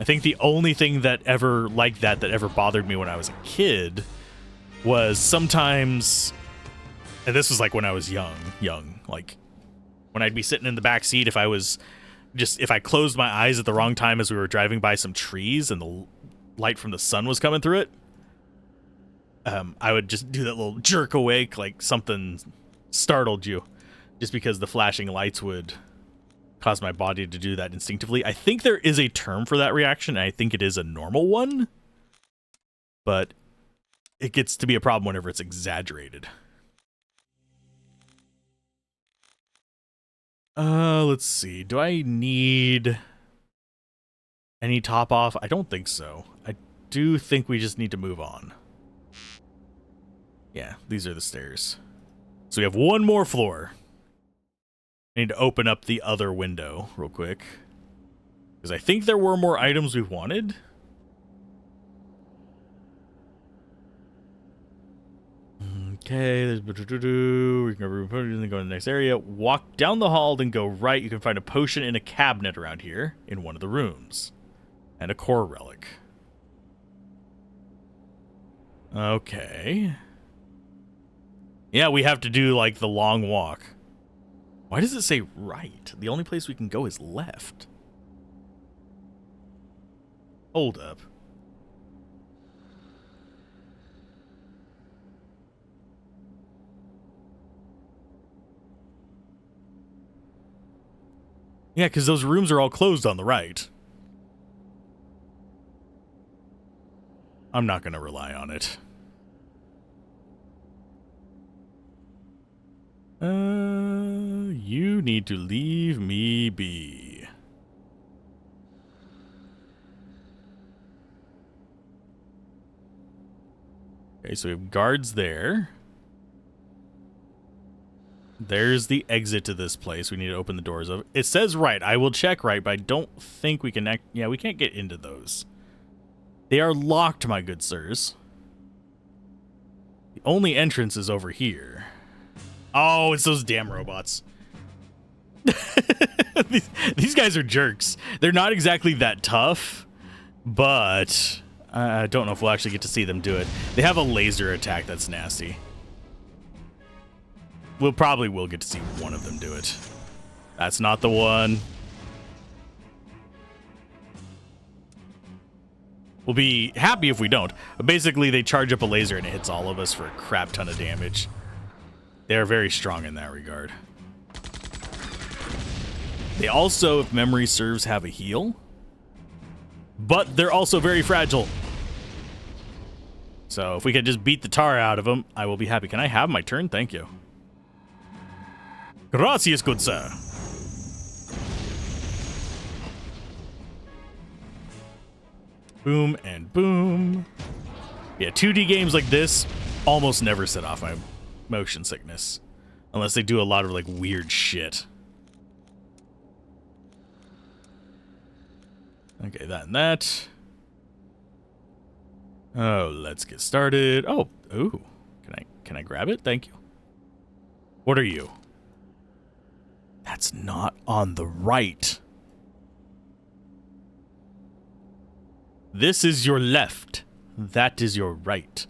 I think the only thing that ever like that ever bothered me when I was a kid was sometimes, and this was like when I was young, like when I'd be sitting in the back seat, if I closed my eyes at the wrong time as we were driving by some trees and the light from the sun was coming through it, I would just do that little jerk awake, like something startled you, just because the flashing lights would cause my body to do that instinctively. I think there is a term for that reaction, and I think it is a normal one, but it gets to be a problem whenever it's exaggerated. Let's see. Do I need any top off? I don't think so. I do think we just need to move on. Yeah, these are the stairs. So we have one more floor. I need to open up the other window real quick, because I think there were more items we wanted. Okay, we can go to the next area. Walk down the hall, then go right. You can find a potion in a cabinet around here in one of the rooms. And a core relic. Okay. Yeah, we have to do, like, the long walk. Why does it say right? The only place we can go is left. Hold up. Yeah, because those rooms are all closed on the right. I'm not going to rely on it. You need to leave me be. Okay, so we have guards there. There's the exit to this place. We need to open the doors of. It says right. I will check right, but I don't think we can. Yeah, we can't get into those. They are locked, my good sirs. The only entrance is over here. Oh, it's those damn robots. These guys are jerks. They're not exactly that tough, but I don't know if we'll actually get to see them do it. They have a laser attack that's nasty. We'll probably will get to see one of them do it. That's not the one. We'll be happy if we don't. But basically, they charge up a laser and it hits all of us for a crap ton of damage. They are very strong in that regard. They also, if memory serves, have a heal. But they're also very fragile. So if we could just beat the tar out of them, I will be happy. Can I have my turn? Thank you. Gracias, good sir. Boom and boom. Yeah, 2D games like this almost never set off my motion sickness. Unless they do a lot of, like, weird shit. Okay, that and that. Oh, let's get started. Oh, ooh. Can I grab it? Thank you. What are you? That's not on the right. This is your left. That is your right.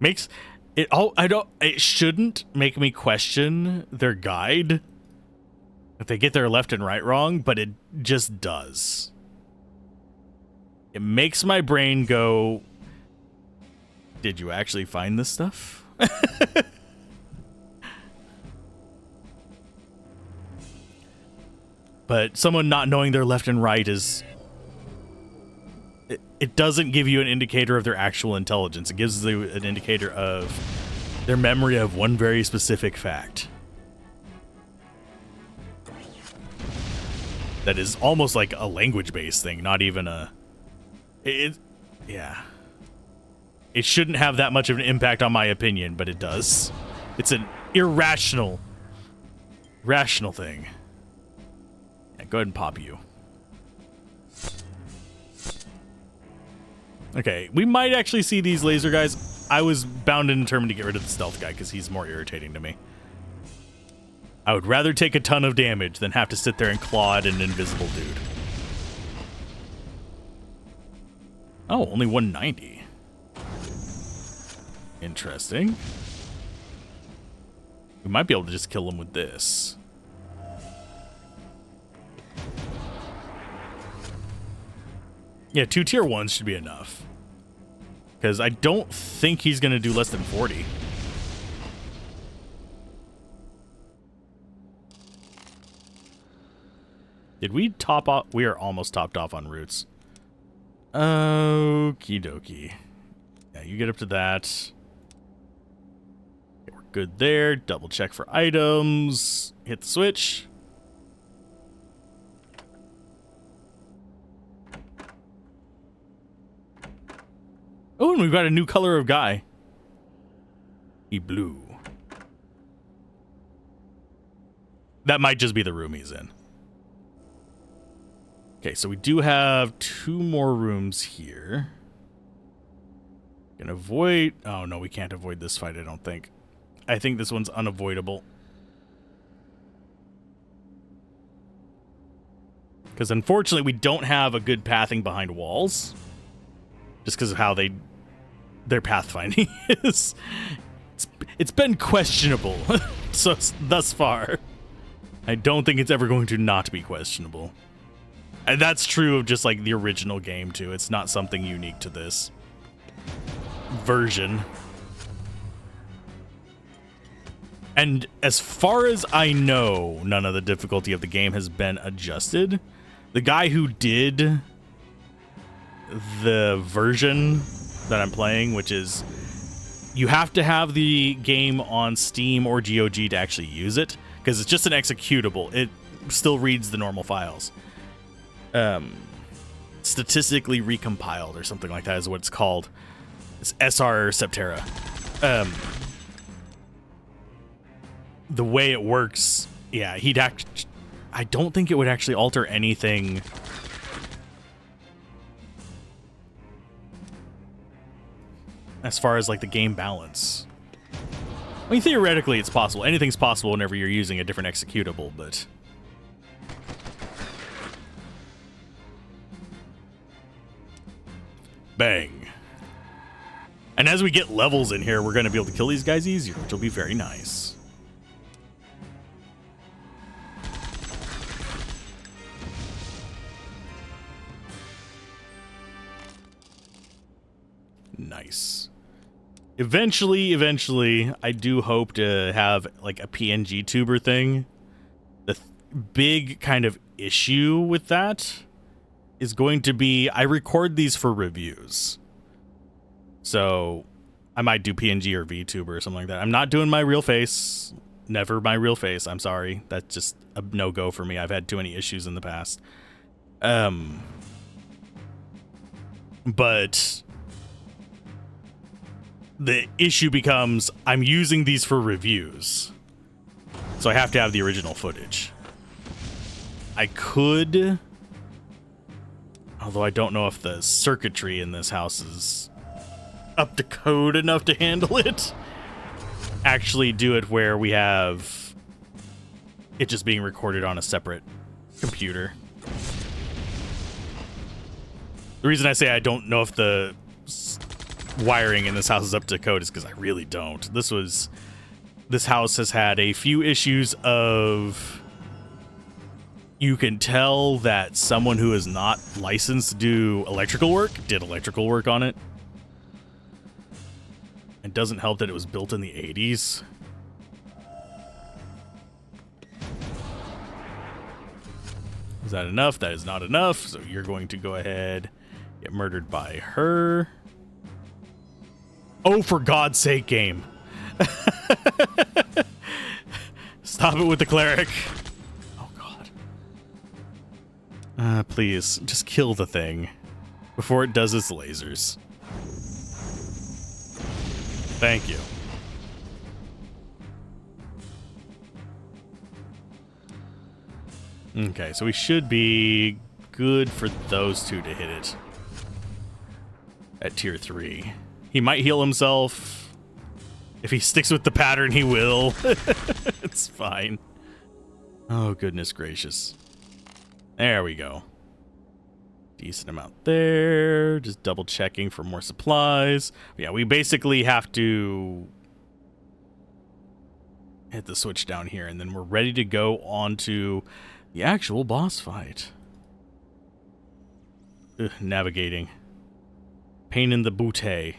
Makes it all. It shouldn't make me question their guide. If they get their left and right wrong, but it just does. It makes my brain go, did you actually find this stuff? But someone not knowing their left and right is... It doesn't give you an indicator of their actual intelligence. It gives you an indicator of their memory of one very specific fact. That is almost like a language-based thing, not even a... Yeah. It shouldn't have that much of an impact on my opinion, but it does. It's an irrational, rational thing. Yeah, go ahead and pop you. Okay, we might actually see these laser guys. I was bound and determined to get rid of the stealth guy because he's more irritating to me. I would rather take a ton of damage than have to sit there and claw at an invisible dude. Oh, only 190. Interesting. We might be able to just kill him with this. Yeah, 2 tier 1s should be enough. Because I don't think he's going to do less than 40. Did we top off? We are almost topped off on roots. Okie dokie. Yeah, you get up to that. Okay, we're good there. Double check for items. Hit the switch. Oh, and we've got a new color of guy. He blue. That might just be the room he's in. Okay, so we do have 2 more rooms here. Can avoid... Oh, no, we can't avoid this fight, I don't think. I think this one's unavoidable. Because unfortunately, we don't have a good pathing behind walls. Just because of how their pathfinding is. It's been questionable so thus far. I don't think it's ever going to not be questionable. And that's true of just like the original game too. It's not something unique to this version. And as far as I know, none of the difficulty of the game has been adjusted. The guy who did the version that I'm playing, which is you have to have the game on Steam or GOG to actually use it, because it's just an executable. It still reads the normal files. Statistically recompiled or something like that is what it's called. It's SR Septerra. The way it works, yeah, I don't think it would actually alter anything. As far as like the game balance. I mean, theoretically it's possible. Anything's possible whenever you're using a different executable, but... Bang. And as we get levels in here, we're going to be able to kill these guys easier, which will be very nice. Nice. Eventually, I do hope to have like a PNG tuber thing. The big kind of issue with that is going to be I record these for reviews. So I might do PNG or VTuber or something like that. I'm not doing my real face. Never my real face. I'm sorry. That's just a no-go for me. I've had too many issues in the past. But the issue becomes I'm using these for reviews. So I have to have the original footage. I could, although I don't know if the circuitry in this house is up to code enough to handle it, actually do it where we have it just being recorded on a separate computer. The reason I say I don't know if the wiring in this house is up to code is because I really don't. This house has had a few issues of You can tell that someone who is not licensed to do electrical work did electrical work on it. It doesn't help that it was built in the 80s. Is that enough? That is not enough. So you're going to go ahead, get murdered by her. Oh, for God's sake, game. Stop it with the cleric. Oh, God. Please, just kill the thing before it does its lasers. Thank you. Okay, so we should be good for those two to hit it at tier 3. He might heal himself. If he sticks with the pattern, he will. It's fine. Oh, goodness gracious. There we go. Decent amount there. Just double checking for more supplies. Yeah, we basically have to hit the switch down here, and then we're ready to go on to the actual boss fight. Ugh, navigating. Pain in the booty.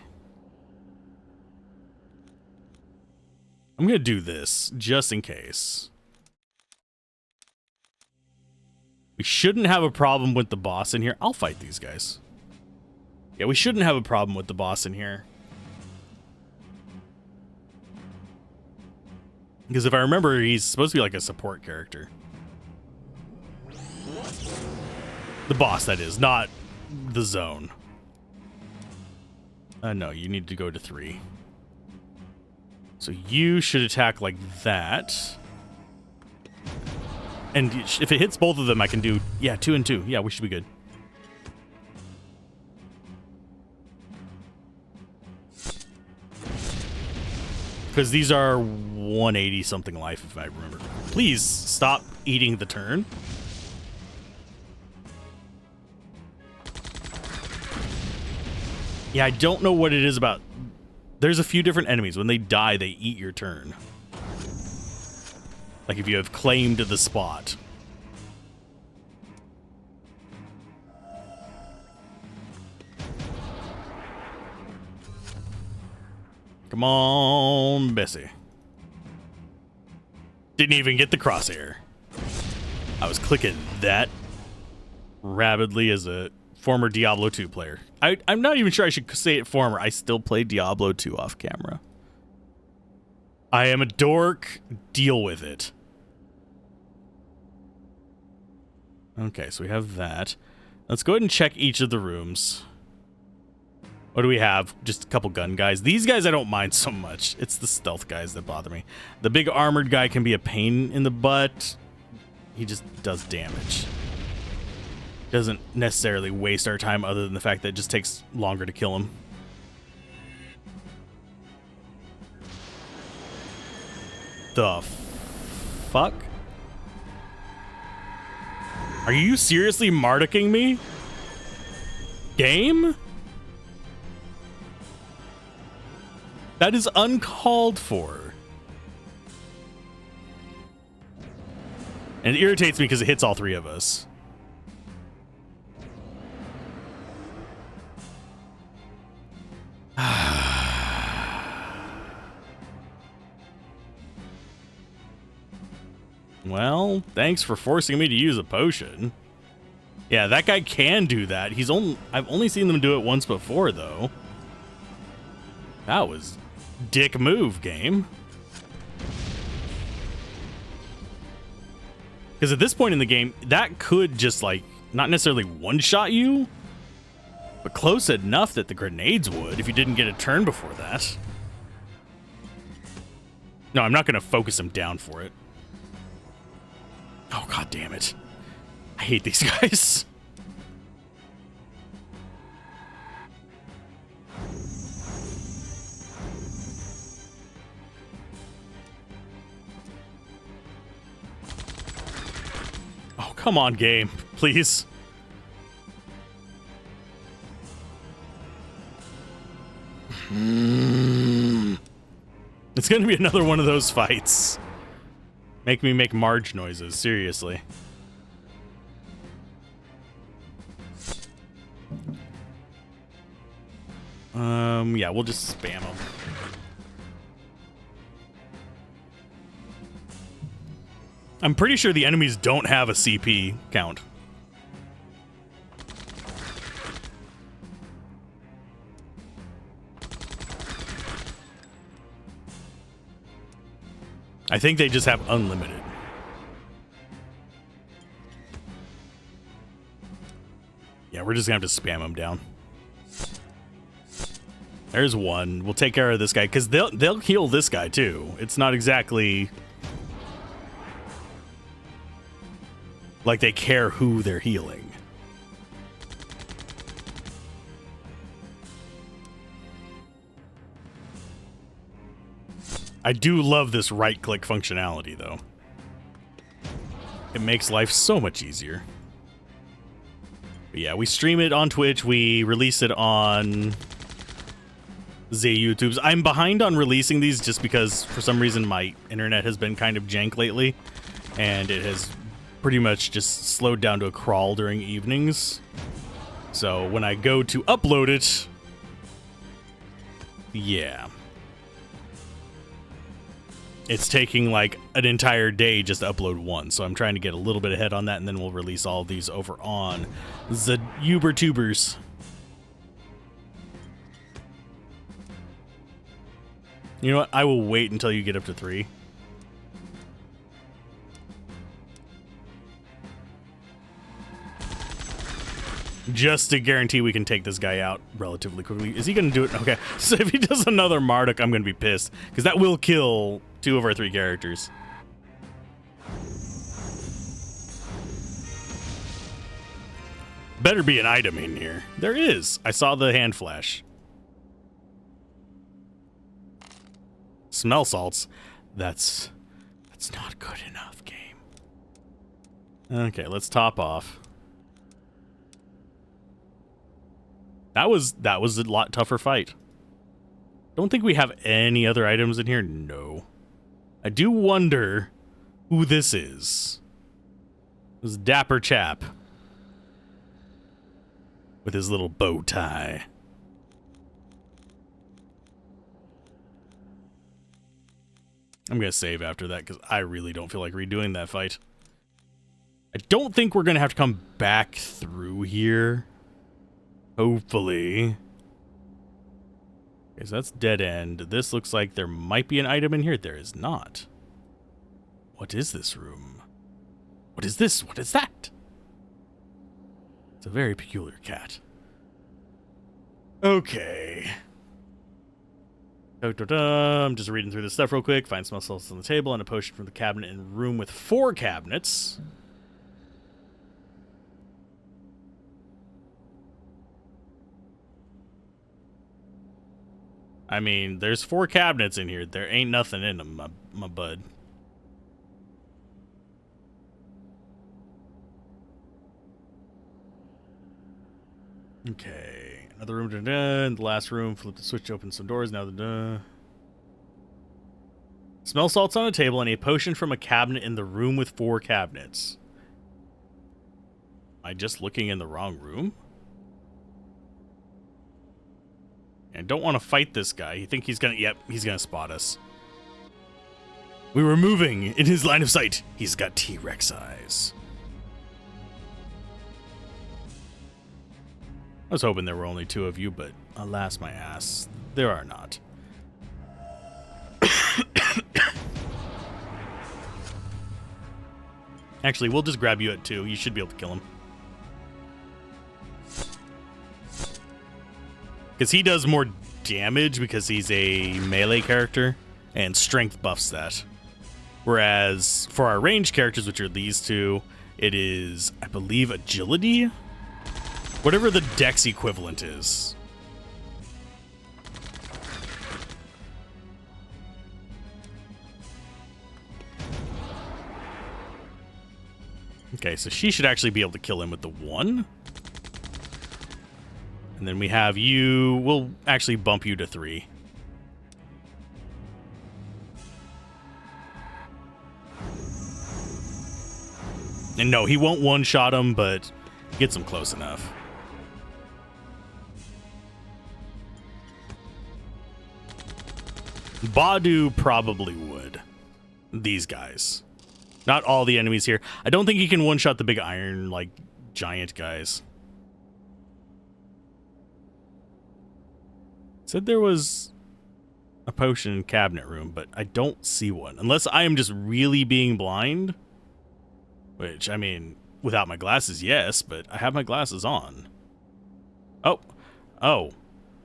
I'm going to do this, just in case. We shouldn't have a problem with the boss in here. I'll fight these guys. Yeah, we shouldn't have a problem with the boss in here. Because if I remember, he's supposed to be like a support character. The boss, that is, not the zone. No, you need to go to 3. So you should attack like that. And if it hits both of them, I can do, yeah, 2 and 2. Yeah, we should be good. Because these are 180 something life, if I remember. Please stop eating the turn. Yeah, I don't know what it is about. There's a few different enemies. When they die, they eat your turn. Like if you have claimed the spot. Come on, Bessie. Didn't even get the crosshair. I was clicking that rapidly as a former Diablo 2 player. I'm not even sure I should say it former. I still play Diablo 2 off camera. I am a dork. Deal with it. Okay, so we have that. Let's go ahead and check each of the rooms. What do we have? Just a couple gun guys. These guys I don't mind so much. It's the stealth guys that bother me. The big armored guy can be a pain in the butt. He just does damage. Doesn't necessarily waste our time other than the fact that it just takes longer to kill him. The fuck? Are you seriously Mardukking me? Game? That is uncalled for. And it irritates me because it hits all 3 of us. Well, thanks for forcing me to use a potion. Yeah, that guy can do that. I've only seen them do it once before, though. That was dick move, game. Because at this point in the game, that could just, like, not necessarily one-shot you, but close enough that the grenades would if you didn't get a turn before that. No, I'm not going to focus him down for it. Oh, God damn it. I hate these guys. Oh, come on, game. Please. It's going to be another one of those fights. Make me make Marge noises, seriously. Yeah, we'll just spam them. I'm pretty sure the enemies don't have a CP count. I think they just have unlimited. Yeah, we're just gonna have to spam them down. There's one. We'll take care of this guy because they'll heal this guy too. It's not exactly like they care who they're healing. I do love this right-click functionality, though. It makes life so much easier. But yeah, we stream it on Twitch. We release it on the YouTubes. I'm behind on releasing these just because, for some reason, my internet has been kind of jank lately. And it has pretty much just slowed down to a crawl during evenings. So when I go to upload it, yeah. It's taking like an entire day just to upload one, so I'm trying to get a little bit ahead on that, and then we'll release all of these over on the YouTubers. You know what? I will wait until you get up to 3. Just to guarantee we can take this guy out relatively quickly. Is he going to do it? Okay. So if he does another Marduk, I'm going to be pissed. Because that will kill 2 of our 3 characters. Better be an item in here. There is. I saw the hand flash. Smell salts. That's not good enough, game. Okay, let's top off. That was a lot tougher fight. Don't think we have any other items in here. No. I do wonder who this is. This dapper chap with his little bow tie. I'm gonna save after that because I really don't feel like redoing that fight. I don't think we're gonna have to come back through here. Hopefully. Okay, so that's dead end. This looks like there might be an item in here. There is not. What is this room? What is this? What is that? It's a very peculiar cat. Okay. I'm just reading through this stuff real quick. Find smell salts on the table and a potion from the cabinet in a room with 4 cabinets. I mean, there's 4 cabinets in here. There ain't nothing in them, my bud. Okay, another room. In the last room, flip the switch, open some doors. Now the smell salts on a table and a potion from a cabinet in the room with 4 cabinets. Am I just looking in the wrong room? I don't want to fight this guy. You think he's gonna... Yep, he's gonna spot us. We were moving in his line of sight. He's got T-Rex eyes. I was hoping there were only 2 of you, but alas my ass, there are not. Actually, we'll just grab you at 2. You should be able to kill him. Because he does more damage because he's a melee character, and strength buffs that. Whereas for our ranged characters, which are these 2, it is, I believe, agility? Whatever the dex equivalent is. Okay, so she should actually be able to kill him with the 1. And then we have you. We'll actually bump you to 3. And no, he won't one-shot him, but gets him close enough. Badu probably would. These guys. Not all the enemies here. I don't think he can one-shot the big iron, like, giant guys. Said there was a potion cabinet room, but I don't see one. Unless I am just really being blind. Which, I mean, without my glasses, yes, but I have my glasses on. Oh. Oh.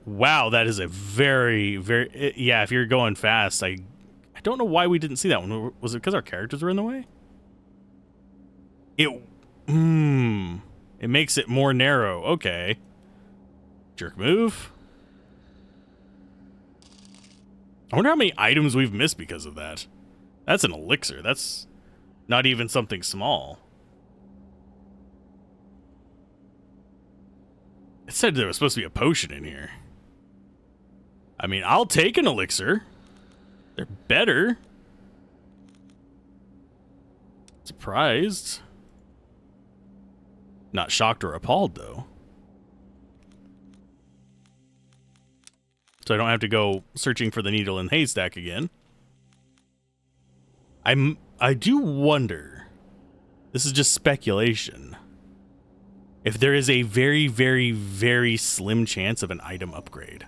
Wow, that is a very, very... Yeah, if you're going fast, I don't know why we didn't see that one. Was it because our characters were in the way? It makes it more narrow. Okay. Jerk move. I wonder how many items we've missed because of that. That's an elixir. That's not even something small. It said there was supposed to be a potion in here. I mean, I'll take an elixir. They're better. Surprised. Not shocked or appalled, though. So I don't have to go searching for the needle in the haystack again. I do wonder, this is just speculation, if there is a very, very, very slim chance of an item upgrade.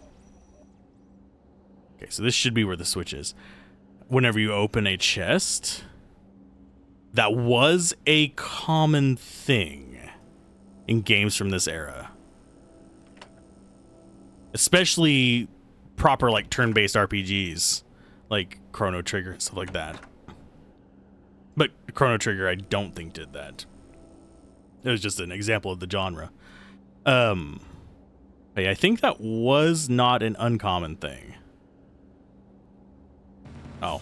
Okay, so this should be where the switch is. Whenever you open a chest, that was a common thing in games from this era. Especially proper, like, turn-based RPGs, like Chrono Trigger and stuff like that. But Chrono Trigger, I don't think did that. It was just an example of the genre. I think that was not an uncommon thing. Oh.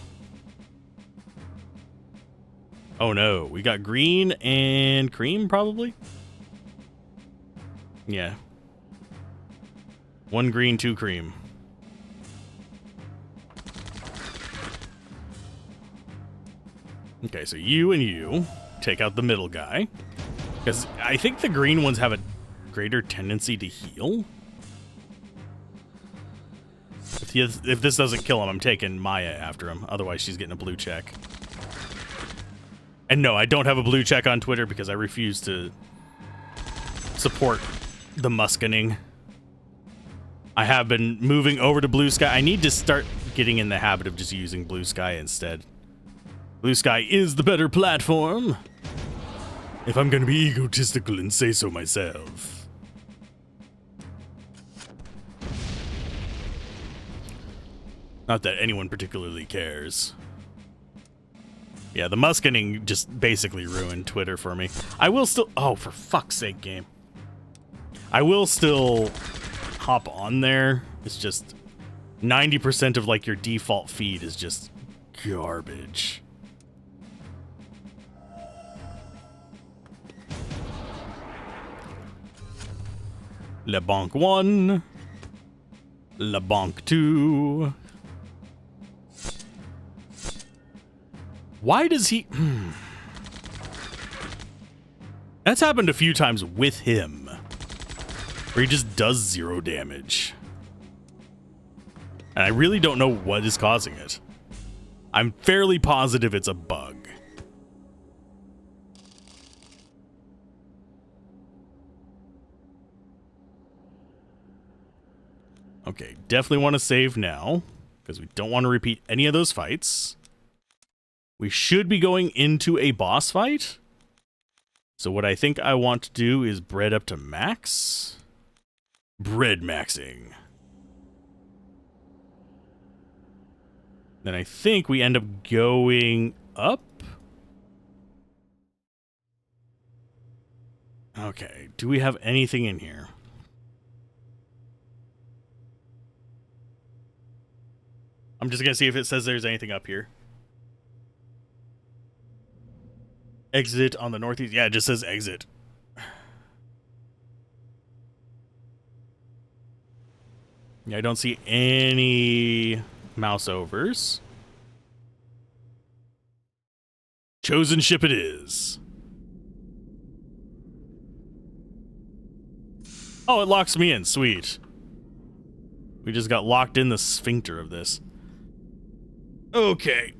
Oh no, we got green and cream, probably? Yeah. 1 green, 2 cream. Okay, so you and you take out the middle guy. Because I think the green ones have a greater tendency to heal. If this doesn't kill him, I'm taking Maya after him. Otherwise, she's getting a blue check. And no, I don't have a blue check on Twitter because I refuse to support the muskening. I have been moving over to Blue Sky. I need to start getting in the habit of just using Blue Sky instead. Blue Sky is the better platform. If I'm going to be egotistical and say so myself. Not that anyone particularly cares. Yeah, the muskening just basically ruined Twitter for me. I will still... Oh, for fuck's sake, game. I will still hop on there. It's just 90% of, like, your default feed is just garbage. Le Bonk 1. Le Bonk 2. Why does he... That's happened a few times with him. Where he just does 0 damage. And I really don't know what is causing it. I'm fairly positive it's a bug. Okay, definitely want to save now, because we don't want to repeat any of those fights. We should be going into a boss fight. So what I think I want to do is bread up to max. Bread maxing. Then I think we end up going up. Okay, do we have anything in here? I'm just gonna see if it says there's anything up here. Exit on the northeast. Yeah, it just says exit. Yeah, I don't see any mouse overs. Chosen ship it is. Oh, it locks me in. Sweet. We just got locked in the sphincter of this. Okay.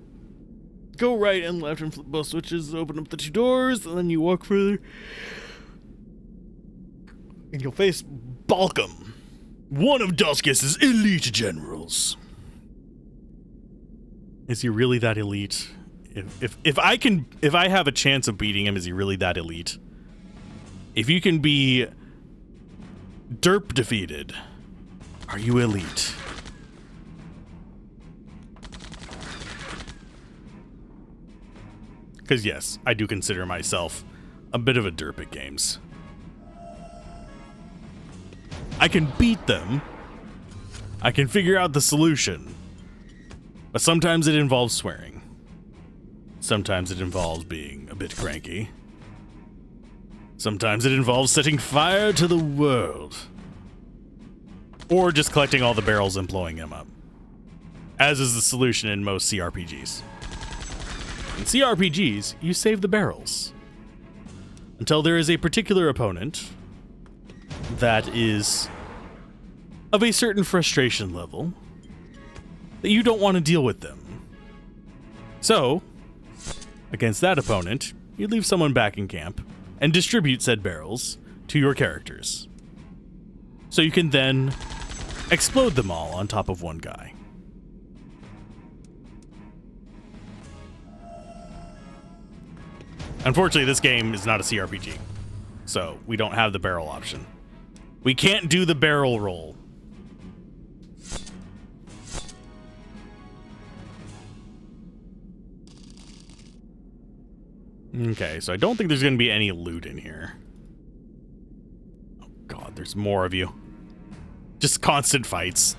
Go right and left and flip both switches, open up the 2 doors, and then you walk further. And you'll face Balcom, one of Duskus's elite generals. Is he really that elite? If I have a chance of beating him, is he really that elite? If you can be derp defeated, are you elite? Because yes, I do consider myself a bit of a derp at games. I can beat them. I can figure out the solution. But sometimes it involves swearing. Sometimes it involves being a bit cranky. Sometimes it involves setting fire to the world. Or just collecting all the barrels and blowing them up. As is the solution in most cRPGs. In cRPGs, you save the barrels. Until there is a particular opponent that is of a certain frustration level that you don't want to deal with them. So, against that opponent, you leave someone back in camp and distribute said barrels to your characters. So you can then explode them all on top of one guy. Unfortunately, this game is not a cRPG, so we don't have the barrel option. We can't do the barrel roll. Okay, so I don't think there's going to be any loot in here. Oh god, there's more of you. Just constant fights.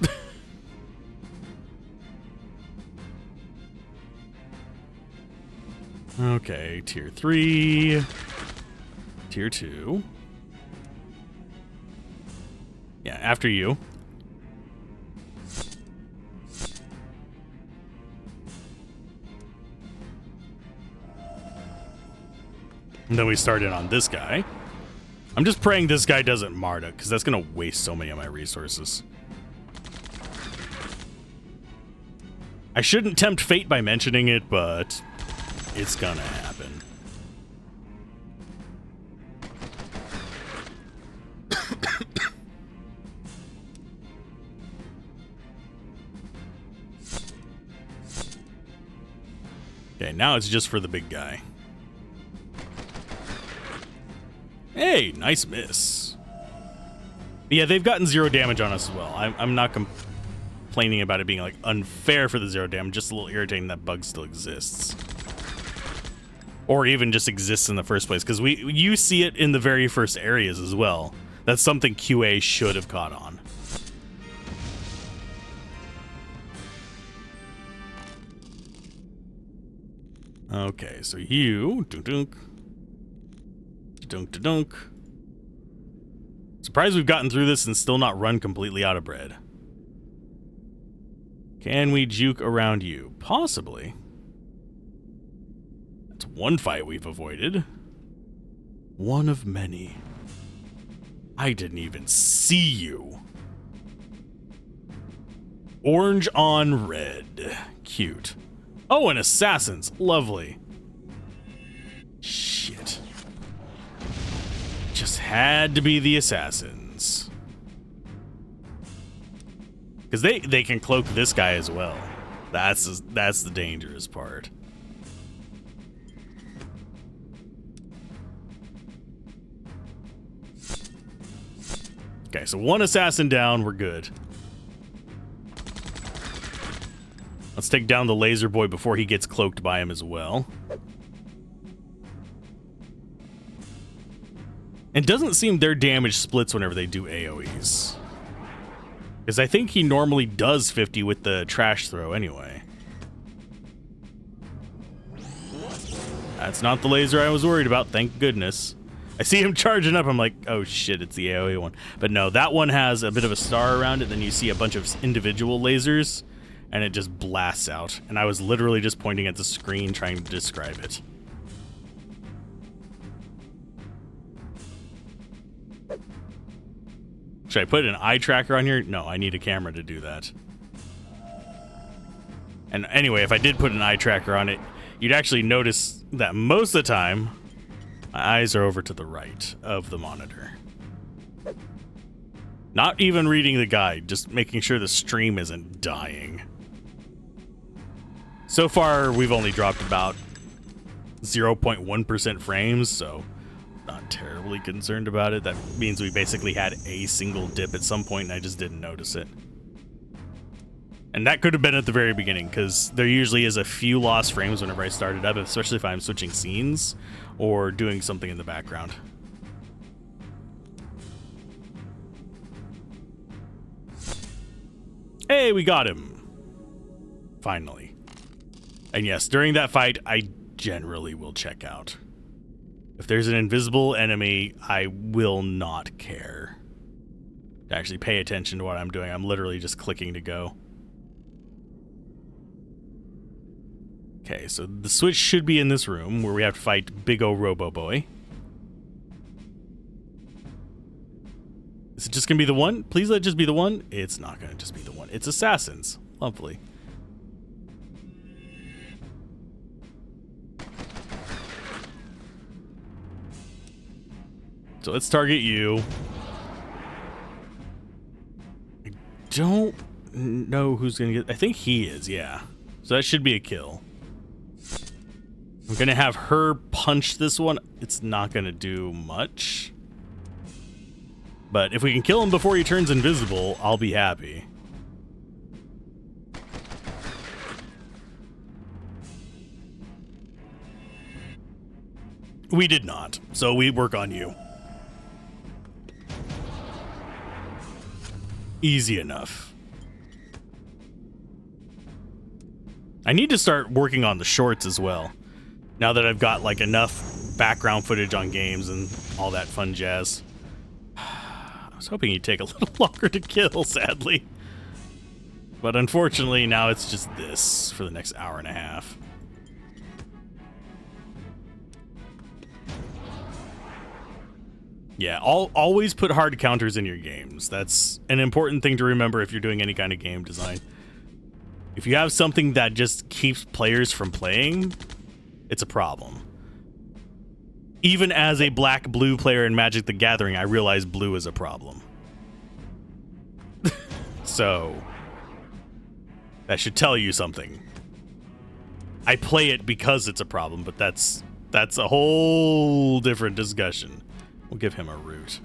Okay, tier 3. Tier 2. Yeah, after you. And then we start in on this guy. I'm just praying this guy doesn't Marduk, because that's going to waste so many of my resources. I shouldn't tempt fate by mentioning it, but it's gonna happen. Okay, now it's just for the big guy. Hey, nice miss. But yeah, they've gotten 0 damage on us as well. I'm not complaining about it being like unfair for the 0 damage, just a little irritating that bug still exists. Or even just exists in the first place, because you see it in the very first areas as well. That's something QA should have caught on. Okay, so you dunk. Surprised we've gotten through this and still not run completely out of bread. Can we juke around you? Possibly. That's one fight we've avoided. One of many. I didn't even see you. Orange on red. Cute. Oh, and assassins. Lovely. Shit. Just had to be the assassins. Because they can cloak this guy as well. That's the dangerous part. Okay, so one assassin down, we're good. Let's take down the laser boy before he gets cloaked by him as well. It doesn't seem their damage splits whenever they do AoEs. Because I think he normally does 50 with the trash throw anyway. That's not the laser I was worried about, thank goodness. I see him charging up, I'm like, oh shit, it's the AoE one. But no, that one has a bit of a star around it, then you see a bunch of individual lasers, and it just blasts out. And I was literally just pointing at the screen trying to describe it. Should I put an eye tracker on here? No, I need a camera to do that. And anyway, if I did put an eye tracker on it, you'd actually notice that most of the time, my eyes are over to the right of the monitor. Not even reading the guide, just making sure the stream isn't dying. So far, we've only dropped about 0.1% frames, so not terribly concerned about it. That means we basically had a single dip at some point and I just didn't notice it. And that could have been at the very beginning, because there usually is a few lost frames whenever I start it up, especially if I'm switching scenes or doing something in the background. Hey, we got him. Finally. And yes, during that fight, I generally will check out. If there's an invisible enemy, I will not care to actually pay attention to what I'm doing. I'm literally just clicking to go. Okay, so the switch should be in this room where we have to fight Big O Robo Boy. Is it just gonna be the one? Please let it just be the one. It's not gonna just be the one. It's assassins. Lovely. So let's target you. I don't know who's gonna get. I think he is, yeah. So that should be a kill. I'm gonna have her punch this one. It's not gonna do much. But if we can kill him before he turns invisible, I'll be happy. We did not, so we work on you. Easy enough. I need to start working on the shorts as well. Now that I've got like enough background footage on games and all that fun jazz. I was hoping you'd take a little longer to kill, sadly. But unfortunately, now it's just this for the next hour and a half. Yeah, always put hard counters in your games. That's an important thing to remember if you're doing any kind of game design. If you have something that just keeps players from playing, it's a problem. Even as a black-blue player in Magic the Gathering, I realize blue is a problem. So, that should tell you something. I play it because it's a problem, but that's a whole different discussion. We'll give him a root.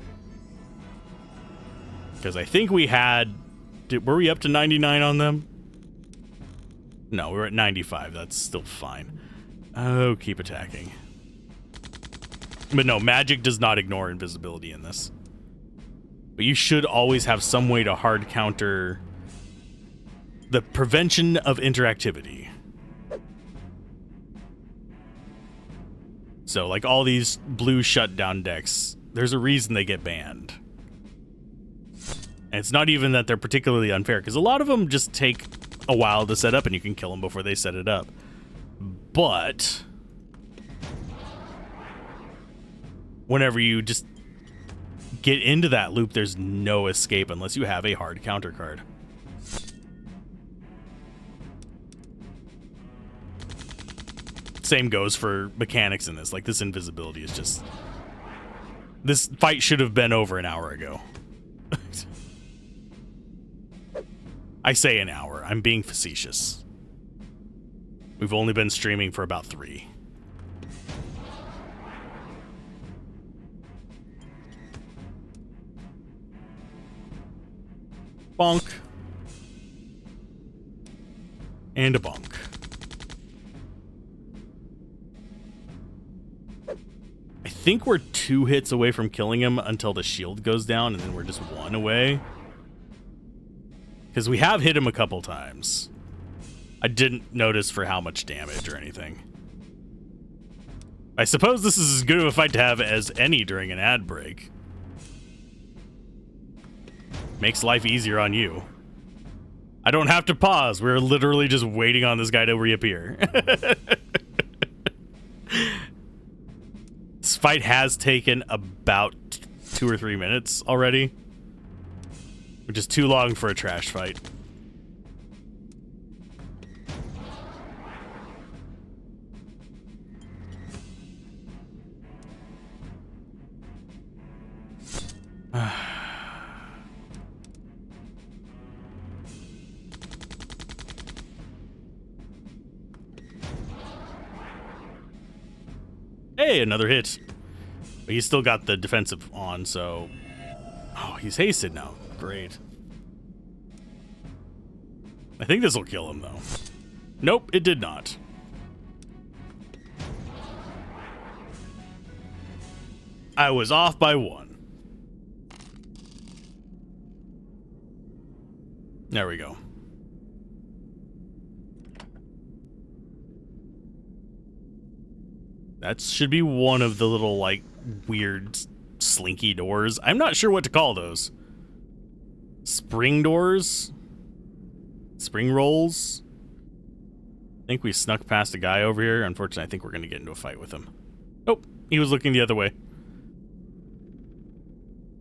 Because I think we had... were we up to 99 on them? No, we were at 95. That's still fine. Oh, keep attacking. But no, magic does not ignore invisibility in this. But you should always have some way to hard counter the prevention of interactivity. So, like all these blue shutdown decks, there's a reason they get banned. And it's not even that they're particularly unfair, because a lot of them just take a while to set up and you can kill them before they set it up. But whenever you just get into that loop, there's no escape unless you have a hard counter card. Same goes for mechanics in this. Like, this invisibility is just... This fight should have been over an hour ago. I say an hour. I'm being facetious. We've only been streaming for about 3. Bonk. And a bonk. I think we're 2 hits away from killing him until the shield goes down, and then we're just 1 away. Because we have hit him a couple times. I didn't notice for how much damage or anything. I suppose this is as good of a fight to have as any during an ad break. Makes life easier on you. I don't have to pause. We're literally just waiting on this guy to reappear. This fight has taken about 2 or 3 minutes already, which is too long for a trash fight. Hey, another hit. But he's still got the defensive on, so... Oh, he's hasted now. Great. I think this will kill him, though. Nope, it did not. I was off by 1. There we go. That should be one of the little, like, weird slinky doors. I'm not sure what to call those. Spring doors? Spring rolls? I think we snuck past a guy over here. Unfortunately, I think we're going to get into a fight with him. Oh, he was looking the other way.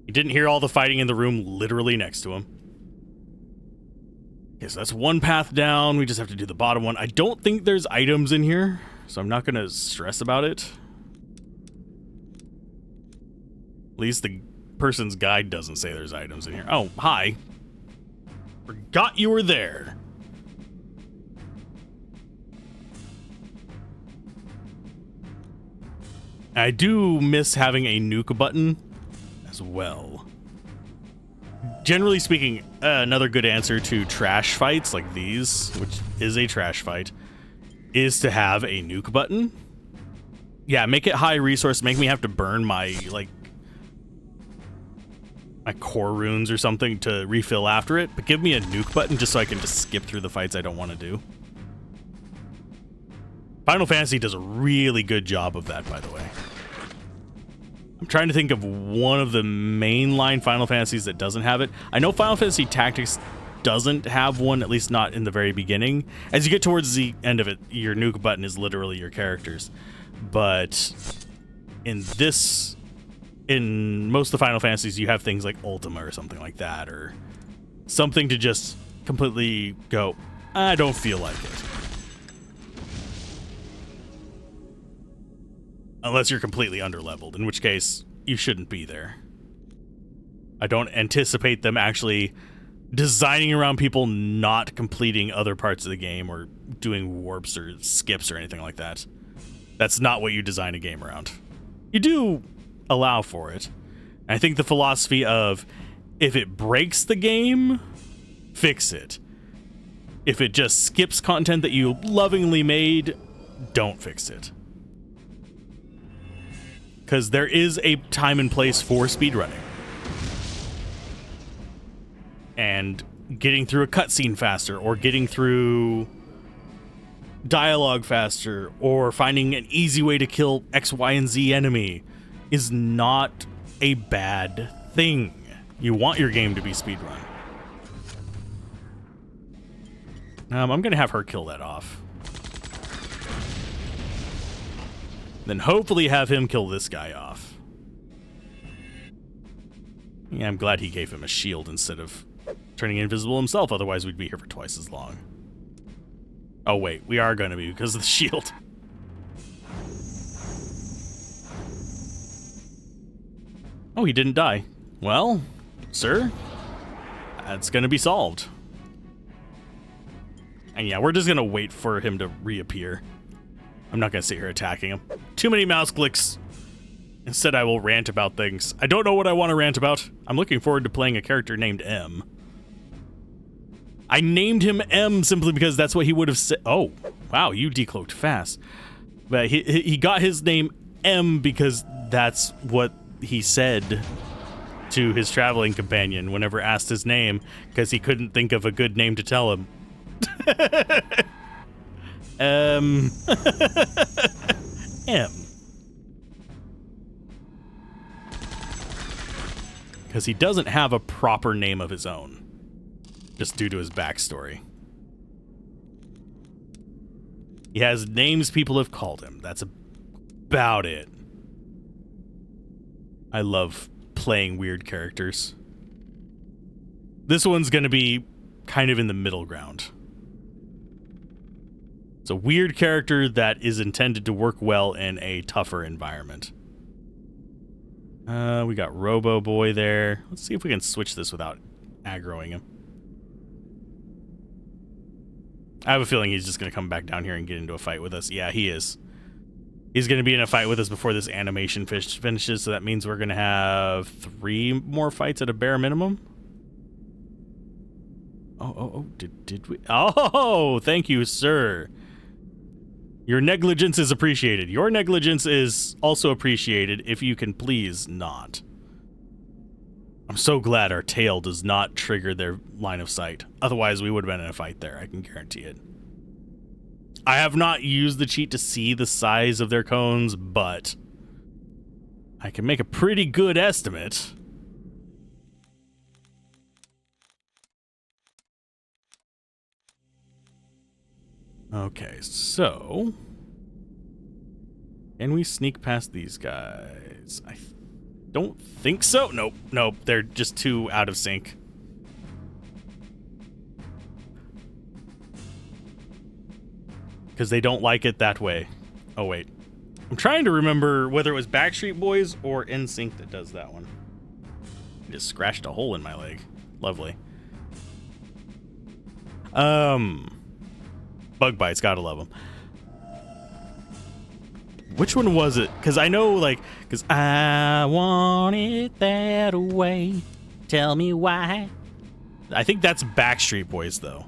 He didn't hear all the fighting in the room literally next to him. Okay, so that's one path down. We just have to do the bottom one. I don't think there's items in here, so I'm not going to stress about it. At least the person's guide doesn't say there's items in here. Oh, hi. Forgot you were there. I do miss having a nuke button as well. Generally speaking, another good answer to trash fights like these, which is a trash fight, is to have a nuke button. Yeah, make it high resource, make me have to burn my, like, my core runes or something to refill after it, but give me a nuke button just so I can just skip through the fights I don't want to do. Final Fantasy does a really good job of that, by the way. I'm trying to think of one of the mainline Final Fantasies that doesn't have it. I know Final Fantasy Tactics doesn't have one, at least not in the very beginning. As you get towards the end of it, your nuke button is literally your characters. But in this, in most of the Final Fantasies, you have things like Ultima or something like that, or something to just completely go, I don't feel like it. Unless you're completely underleveled, in which case you shouldn't be there. I don't anticipate them actually designing around people not completing other parts of the game or doing warps or skips or anything like that. That's not what you design a game around. You do allow for it. And I think the philosophy of if it breaks the game, fix it. If it just skips content that you lovingly made, don't fix it. Because there is a time and place for speedrunning. And getting through a cutscene faster, or getting through dialogue faster, or finding an easy way to kill X, Y, and Z enemy is not a bad thing. You want your game to be speedrun. I'm going to have her kill that off. Then hopefully have him kill this guy off. Yeah, I'm glad he gave him a shield instead of turning invisible himself, otherwise we'd be here for twice as long. Oh wait, we are going to be because of the shield. Oh, he didn't die. Well, sir, that's going to be solved. And yeah, we're just going to wait for him to reappear. I'm not going to sit here attacking him. Too many mouse clicks. Instead, I will rant about things. I don't know what I want to rant about. I'm looking forward to playing a character named M. I named him M simply because that's what he would have said. Oh, wow, you decloaked fast. But he got his name M because that's what he said to his traveling companion whenever asked his name, because he couldn't think of a good name to tell him. M. Because he doesn't have a proper name of his own, just due to his backstory. He has names people have called him. That's about it. I love playing weird characters. This one's going to be kind of in the middle ground. It's a weird character that is intended to work well in a tougher environment. We got Robo Boy there. Let's see if we can switch this without aggroing him. I have a feeling he's just going to come back down here and get into a fight with us. Yeah, he is. He's going to be in a fight with us before this animation finishes, so that means we're going to have 3 more fights at a bare minimum. Oh, did we? Oh, thank you, sir. Your negligence is appreciated. Your negligence is also appreciated if you can please not. I'm so glad our tail does not trigger their line of sight. Otherwise, we would have been in a fight there. I can guarantee it. I have not used the cheat to see the size of their cones, but I can make a pretty good estimate. Okay, so can we sneak past these guys? I don't think so. Nope, they're just too out of sync. Because they don't like it that way. Oh, wait. I'm trying to remember whether it was Backstreet Boys or NSYNC that does that one. I just scratched a hole in my leg. Lovely. Bug bites, gotta love them. Which one was it? Because I know, like, because I want it that way. Tell me why. I think that's Backstreet Boys, though.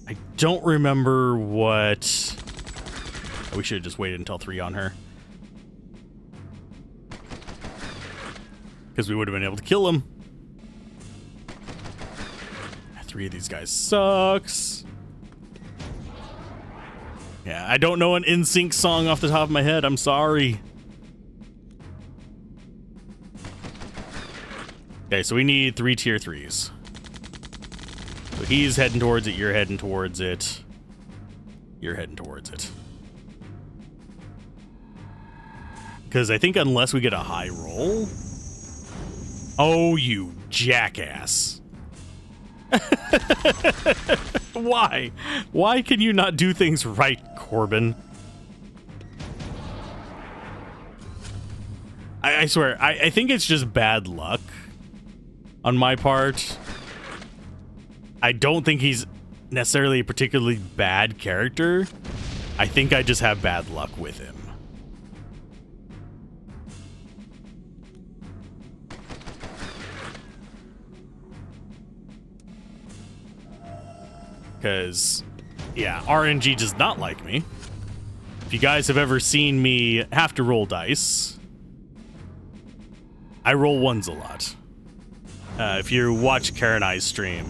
I don't remember what... We should have just waited until 3 on her. Because we would have been able to kill him. 3 of these guys sucks. Yeah, I don't know an NSYNC song off the top of my head. I'm sorry. Okay, so we need 3 tier 3s. So he's heading towards it, you're heading towards it. You're heading towards it. Because I think unless we get a high roll... Oh, you jackass. Why? Why can you not do things right, Corbin? I swear, I think it's just bad luck on my part. I don't think he's necessarily a particularly bad character. I think I just have bad luck with him. Because, yeah, RNG does not like me. If you guys have ever seen me have to roll dice, I roll 1s a lot. If you watch Karen I's stream,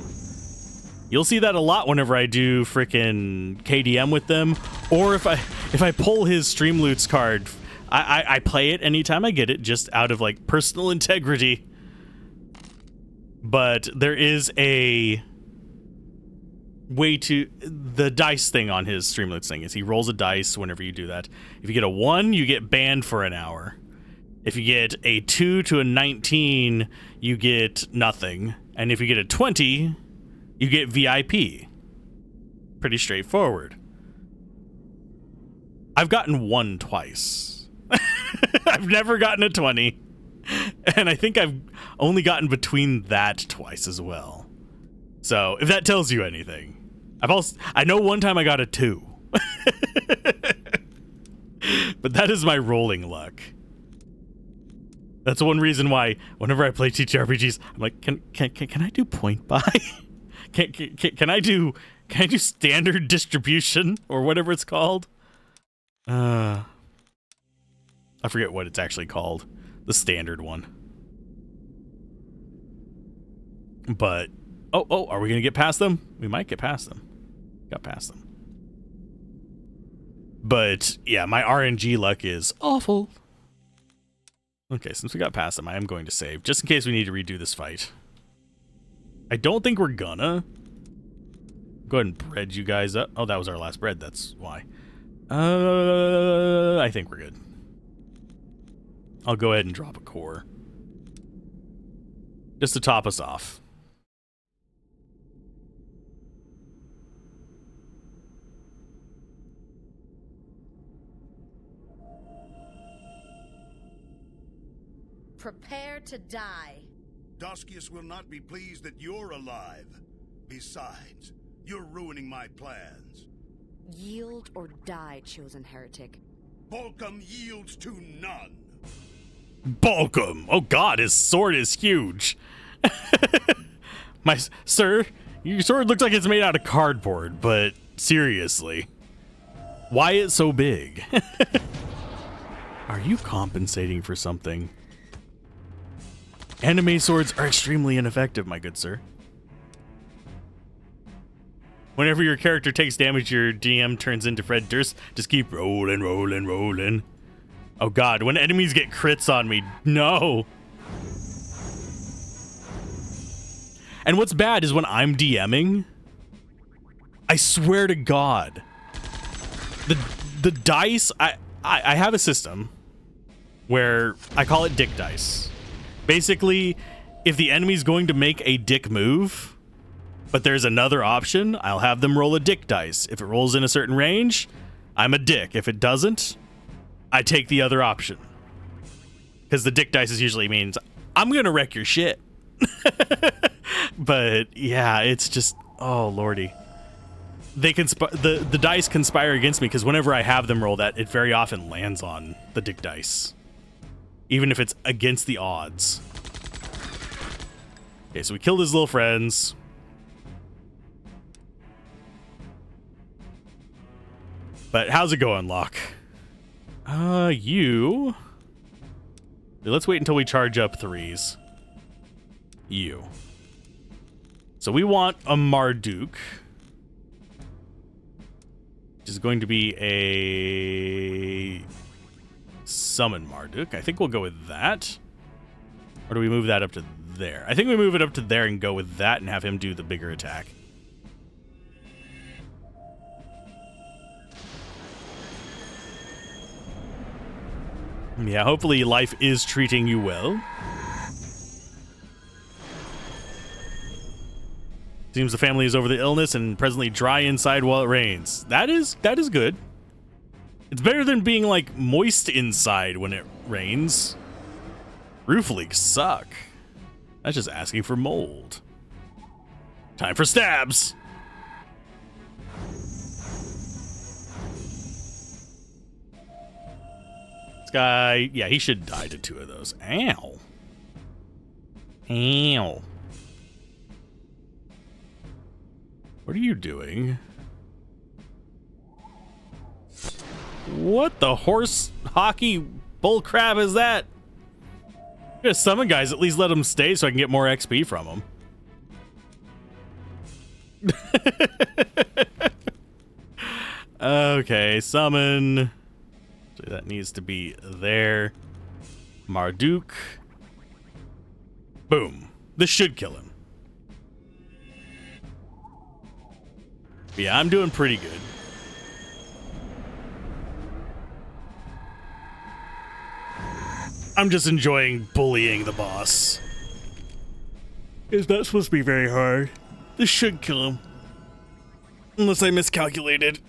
you'll see that a lot whenever I do frickin' KDM with them, or if I pull his Stream Loots card, I play it anytime I get it, just out of like personal integrity. But there is a way to the dice thing on his Streamloots thing is he rolls a dice whenever you do that. If you get a 1, you get banned for an hour. If you get a 2 to a 19, you get nothing. And if you get a 20, you get VIP. Pretty straightforward. I've gotten 1 twice. I've never gotten a 20. And I think I've only gotten between that twice as well. So, if that tells you anything. I know one time I got a 2. But that is my rolling luck. That's one reason why whenever I play TTRPGs, I'm like, can I do point buy? can I do standard distribution or whatever it's called? I forget what it's actually called. The standard one. But oh, are we gonna get past them? We might get past them. Got past them. But yeah, my RNG luck is awful. Okay, since we got past them, I am going to save, just in case we need to redo this fight. I don't think we're gonna. Go ahead and bread you guys up. Oh, that was our last bread, that's why. I think we're good. I'll go ahead and drop a core. Just to top us off. Prepare to die. Doskius will not be pleased that you're alive. Besides, you're ruining my plans. Yield or die, chosen heretic. Volcom yields to none. Balcom! Oh god, his sword is huge. Sir, your sword looks like it's made out of cardboard, but seriously. Why it's so big? Are you compensating for something? Anime swords are extremely ineffective, my good sir. Whenever your character takes damage, your DM turns into Fred Durst. Just keep rolling, rolling, rolling. Oh god, when enemies get crits on me, no. And what's bad is when I'm DMing, I swear to god, the dice, I have a system where I call it dick dice. Basically, if the enemy's going to make a dick move, but there's another option, I'll have them roll a dick dice. If it rolls in a certain range, I'm a dick. If it doesn't, I take the other option. Because the dick dice usually means, I'm going to wreck your shit. But yeah, it's just, oh lordy. They the dice conspire against me because whenever I have them roll that, it very often lands on the dick dice. Even if it's against the odds. Okay, so we killed his little friends. But how's it going, Locke? You. Let's wait until we charge up 3s. You. So we want a Marduk. Which is going to be a summon Marduk. I think we'll go with that. Or do we move that up to there? I think we move it up to there and go with that and have him do the bigger attack. Yeah, hopefully life is treating you well. Seems the family is over the illness and presently dry inside while it rains. That is good. It's better than being like moist inside when it rains. Roof leaks suck. That's just asking for mold. Time for stabs. This guy, yeah, he should die to 2 of those. Ow. Ow. What are you doing? What the horse hockey bull crap is that? I'm gonna summon guys, at least let them stay so I can get more XP from them. Okay, summon. So that needs to be there. Marduk. Boom. This should kill him. Yeah, I'm doing pretty good. I'm just enjoying bullying the boss. It's not supposed to be very hard. This should kill him. Unless I miscalculated.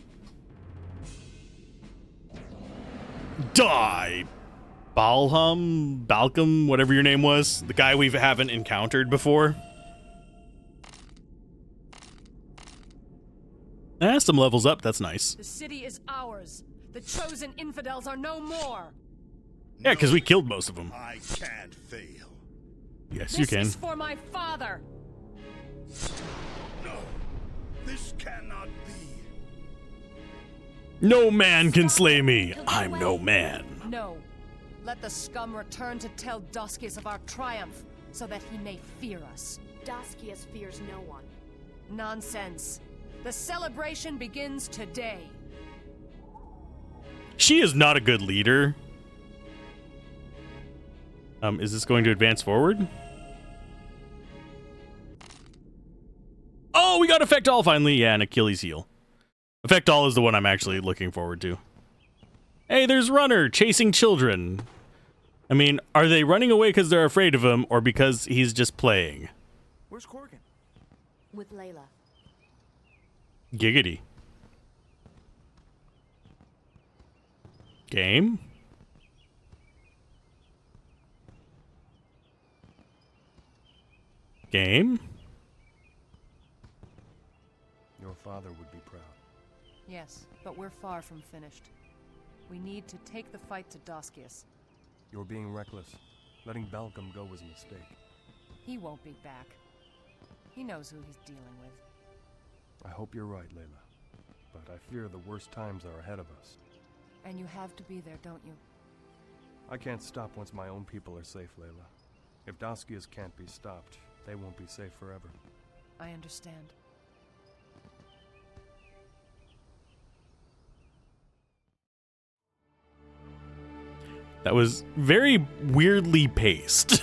Die! Balcom, whatever your name was. The guy we haven't encountered before. Some levels up, that's nice. The city is ours. The chosen infidels are no more. Yeah, because we killed most of them. I can't fail. Yes, you can. This is for my father. No, this cannot be. No man can slay me. I'm no man. No. Let the scum return to tell Doskius of our triumph, so that he may fear us. Doskius fears no one. Nonsense. The celebration begins today. She is not a good leader. Is this going to advance forward? Oh, we got Effect All finally. Yeah, and Achilles heel. Effect All is the one I'm actually looking forward to. Hey, there's Runner chasing children. I mean, are they running away because they're afraid of him or because he's just playing? Where's Corgan? With Layla. Giggity. Game? Game? Your father would be proud. Yes, but we're far from finished. We need to take the fight to Doskius. You're being reckless. Letting Balcom go was a mistake. He won't be back. He knows who he's dealing with. I hope you're right, Layla. But I fear the worst times are ahead of us. And you have to be there, don't you? I can't stop once my own people are safe, Layla. If Doskias can't be stopped, they won't be safe forever. I understand. That was very weirdly paced.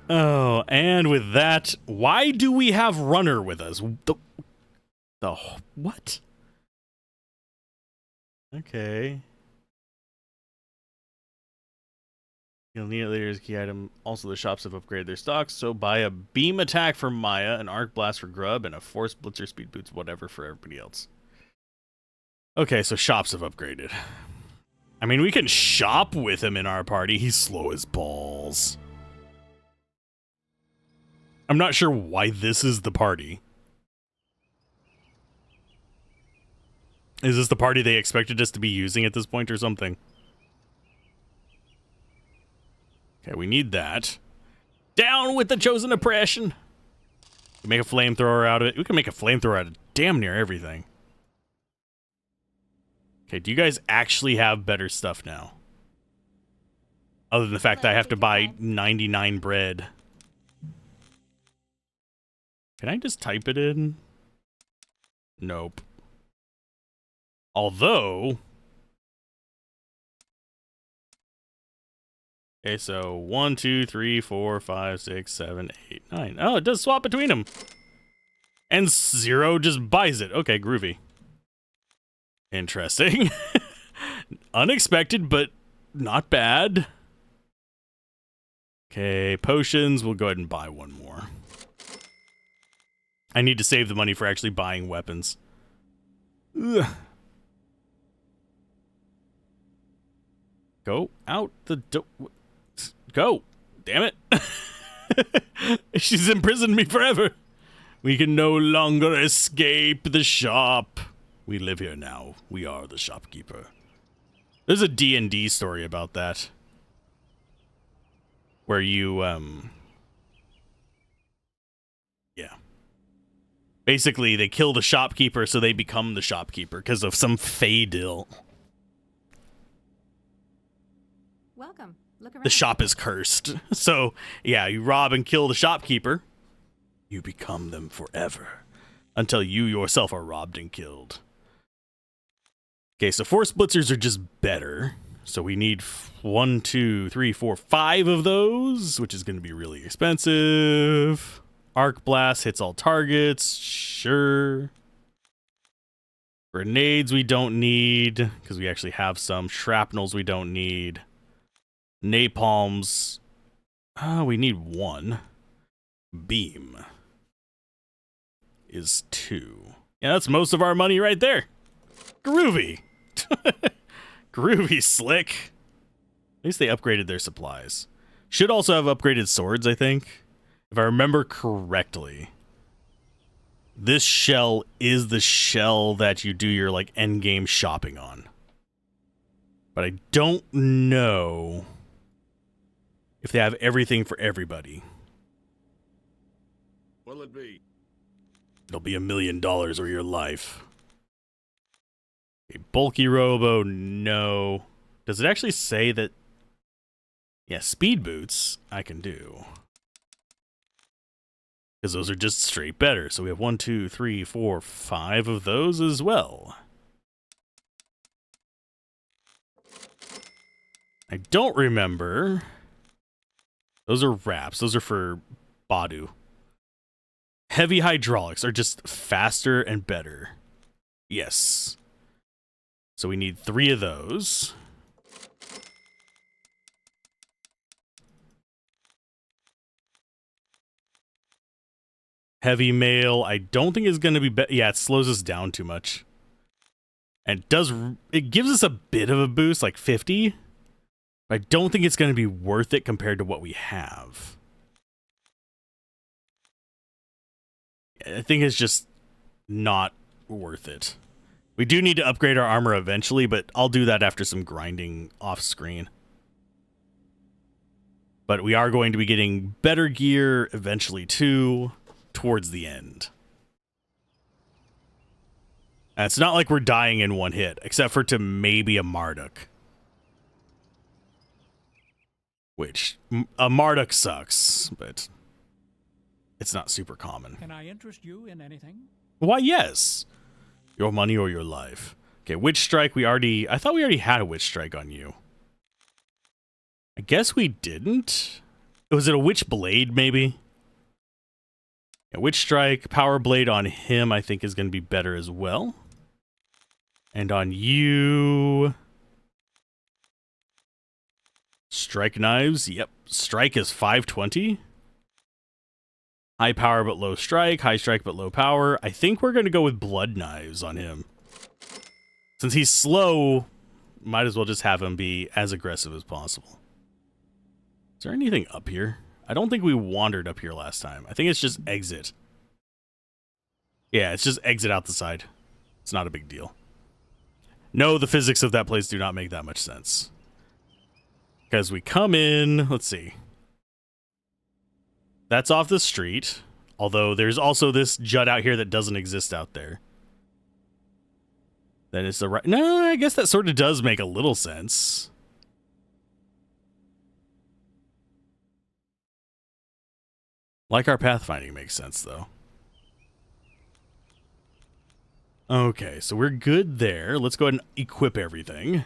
Oh, and with that, why do we have Runner with us? The what? Okay. You'll need it later as a key item. Also, the shops have upgraded their stocks, so buy a beam attack for Maya, an arc blast for Grub, and a force blitzer speed boots, whatever, for everybody else. Okay, so shops have upgraded. I mean, we can shop with him in our party. He's slow as balls. I'm not sure why this is the party. Is this the party they expected us to be using at this point or something? Okay, we need that. Down with the chosen oppression. We make a flamethrower out of it. We can make a flamethrower out of damn near everything. Okay, do you guys actually have better stuff now? Other than the fact that I have to buy 99 bread. Can I just type it in? Nope. Although... Okay, so 1, 2, 3, 4, 5, 6, 7, 8, 9. Oh, it does swap between them. And 0 just buys it. Okay, groovy. Interesting. Unexpected, but not bad. Okay, potions. We'll go ahead and buy one more. I need to save the money for actually buying weapons. Ugh. Go out the door. Go. Damn it. She's imprisoned me forever. We can no longer escape the shop. We live here now. We are the shopkeeper. There's a D&D story about that. Where you, yeah. Basically, they kill the shopkeeper so they become the shopkeeper because of some Faydil. Welcome. Look around. The shop is cursed. So, yeah, you rob and kill the shopkeeper. You become them forever. Until you yourself are robbed and killed. Okay, so force blitzers are just better. So we need 1, 2, 3, 4, 5 of those, which is going to be really expensive. Arc blast hits all targets. Sure. Grenades we don't need, because we actually have some. Shrapnels we don't need. Napalms. We need 1. Beam is 2. Yeah, that's most of our money right there. Groovy. Groovy slick. At least they upgraded their supplies. Should also have upgraded swords, I think. If I remember correctly. This shell is the shell that you do your like endgame shopping on. But I don't know if they have everything for everybody. What'll it be? It'll be $1 million or your life. A bulky robo, no. Does it actually say that? Yeah, speed boots I can do. Because those are just straight better. So we have 1, 2, 3, 4, 5 of those as well. I don't remember. Those are wraps. Those are for Badu. Heavy hydraulics are just faster and better. Yes. So we need 3 of those. Heavy mail, I don't think is going to be yeah, it slows us down too much. And it gives us a bit of a boost, like 50. I don't think it's going to be worth it compared to what we have. I think it's just not worth it. We do need to upgrade our armor eventually, but I'll do that after some grinding off screen. But we are going to be getting better gear eventually too, towards the end. And it's not like we're dying in one hit, except for to maybe a Marduk. Which, a Marduk sucks, but it's not super common. Can I interest you in anything? Why, yes. Your money or your life. Okay, Witch Strike, I thought we already had a Witch Strike on you. I guess we didn't. Was it a Witch Blade, maybe? Yeah, Witch Strike, Power Blade on him, I think is going to be better as well. And on you... Strike Knives, yep. Strike is 520. High power but low strike, high strike but low power. I think we're going to go with Blood Knives on him. Since he's slow, might as well just have him be as aggressive as possible. Is there anything up here? I don't think we wandered up here last time. I think it's just exit. Yeah, it's just exit out the side. It's not a big deal. No, the physics of that place do not make that much sense. Because we come in, let's see. That's off the street. Although there's also this jut out here that doesn't exist out there. Then it's the right... No, I guess that sort of does make a little sense. Like our pathfinding makes sense, though. Okay, so we're good there. Let's go ahead and equip everything.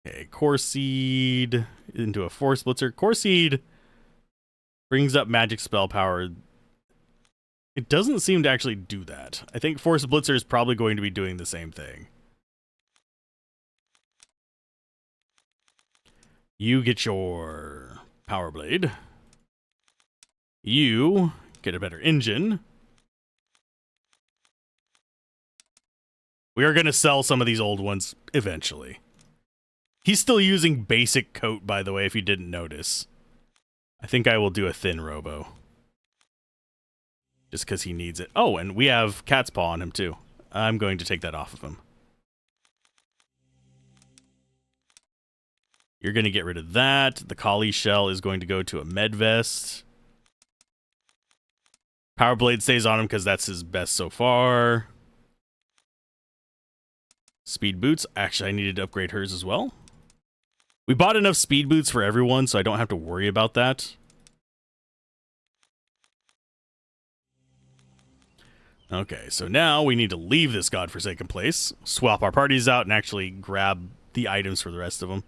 Okay, Core Seed into a Force Blitzer. Core Seed brings up magic spell power. It doesn't seem to actually do that. I think Force Blitzer is probably going to be doing the same thing. You get your Power Blade. You get a better engine. We are going to sell some of these old ones eventually. He's still using basic coat, by the way, if you didn't notice. I think I will do a thin robo. Just because he needs it. Oh, and we have cat's paw on him, too. I'm going to take that off of him. You're going to get rid of that. The Kali shell is going to go to a med vest. Power Blade stays on him because that's his best so far. Speed boots. Actually, I needed to upgrade hers as well. We bought enough speed boots for everyone, so I don't have to worry about that. Okay, so now we need to leave this godforsaken place, swap our parties out, and actually grab the items for the rest of them.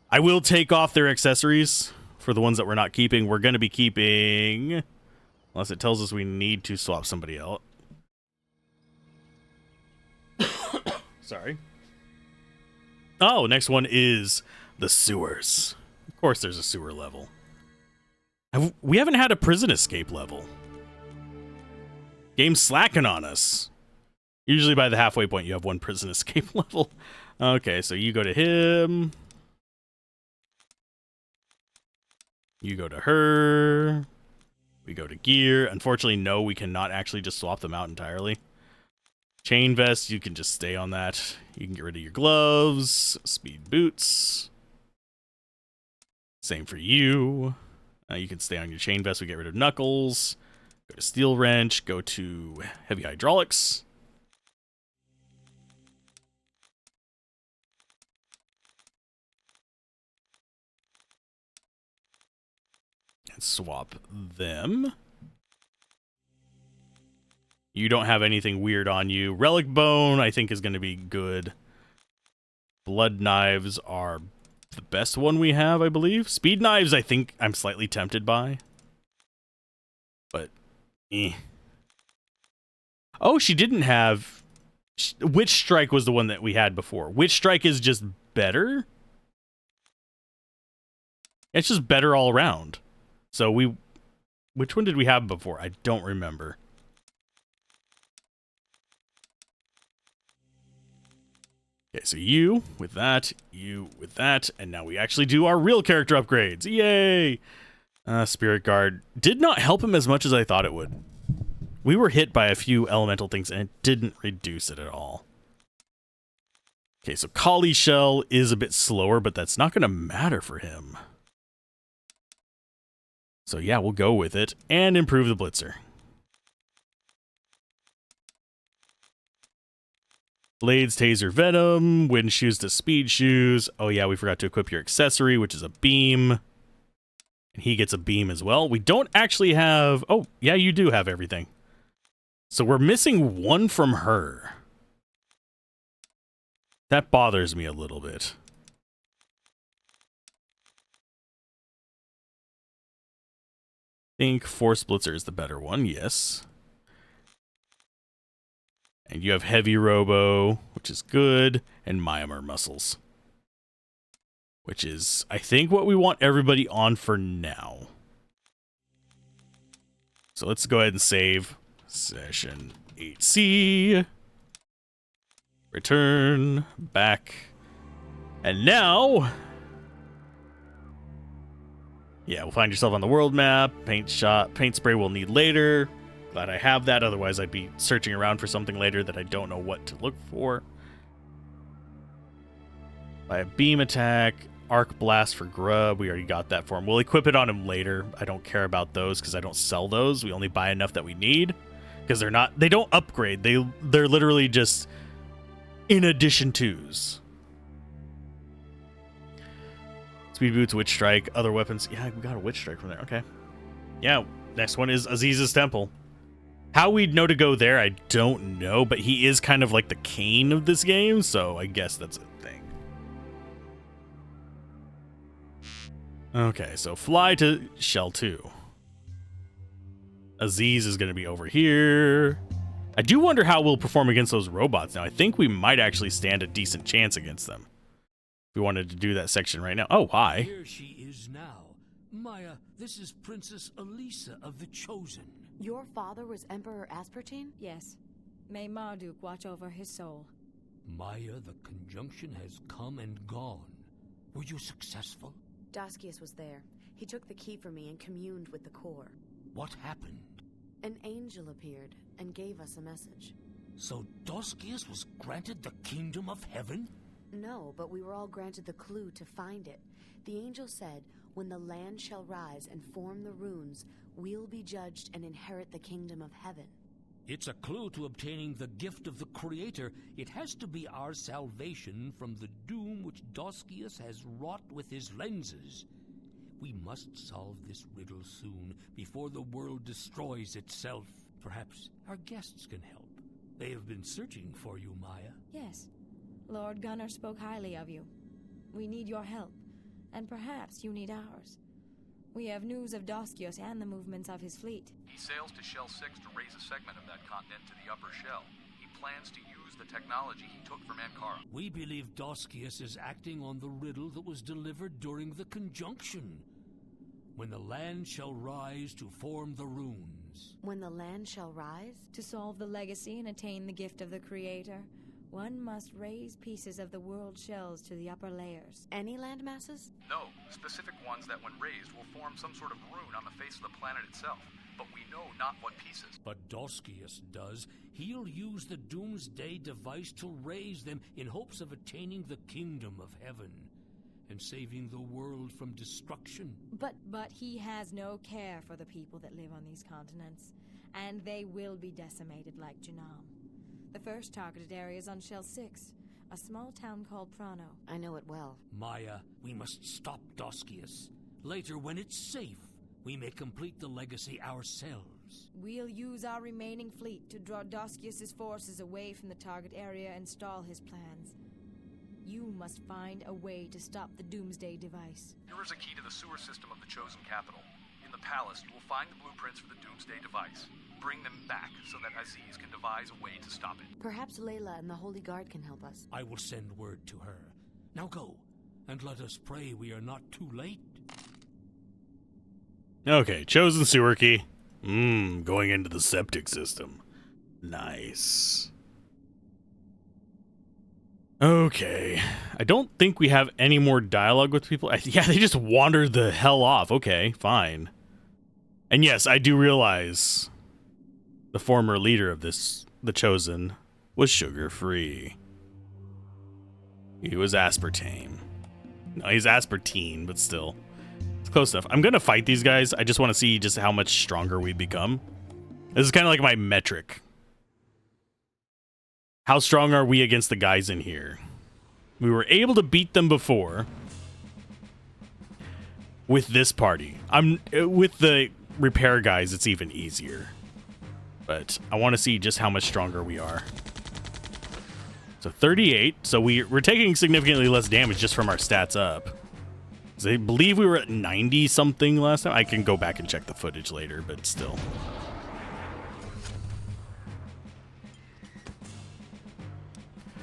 I will take off their accessories for the ones that we're not keeping. We're going to be keeping... Unless it tells us we need to swap somebody out. Sorry. Oh, next one is the sewers. Of course there's a sewer level. We haven't had a prison escape level. Game's slacking on us. Usually by the halfway point you have one prison escape level. Okay, so you go to him. You go to her. We go to gear. Unfortunately, no, we cannot actually just swap them out entirely. Chain vest, you can just stay on that. You can get rid of your gloves. Speed boots. Same for you. You can stay on your chain vest. We get rid of knuckles. Go to steel wrench. Go to heavy hydraulics. And swap them. You don't have anything weird on you. Relic Bone, I think, is going to be good. Blood Knives are the best one we have, I believe. Speed Knives, I think I'm slightly tempted by. But, eh. Oh, she didn't have... Witch Strike was the one that we had before. Witch Strike is just better? It's just better all around. So we... Which one did we have before? I don't remember. Okay, so you with that, and now we actually do our real character upgrades. Yay! Spirit Guard did not help him as much as I thought it would. We were hit by a few elemental things, and it didn't reduce it at all. Okay, so Kali Shell is a bit slower, but that's not going to matter for him. So yeah, we'll go with it, and improve the Blitzer. Blades, Taser, Venom, Wind Shoes to Speed Shoes. Oh yeah, we forgot to equip your accessory, which is a beam. And he gets a beam as well. We don't actually have... Oh, yeah, you do have everything. So we're missing one from her. That bothers me a little bit. I think Force Blitzer is the better one, yes. And you have Heavy Robo, which is good, and Myanmar Muscles. Which is, I think, what we want everybody on for now. So let's go ahead and save Session 8C. Return, back. And now... Yeah, we'll find yourself on the world map. Paint spray we'll need later. Glad I have that, otherwise I'd be searching around for something later that I don't know what to look for. By a beam attack, arc blast for grub, we already got that for him. We'll equip it on him later. I don't care about those because I don't sell those. We only buy enough that we need because they don't upgrade. They're literally just in addition tos. Speed boots, witch strike, other weapons. Yeah, we got a witch strike from there. Okay. Yeah, next one is Aziz's temple. How we'd know to go there, I don't know, but he is kind of like the Cain of this game, so I guess that's a thing. Okay, so fly to Shell 2. Aziz is going to be over here. I do wonder how we'll perform against those robots now. I think we might actually stand a decent chance against them. If we wanted to do that section right now. Oh, hi. Here she is now. Maya, this is Princess Elisa of the Chosen. Your father was Emperor Aspartine? Yes. May Marduk watch over his soul. Maya, the conjunction has come and gone. Were you successful? Daskius was there. He took the key from me and communed with the core. What happened? An angel appeared and gave us a message. So Daskius was granted the kingdom of heaven? No, but we were all granted the clue to find it. The angel said, when the land shall rise and form the runes, we'll be judged and inherit the kingdom of heaven. It's a clue to obtaining the gift of the Creator. It has to be our salvation from the doom which Daskius has wrought with his lenses. We must solve this riddle soon, before the world destroys itself. Perhaps our guests can help. They have been searching for you, Maya. Yes. Lord Gunnar spoke highly of you. We need your help, and perhaps you need ours. We have news of Daskios and the movements of his fleet. He sails to Shell 6 to raise a segment of that continent to the upper shell. He plans to use the technology he took from Ankara. We believe Daskios is acting on the riddle that was delivered during the conjunction. When the land shall rise to form the runes. When the land shall rise? To solve the legacy and attain the gift of the Creator, one must raise pieces of the world shells to the upper layers. Any land masses? No, specific ones that when raised will form some sort of rune on the face of the planet itself. But we know not what pieces. But Daskius does. He'll use the Doomsday device to raise them in hopes of attaining the kingdom of heaven and saving the world from destruction. But he has no care for the people that live on these continents, and they will be decimated like Janam. The first targeted area is on Shell 6, a small town called Prano. I know it well. Maya, we must stop Daskius. Later, when it's safe, we may complete the legacy ourselves. We'll use our remaining fleet to draw Daskius' forces away from the target area and stall his plans. You must find a way to stop the Doomsday device. Here is a key to the sewer system of the Chosen Capital. In the palace, you will find the blueprints for the Doomsday device. Bring them back so that Aziz can devise a way to stop it. Perhaps Layla and the Holy Guard can help us. I will send word to her. Now go, and let us pray we are not too late. Okay, Chosen sewer key. Going into the septic system. Nice. Okay. I don't think we have any more dialogue with people. Yeah, they just wandered the hell off. Okay, fine. And yes, I do realize the former leader of this, the Chosen, was sugar-free. He was aspartame. No, he's aspartame, but still. It's close enough. I'm gonna fight these guys. I just want to see just how much stronger we become. This is kind of like my metric. How strong are we against the guys in here? We were able to beat them before with this party. With the repair guys, it's even easier. But I want to see just how much stronger we are. So 38. So we're taking significantly less damage just from our stats up. So I believe we were at 90 something last time. I can go back and check the footage later, but still.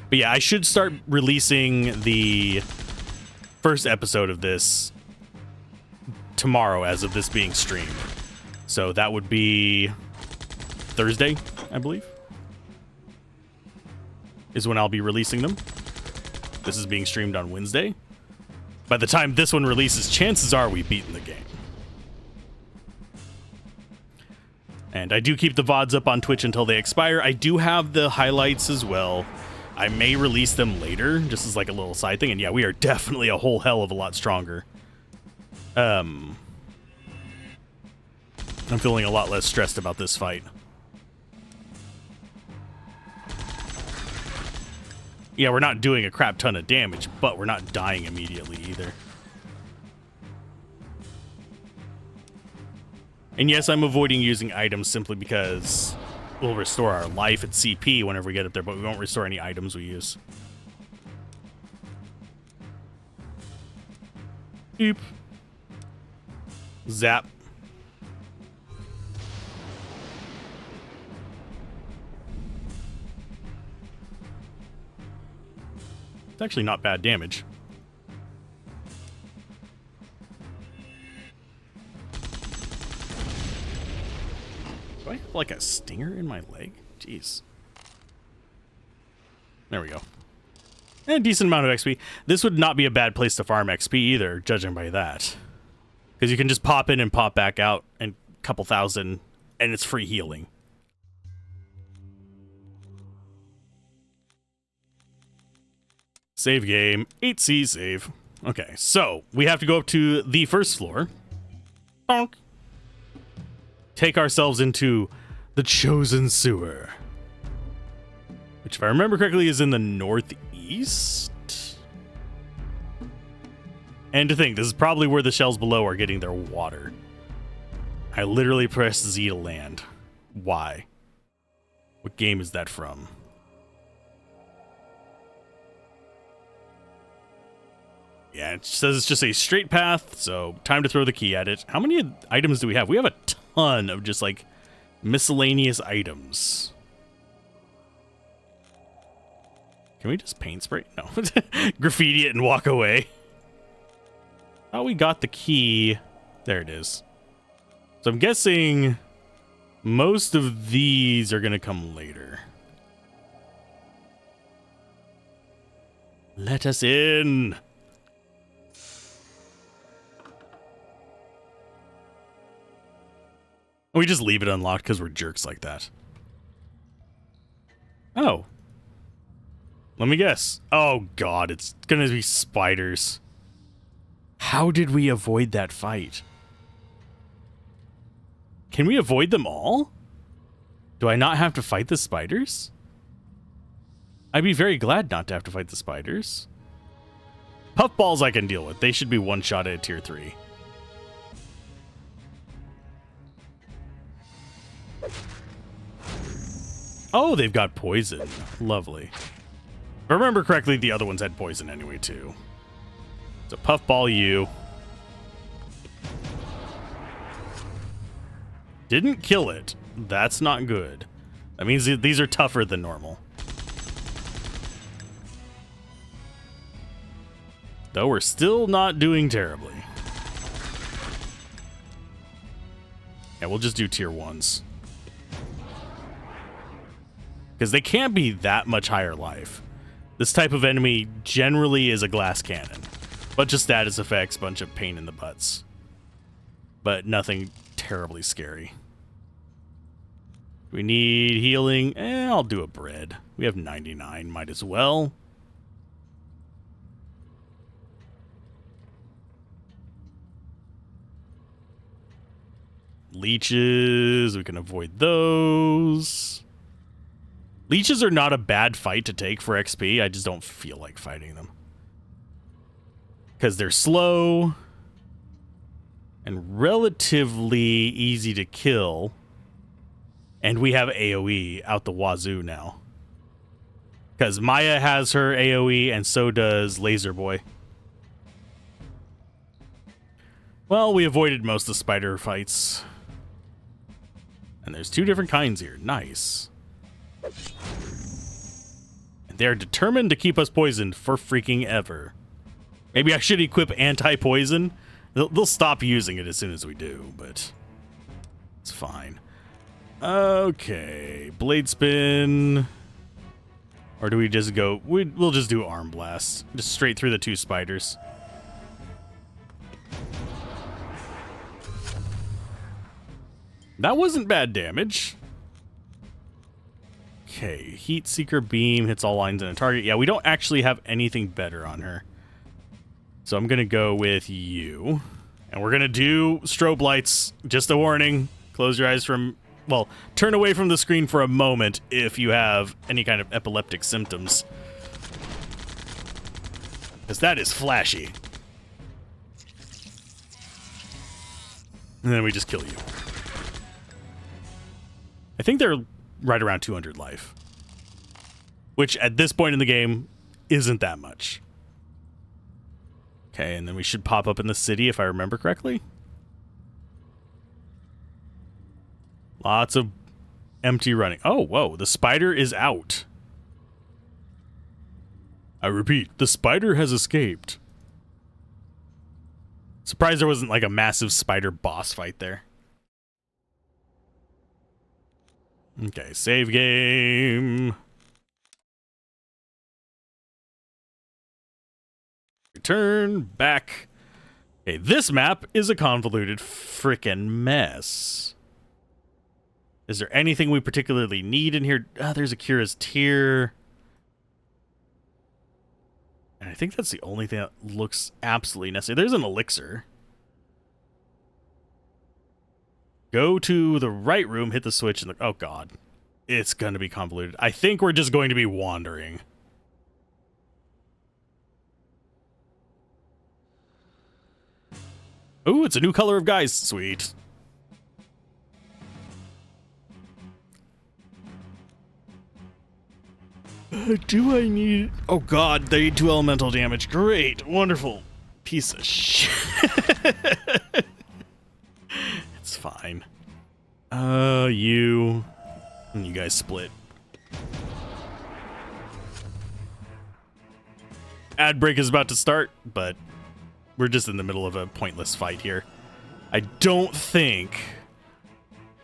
But yeah, I should start releasing the first episode of this tomorrow as of this being streamed. So that would be Thursday, I believe, is when I'll be releasing them. This is being streamed on Wednesday. By the time this one releases, chances are we've beaten the game. And I do keep the VODs up on Twitch until they expire. I do have the highlights as well. I may release them later, just as like a little side thing. And yeah, we are definitely a whole hell of a lot stronger. I'm feeling a lot less stressed about this fight. Yeah, we're not doing a crap ton of damage, but we're not dying immediately either. And yes, I'm avoiding using items simply because we'll restore our life and CP whenever we get up there, but we won't restore any items we use. Beep. Zap. It's actually not bad damage. Do I have like a stinger in my leg? Jeez. There we go. And a decent amount of XP. This would not be a bad place to farm XP either, judging by that. Because you can just pop in and pop back out and a couple thousand, and it's free healing. Save game. 8C save. Okay, so we have to go up to the first floor. Bonk. Take ourselves into the Chosen Sewer. Which, if I remember correctly, is in the northeast. And to think, this is probably where the shells below are getting their water. I literally pressed Z to land. Why? What game is that from? Yeah, it says it's just a straight path, so time to throw the key at it. How many items do we have? We have a ton of just, like, miscellaneous items. Can we just paint spray? No. Graffiti it and walk away. Oh, we got the key. There it is. So I'm guessing most of these are going to come later. Let us in. We just leave it unlocked because we're jerks like that. Oh. Let me guess. Oh, God. It's going to be spiders. How did we avoid that fight? Can we avoid them all? Do I not have to fight the spiders? I'd be very glad not to have to fight the spiders. Puffballs I can deal with. They should be one-shot at tier 3. Oh, they've got poison. Lovely. If I remember correctly, the other ones had poison anyway, too. So puffball you. Didn't kill it. That's not good. That means these are tougher than normal. Though we're still not doing terribly. Yeah, we'll just do tier 1s. Because they can't be that much higher life. This type of enemy generally is a glass cannon. Bunch of status effects, bunch of pain in the butts. But nothing terribly scary. We need healing. I'll do a bread. We have 99, might as well. Leeches, we can avoid those. Leeches are not a bad fight to take for XP. I just don't feel like fighting them. Because they're slow and relatively easy to kill. And we have AoE out the wazoo now. Because Maya has her AoE and so does Laser Boy. Well, we avoided most of the spider fights. And there's 2 different kinds here. Nice. And they're determined to keep us poisoned for freaking ever. Maybe I should equip anti-poison. They'll stop using it as soon as we do, but it's fine. Okay, blade spin. Or do we just go... We'll just do arm blast. Just straight through the 2 spiders. That wasn't bad damage. Okay, Heat Seeker Beam hits all lines in a target. Yeah, we don't actually have anything better on her. So I'm going to go with you. And we're going to do strobe lights. Just a warning. Close your eyes from... Well, turn away from the screen for a moment if you have any kind of epileptic symptoms. Because that is flashy. And then we just kill you. I think they're right around 200 life. Which, at this point in the game, isn't that much. Okay, and then we should pop up in the city, if I remember correctly. Lots of empty running. Oh, whoa, the spider is out. I repeat, the spider has escaped. Surprised there wasn't like a massive spider boss fight there. Okay, save game. Return back. Okay, this map is a convoluted frickin' mess. Is there anything we particularly need in here? There's a Kira's Tear. And I think that's the only thing that looks absolutely necessary. There's an elixir. Go to the right room, hit the switch, and oh god. It's going to be convoluted. I think we're just going to be wandering. Ooh, it's a new color of guys. Sweet. Do I need... Oh god, they do elemental damage. Great. Wonderful. Piece of shit. It's fine. You... And you guys split. Ad break is about to start, but we're just in the middle of a pointless fight here. I don't think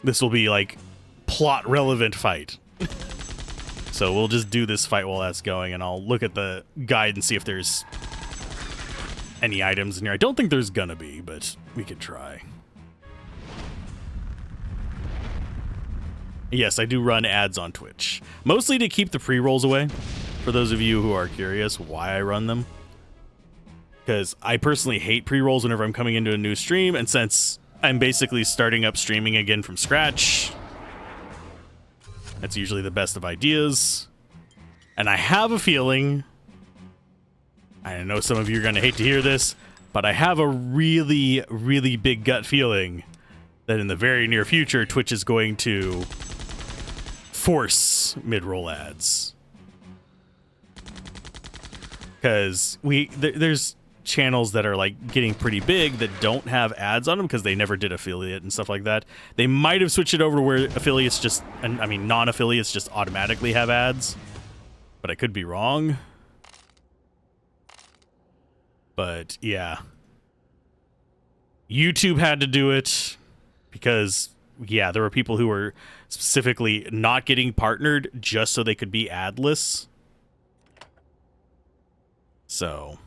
this will be, like, plot-relevant fight. So we'll just do this fight while that's going, and I'll look at the guide and see if there's any items in here. I don't think there's gonna be, but we could try. Yes, I do run ads on Twitch. Mostly to keep the pre-rolls away, for those of you who are curious why I run them. Because I personally hate pre-rolls whenever I'm coming into a new stream, and since I'm basically starting up streaming again from scratch, that's usually the best of ideas. And I have a feeling, I know some of you are going to hate to hear this, but I have a really, really big gut feeling that in the very near future, Twitch is going to force mid-roll ads. Because there's channels that are like getting pretty big that don't have ads on them because they never did affiliate and stuff like that. They might have switched it over to where affiliates just, I mean non-affiliates just automatically have ads, but I could be wrong. But yeah, YouTube had to do it because yeah, there were people who were specifically not getting partnered just so they could be adless. So,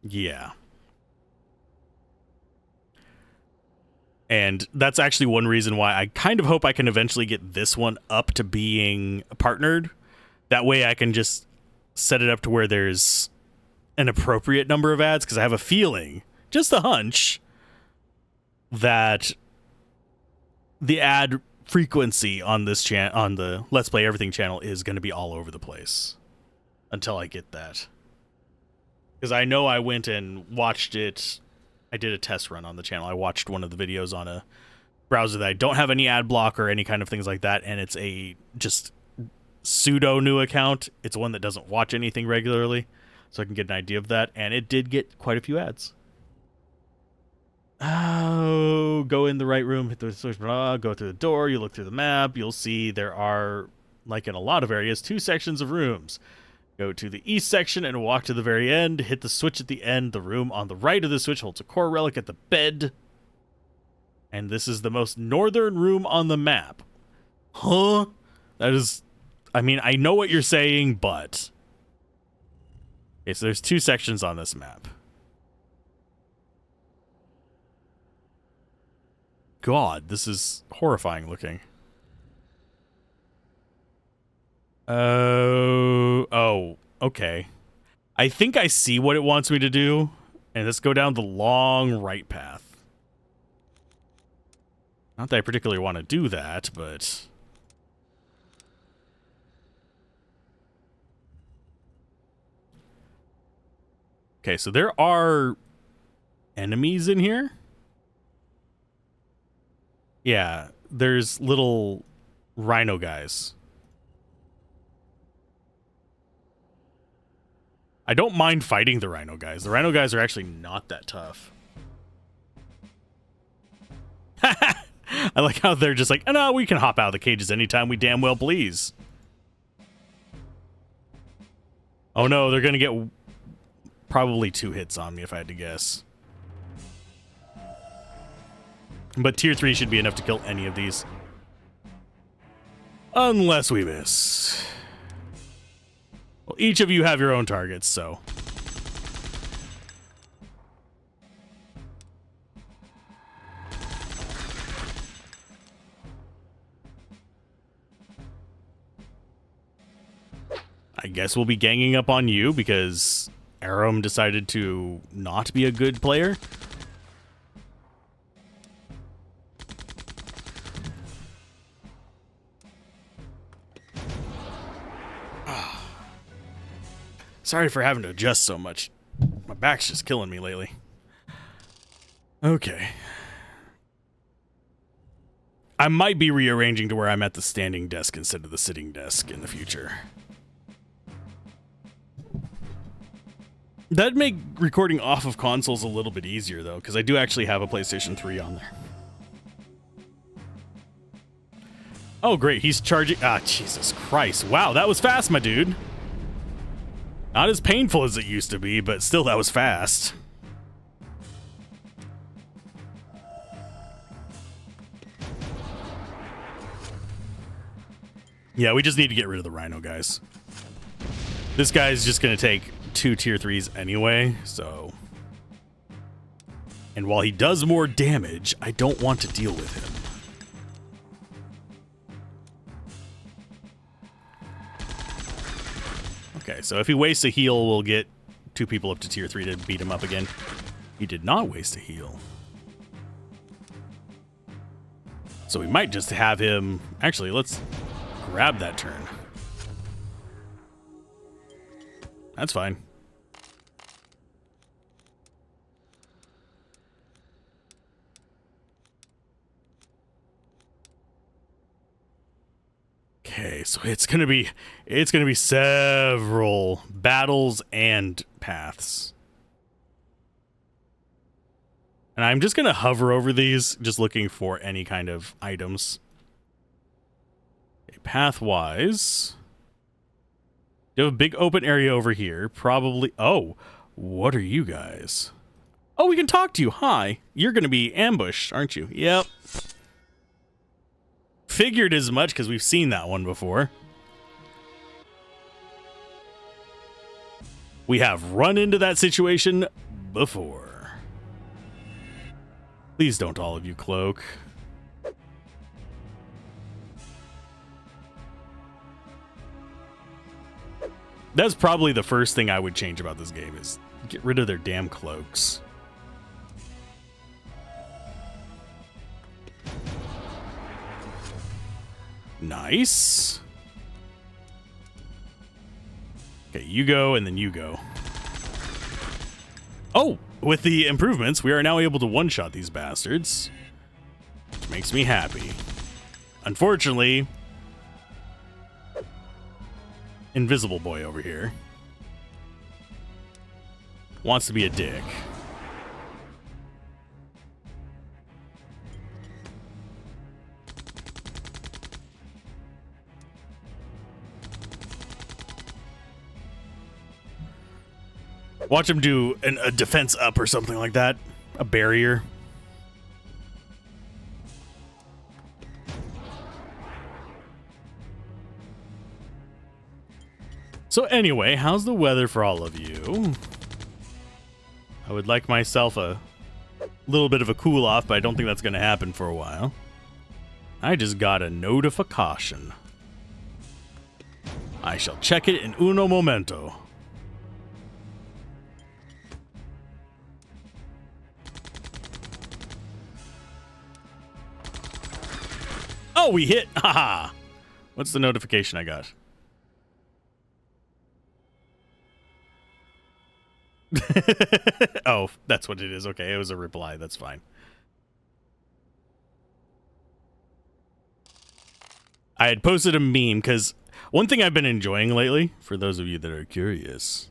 yeah. And that's actually one reason why I kind of hope I can eventually get this one up to being partnered. That way I can just set it up to where there's an appropriate number of ads, because I have a feeling, just a hunch, that the ad frequency on this on the Let's Play Everything channel is going to be all over the place until I get that. Because I know I went and watched it. I did a test run on the channel. I watched one of the videos on a browser that I don't have any ad block or any kind of things like that, and it's a just pseudo new account. It's one that doesn't watch anything regularly, so I can get an idea of that, and it did get quite a few ads. Oh, go in the right room, hit the switch, blah, go through the door, you look through the map, you'll see there are, like in a lot of areas, 2 sections of rooms. Go to the east section and walk to the very end, hit the switch at the end. The room on the right of the switch holds a core relic at the bed. And this is the most northern room on the map. Huh? That is, I mean, I know what you're saying, but... Okay, so there's 2 sections on this map. God, this is horrifying looking. Oh, okay. I think I see what it wants me to do, and let's go down the long right path. Not that I particularly want to do that, but... Okay, so there are enemies in here? Yeah, there's little rhino guys. I don't mind fighting the rhino guys. The rhino guys are actually not that tough. I like how they're just like, oh, no, we can hop out of the cages anytime we damn well please. Oh no, they're gonna get probably 2 hits on me if I had to guess. But tier 3 should be enough to kill any of these. Unless we miss. Well, each of you have your own targets, so. I guess we'll be ganging up on you because Aram decided to not be a good player. Sorry for having to adjust so much. My back's just killing me lately. Okay. I might be rearranging to where I'm at the standing desk instead of the sitting desk in the future. That'd make recording off of consoles a little bit easier, though, because I do actually have a PlayStation 3 on there. Oh, great. He's charging... Ah, Jesus Christ. Wow, that was fast, my dude. Not as painful as it used to be, but still, that was fast. Yeah, we just need to get rid of the rhino guys. This guy's just going to take 2 tier 3s anyway, so... And while he does more damage, I don't want to deal with him. Okay, so if he wastes a heal, we'll get 2 people up to tier 3 to beat him up again. He did not waste a heal. So we might just have him... Actually, let's grab that turn. That's fine. Okay, so it's gonna be several battles and paths. And I'm just gonna hover over these, just looking for any kind of items. Okay, path-wise, you have a big open area over here. Probably. Oh, what are you guys? Oh, we can talk to you. Hi. You're gonna be ambushed, aren't you? Yep. Figured as much because we've seen that one before. We have run into that situation before. Please don't all of you cloak. That's probably the first thing I would change about this game is get rid of their damn cloaks. Nice. Okay, you go and then you go. Oh, with the improvements, we are now able to one-shot these bastards, which makes me happy. Unfortunately, Invisible Boy over here wants to be a dick. Watch him do a defense up or something like that. A barrier. So anyway, how's the weather for all of you? I would like myself a little bit of a cool off, but I don't think that's going to happen for a while. I just got a notification. I shall check it in uno momento. Oh, we hit! Haha! What's the notification I got? Oh, that's what it is. Okay, it was a reply. That's fine. I had posted a meme because one thing I've been enjoying lately, for those of you that are curious,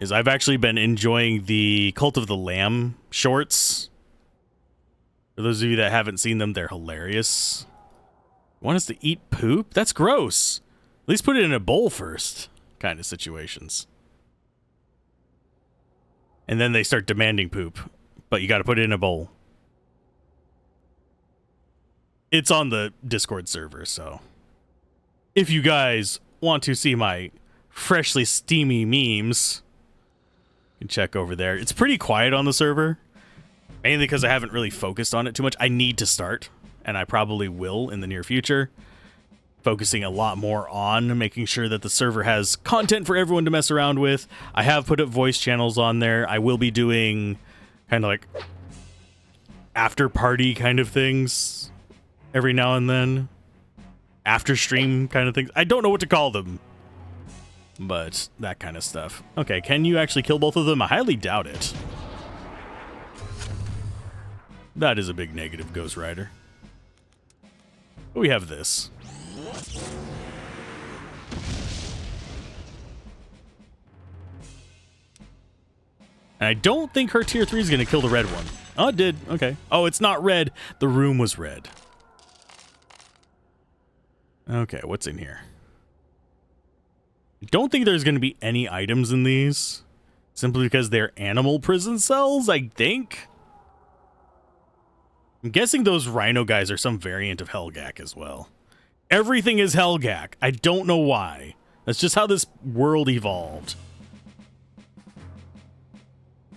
is I've actually been enjoying the Cult of the Lamb shorts. For those of you that haven't seen them, they're hilarious. Want us to eat poop? That's gross. At least put it in a bowl first, kind of situations. And then they start demanding poop, but you got to put it in a bowl. It's on the Discord server, so if you guys want to see my freshly steamy memes, you can check over there. It's pretty quiet on the server, mainly because I haven't really focused on it too much. I need to start, and I probably will in the near future, focusing a lot more on making sure that the server has content for everyone to mess around with. I have put up voice channels on there. I will be doing kind of like after party kind of things every now and then. After stream kind of things. I don't know what to call them, but that kind of stuff. Okay, can you actually kill both of them? I highly doubt it. That is a big negative, Ghost Rider. But we have this. And I don't think her tier 3 is going to kill the red one. Oh, it did. Okay. Oh, it's not red. The room was red. Okay, what's in here? I don't think there's going to be any items in these. Simply because they're animal prison cells, I think. I'm guessing those rhino guys are some variant of Helgak as well. Everything is Helgak. I don't know why. That's just how this world evolved.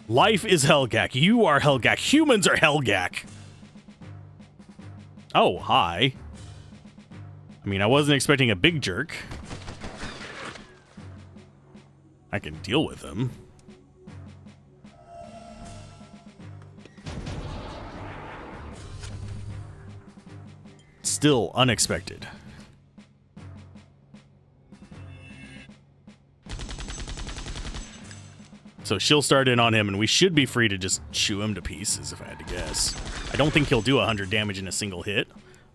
Life is Helgak. You are Helgak. Humans are Helgak. Oh, hi. I mean, I wasn't expecting a big jerk. I can deal with him. Still unexpected. So she'll start in on him, and we should be free to just chew him to pieces, if I had to guess. I don't think he'll do 100 damage in a single hit,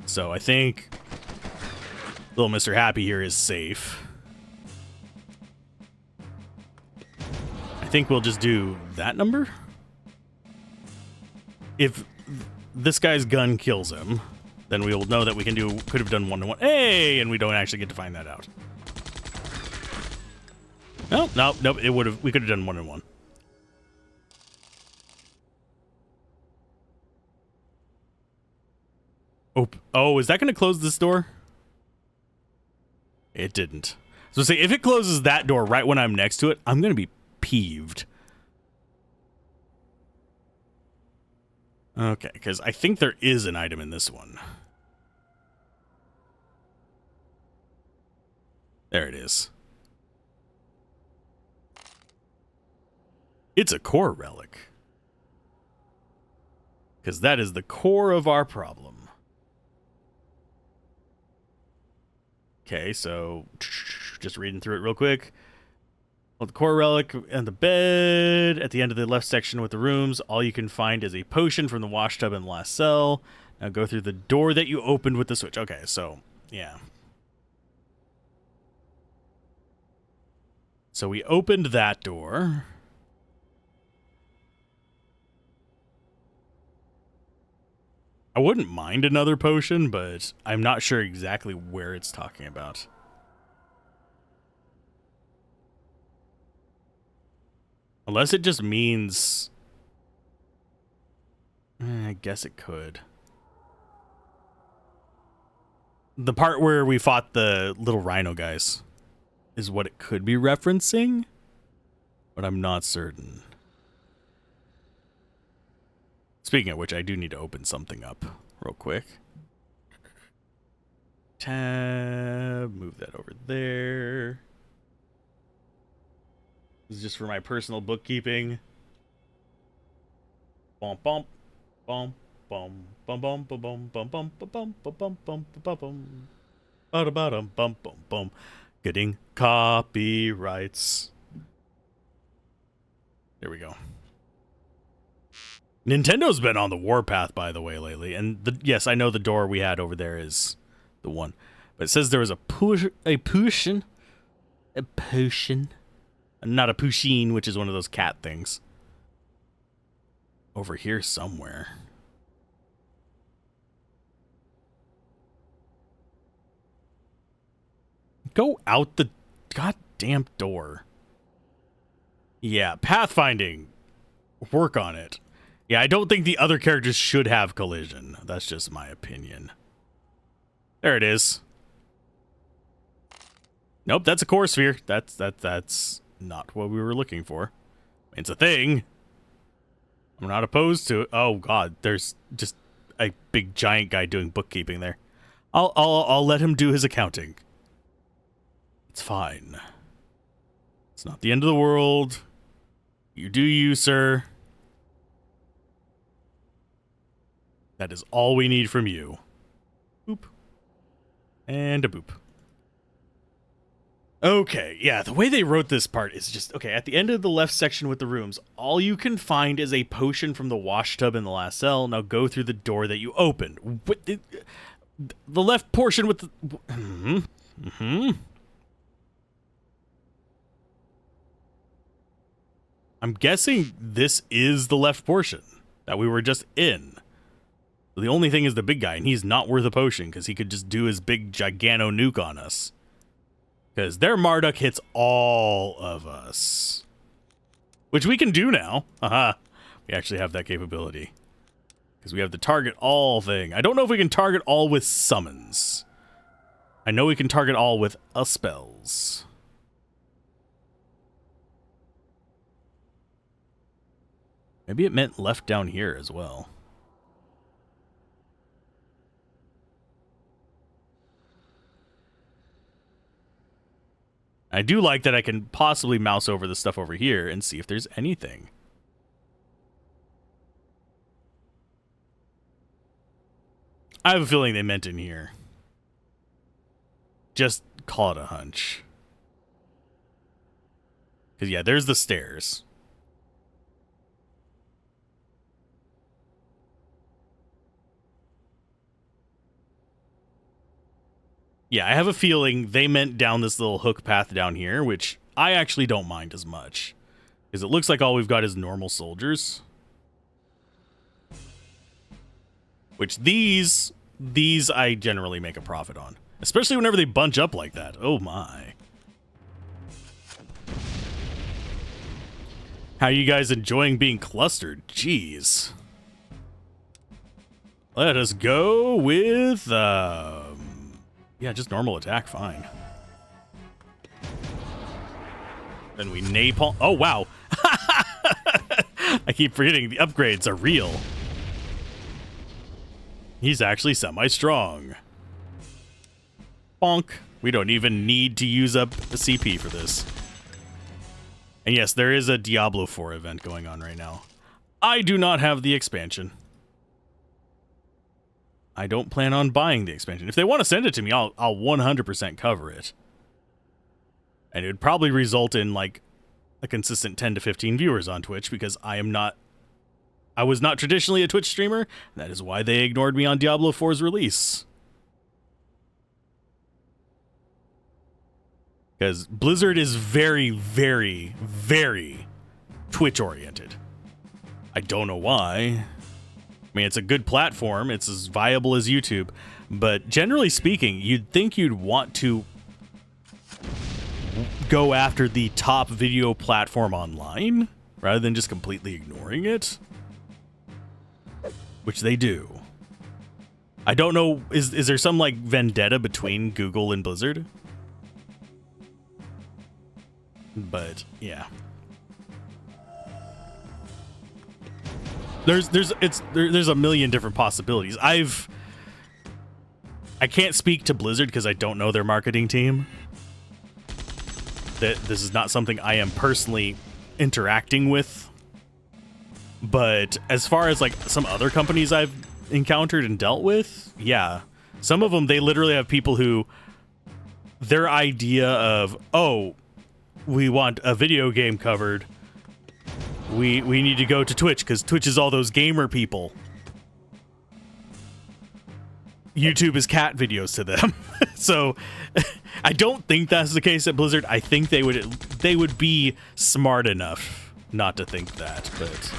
so I think little Mr. Happy here is safe. I think we'll just do that number. If this guy's gun kills him, then we will know that we could have done 1-to-1. Hey, and we don't actually get to find that out. Nope. We could have done 1-to-1. Oh, is that going to close this door? It didn't. So say if it closes that door right when I'm next to it, I'm going to be peeved. Okay, because I think there is an item in this one. There it is. It's a core relic. Because that is the core of our problem. Okay, so just reading through it real quick. Well, the core relic and the bed. At the end of the left section with the rooms, all you can find is a potion from the wash tub in the last cell. Now go through the door that you opened with the switch. Okay, so, yeah. So we opened that door. I wouldn't mind another potion, but I'm not sure exactly where it's talking about. Unless it just means... I guess it could. The part where we fought the little rhino guys is what it could be referencing, but I'm not certain. Speaking of which, I do need to open something up real quick. Tab, move that over there. This is just for my personal bookkeeping. Bum bum bum bum bum bum bum bum bum bum bum bum bum bum bum bum bum bum bum bum. Getting copyrights. There we go. Nintendo's been on the warpath, by the way, lately. And yes, I know the door we had over there is the one. But it says there was a potion. Not a pusheen, which is one of those cat things. Over here somewhere. Go out the goddamn door. Yeah, pathfinding. Work on it. Yeah, I don't think the other characters should have collision. That's just my opinion. There it is. Nope, that's a core sphere. That's not what we were looking for. It's a thing. I'm not opposed to it. Oh god, there's just a big giant guy doing bookkeeping there. I'll let him do his accounting. It's fine. It's not the end of the world. You do you, sir. That is all we need from you. Boop. And a boop. Okay, yeah, the way they wrote this part is just... Okay, at the end of the left section with the rooms, all you can find is a potion from the wash tub in the last cell. Now go through the door that you opened. The left portion with the... I'm guessing this is the left portion that we were just in. The only thing is the big guy, and he's not worth a potion because he could just do his big gigano nuke on us. Because their Marduk hits all of us. Which we can do now. Haha. We actually have that capability. Because we have the target all thing. I don't know if we can target all with summons. I know we can target all with spells. Maybe it meant left down here as well. I do like that I can possibly mouse over the stuff over here and see if there's anything. I have a feeling they meant in here. Just call it a hunch. Because, yeah, there's the stairs. Yeah, I have a feeling they meant down this little hook path down here, which I actually don't mind as much. Because it looks like all we've got is normal soldiers. Which these I generally make a profit on. Especially whenever they bunch up like that. Oh my. How are you guys enjoying being clustered? Jeez. Let us go with... yeah, just normal attack, fine. Then we napalm. Oh, wow. I keep forgetting the upgrades are real. He's actually semi-strong. Bonk. We don't even need to use up a CP for this. And yes, there is a Diablo 4 event going on right now. I do not have the expansion. I don't plan on buying the expansion. If they want to send it to me, I'll 100% cover it. And it would probably result in like a consistent 10 to 15 viewers on Twitch because I was not traditionally a Twitch streamer. That is why they ignored me on Diablo 4's release. Because Blizzard is very, very, very Twitch-oriented. I don't know why. I mean, it's a good platform. It's as viable as YouTube. But generally speaking, you'd think you'd want to go after the top video platform online rather than just completely ignoring it. Which they do. I don't know, is there some like vendetta between Google and Blizzard? But yeah. There's a million different possibilities. I can't speak to Blizzard because I don't know their marketing team. This is not something I am personally interacting with. But as far as like some other companies I've encountered and dealt with, yeah. Some of them, they literally have people who their idea of, oh, we want a video game covered. We need to go to Twitch because Twitch is all those gamer people. YouTube is cat videos to them. So I don't think that's the case at Blizzard. I think they would be smart enough not to think that, but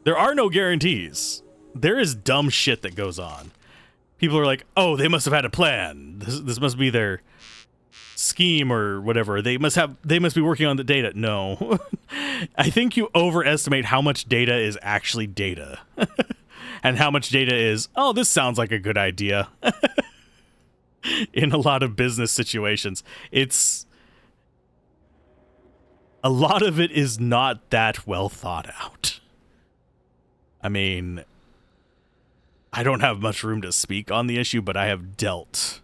there are no guarantees. There is dumb shit that goes on. People are like, oh, they must have had a plan. This must be their scheme or whatever. They must be working on the data. No. I think you overestimate how much data is actually data. And how much data is, oh, this sounds like a good idea. In a lot of business situations. A lot of it is not that well thought out. I mean, I don't have much room to speak on the issue, but I have dealt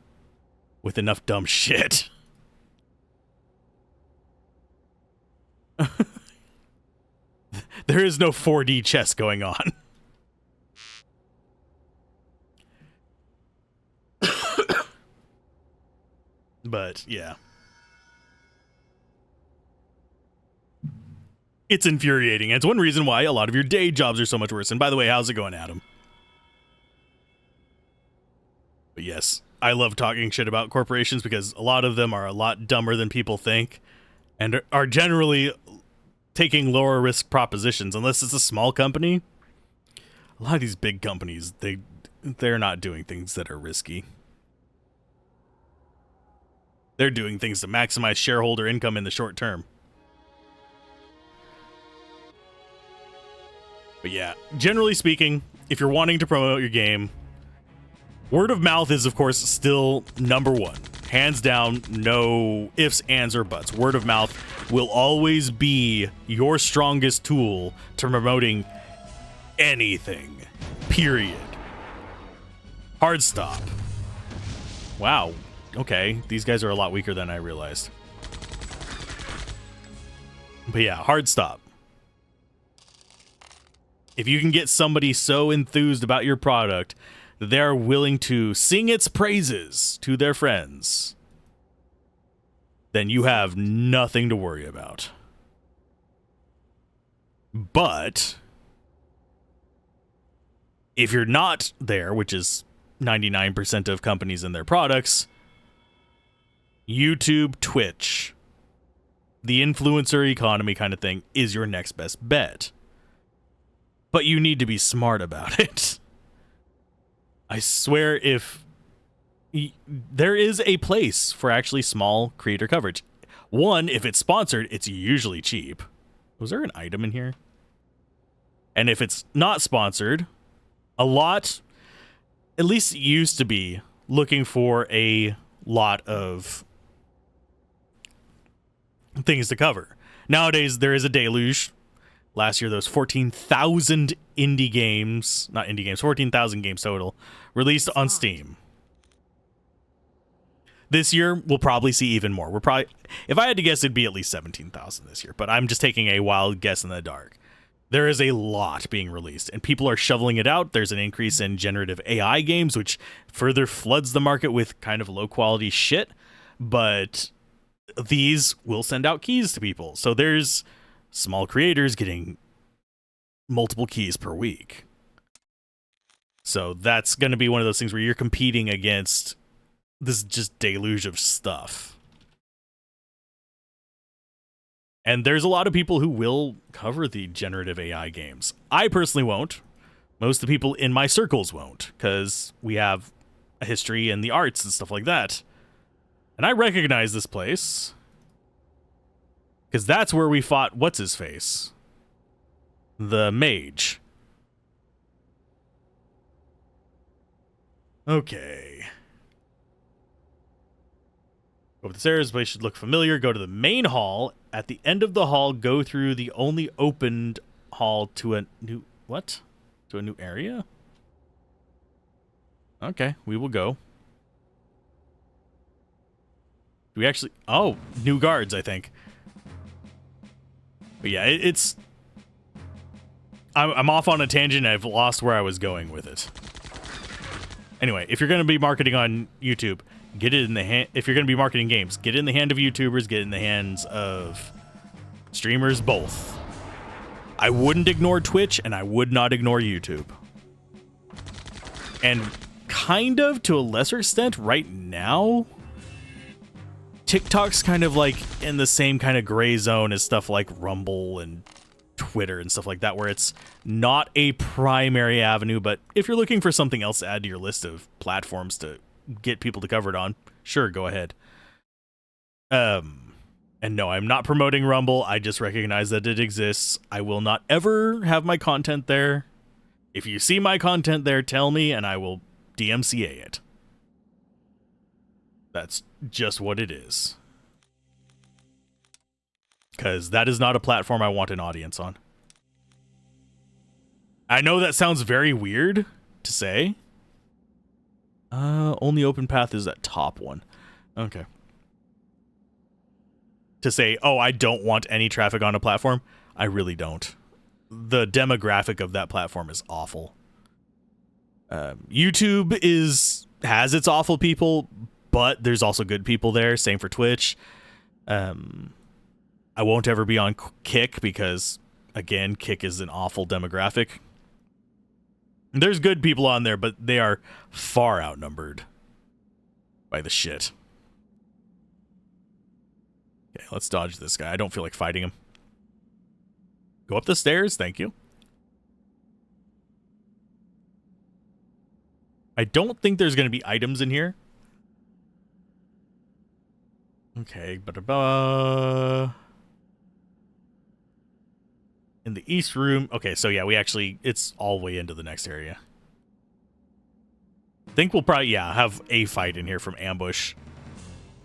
with enough dumb shit. There is no 4D chess going on. But, yeah. It's infuriating. It's one reason why a lot of your day jobs are so much worse. And by the way, how's it going, Adam? But yes, I love talking shit about corporations because a lot of them are a lot dumber than people think and are generally taking lower risk propositions. Unless it's a small company. A lot of these big companies, they're not doing things that are risky. They're doing things to maximize shareholder income in the short term. But yeah, generally speaking, if you're wanting to promote your game, word of mouth is, of course, still number one. Hands down, no ifs, ands, or buts. Word of mouth will always be your strongest tool to promoting anything. Period. Hard stop. Wow. Okay, these guys are a lot weaker than I realized. But yeah, hard stop. If you can get somebody so enthused about your product that they're willing to sing its praises to their friends, then you have nothing to worry about. But if you're not there, which is 99% of companies and their products, YouTube, Twitch, the influencer economy kind of thing is your next best bet. But you need to be smart about it. I swear there is a place for actually small creator coverage. One, if it's sponsored, it's usually cheap. Was there an item in here? And if it's not sponsored, a lot, at least it used to be, looking for a lot of things to cover. Nowadays, there is a deluge. Last year, there was 14,000 indie games, not indie games, 14,000 games total, released on Steam. This year, we'll probably see even more. We're probably, if I had to guess, it'd be at least 17,000 this year, but I'm just taking a wild guess in the dark. There is a lot being released, and people are shoveling it out. There's an increase in generative AI games, which further floods the market with kind of low-quality shit, but these will send out keys to people. So there's small creators getting multiple keys per week. So that's going to be one of those things where you're competing against this just deluge of stuff. And there's a lot of people who will cover the generative AI games. I personally won't. Most of the people in my circles won't, because we have a history in the arts and stuff like that. And I recognize this place, because that's where we fought what's-his-face? The mage. Okay. Go up the stairs, the place should look familiar. Go to the main hall. At the end of the hall, go through the only opened hall to a new... What? To a new area? Okay, we will go. Do we actually... Oh, new guards, I think. But yeah, it's... I'm off on a tangent. I've lost where I was going with it. Anyway, if you're going to be marketing on YouTube... Get it in the hand. If you're going to be marketing games, get it in the hand of YouTubers, get it in the hands of streamers, both. I wouldn't ignore Twitch, and I would not ignore YouTube. And kind of, to a lesser extent, right now, TikTok's kind of like in the same kind of gray zone as stuff like Rumble and Twitter and stuff like that, where it's not a primary avenue, but if you're looking for something else to add to your list of platforms to get people to cover it on, sure, go ahead. And no, I'm not promoting Rumble. I just recognize that it exists. I will not ever have my content there. If you see my content there, tell me, and I will DMCA it. That's just what it is. Because that is not a platform I want an audience on. I know that sounds very weird to say. Only open path is that top one. Okay. To say, oh, I don't want any traffic on a platform, I really don't. The demographic of that platform is awful. YouTube has its awful people, but there's also good people there. Same for Twitch. I won't ever be on Kick because, again, Kick is an awful demographic. There's good people on there, but they are far outnumbered by the shit. Okay, let's dodge this guy. I don't feel like fighting him. Go up the stairs, thank you. I don't think there's going to be items in here. Okay, in the east room. Okay, so yeah, it's all the way into the next area. I think we'll probably, yeah, have a fight in here from ambush.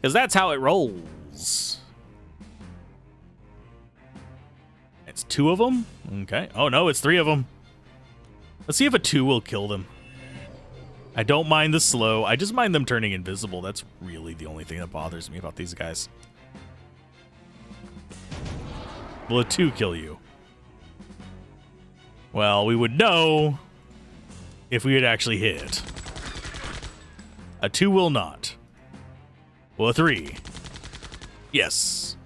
Because that's how it rolls. It's 2 of them? Okay. Oh no, it's 3 of them. Let's see if a 2 will kill them. I don't mind the slow. I just mind them turning invisible. That's really the only thing that bothers me about these guys. Will a 2 kill you? Well, we would know if we had actually hit. A 2 will not. Well, a 3. Yes.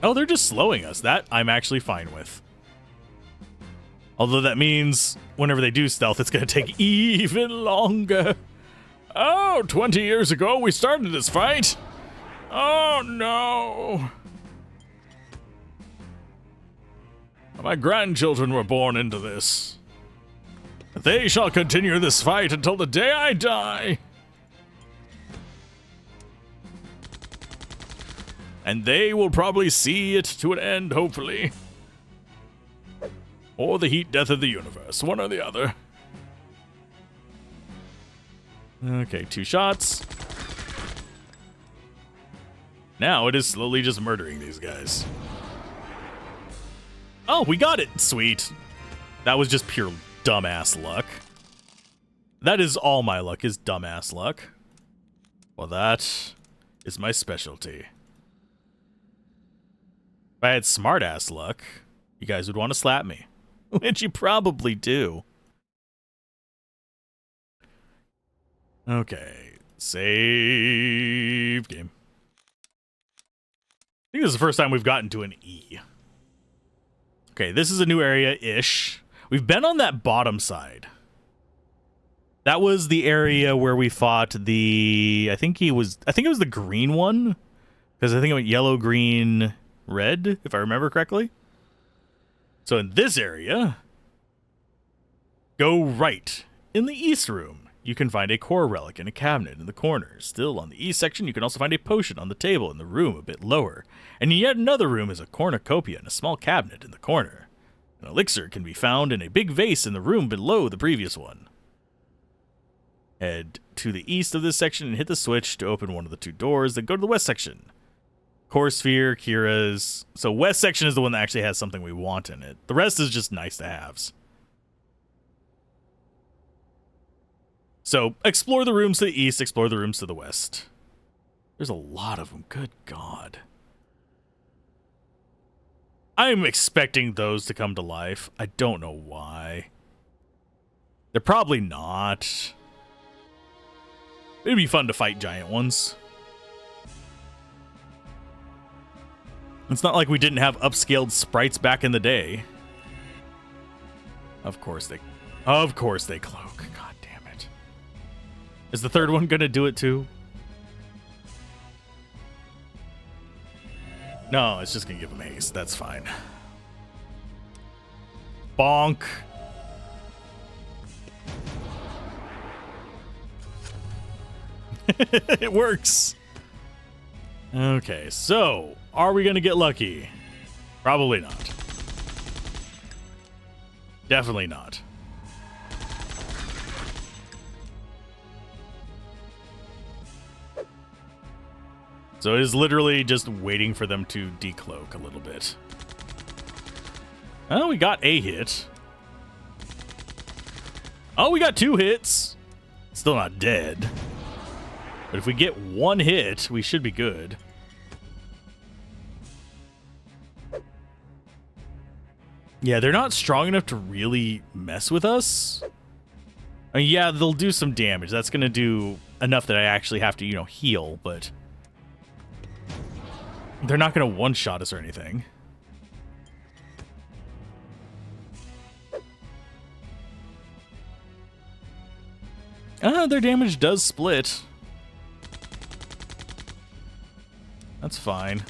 Oh, they're just slowing us. That I'm actually fine with. Although that means whenever they do stealth, it's going to take even longer. Oh, 20 years ago we started this fight. Oh, no. My grandchildren were born into this. They shall continue this fight until the day I die. And they will probably see it to an end, hopefully. Or the heat death of the universe, one or the other. Okay, 2 shots. Now it is slowly just murdering these guys. Oh, we got it. Sweet. That was just pure dumbass luck. That is all my luck, is dumbass luck. Well, that is my specialty. If I had smartass luck, you guys would want to slap me. Which you probably do. Okay. Save game. I think this is the first time we've gotten to an E. Okay, this is a new area-ish. We've been on that bottom side. That was the area where we fought the... I think it was the green one. Because I think it went yellow, green, red, if I remember correctly. So in this area, go right. In the east room, you can find a core relic in a cabinet in the corner. Still on the east section, you can also find a potion on the table in the room a bit lower. And in yet another room is a cornucopia and a small cabinet in the corner. An elixir can be found in a big vase in the room below the previous one. Head to the east of this section and hit the switch to open one of the two doors, then go to the west section. Core sphere, Kira's. So west section is the one that actually has something we want in it. The rest is just nice to haves. So explore the rooms to the east, explore the rooms to the west. There's a lot of them. Good God. I'm expecting those to come to life. I don't know why. They're probably not. It'd be fun to fight giant ones. It's not like we didn't have upscaled sprites back in the day. Of course they cloak. God damn it. Is the third one gonna do it too? No, it's just gonna give him haste. That's fine. Bonk. It works. Okay, so are we gonna get lucky? Probably not. Definitely not. So it is literally just waiting for them to decloak a little bit. Oh, we got a hit. Oh, we got 2 hits. Still not dead. But if we get 1 hit, we should be good. Yeah, they're not strong enough to really mess with us. I mean, yeah, they'll do some damage. That's going to do enough that I actually have to, heal, but they're not going to one-shot us or anything. Their damage does split. That's fine.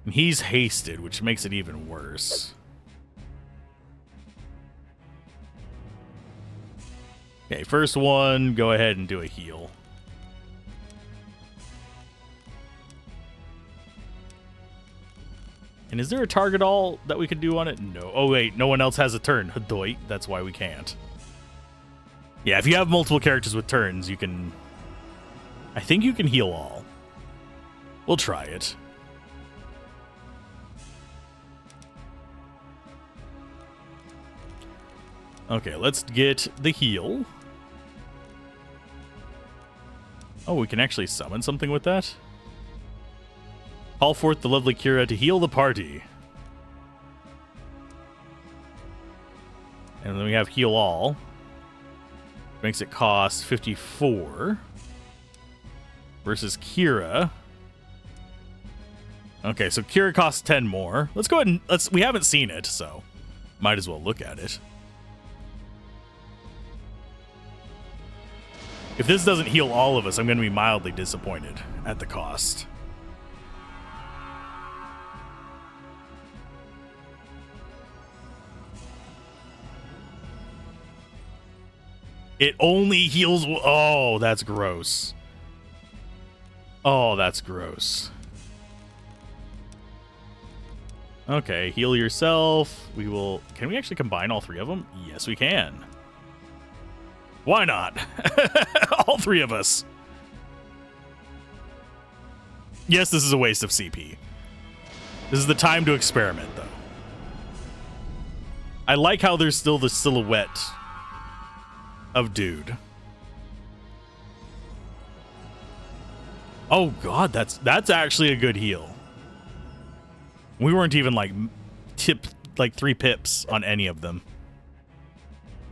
And he's hasted, which makes it even worse. Okay, first one, go ahead and do a heal. And is there a target all that we could do on it? No. Oh, wait, no one else has a turn. Hadoit, that's why we can't. Yeah, if you have multiple characters with turns, you can... I think you can heal all. We'll try it. Okay, let's get the heal. Oh, we can actually summon something with that? Call forth the lovely Kira to heal the party. And then we have heal all. Makes it cost 54. Versus Kira. Okay, so Kira costs 10 more. Let's go ahead and we haven't seen it, so might as well look at it. If this doesn't heal all of us, I'm going to be mildly disappointed at the cost. It only heals... Oh, that's gross. Oh, that's gross. Okay, heal yourself. We will... Can we actually combine all 3 of them? Yes, we can. Why not? All 3 of us. Yes, this is a waste of CP. This is the time to experiment, though. I like how there's still the silhouette of dude. Oh god, that's actually a good heal. We weren't even like 3 pips on any of them.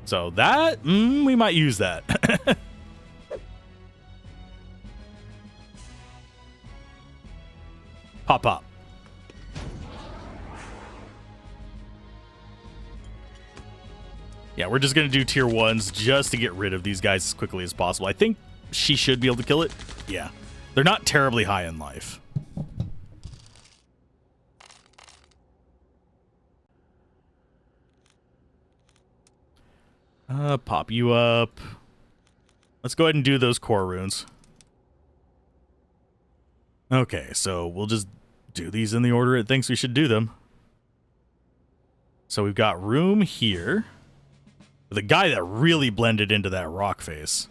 So that we might use that. Pop up. Yeah, we're just going to do tier 1s just to get rid of these guys as quickly as possible. I think she should be able to kill it. Yeah. They're not terribly high in life. Pop you up. Let's go ahead and do those core runes. Okay, so we'll just do these in the order it thinks we should do them. So we've got room here. The guy that really blended into that rock face.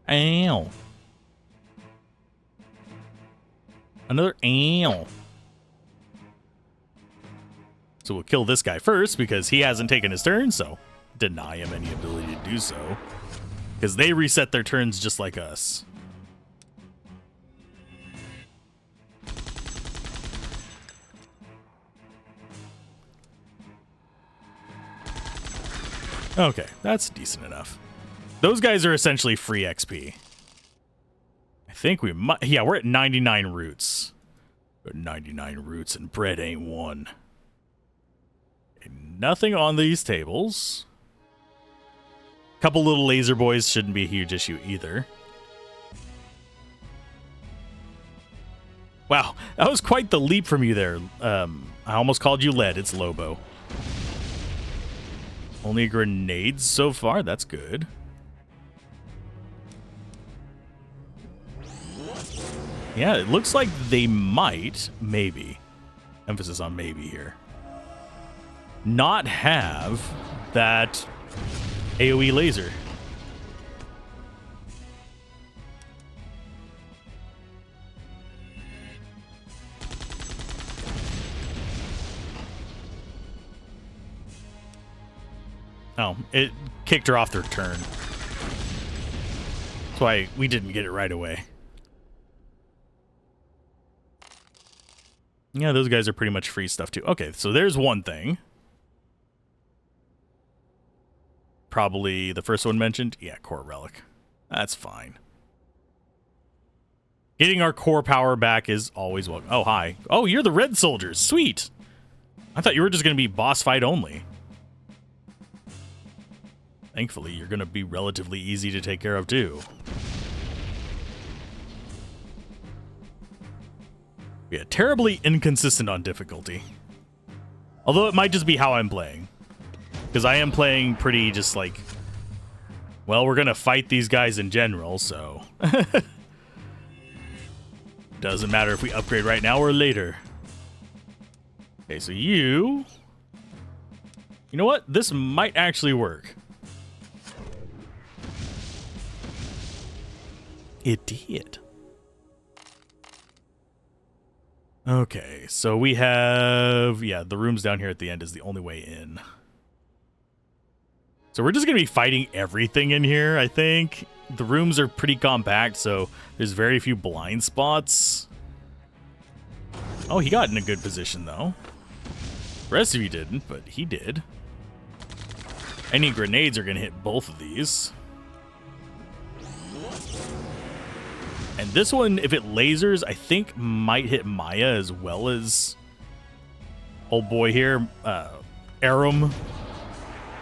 Ow. Another ow. So we'll kill this guy first because he hasn't taken his turn, so deny him any ability to do so. Because they reset their turns just like us. Okay, that's decent enough. Those guys are essentially free XP. I think we might... Yeah, we're at 99 roots. But 99 roots and bread ain't one. And nothing on these tables. Couple little laser boys shouldn't be a huge issue either. Wow, that was quite the leap from you there. I almost called you lead. It's Lobo. Only grenades so far? That's good. Yeah, it looks like they might, maybe, emphasis on maybe here, not have that AoE laser. Oh, it kicked her off their turn. That's why we didn't get it right away. Yeah, those guys are pretty much free stuff too. Okay, so there's one thing. Probably the first one mentioned. Yeah, core relic. That's fine. Getting our core power back is always welcome. Oh, hi. Oh, you're the red soldiers. Sweet. I thought you were just going to be boss fight only. Thankfully, you're going to be relatively easy to take care of too. Yeah, terribly inconsistent on difficulty. Although it might just be how I'm playing. Because I am playing pretty just like... Well, we're going to fight these guys in general, so... Doesn't matter if we upgrade right now or later. Okay, so you... You know what? This might actually work. It did. Okay, so we have... Yeah, the rooms down here at the end is the only way in. So we're just going to be fighting everything in here, I think. The rooms are pretty compact, so there's very few blind spots. Oh, he got in a good position, though. The rest of you didn't, but he did. Any grenades are going to hit both of these. And this one, if it lasers, I think might hit Maya as well as old boy here, Arum.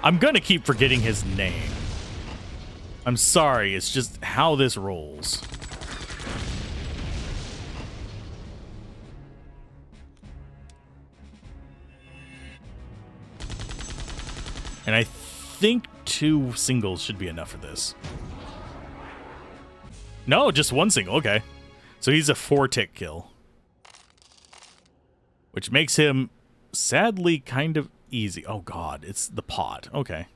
I'm going to keep forgetting his name. I'm sorry, it's just how this rolls. And I think 2 singles should be enough for this. No, just 1 single. Okay. So he's a 4-tick kill. Which makes him, sadly, kind of easy. Oh, God. It's the pot. Okay.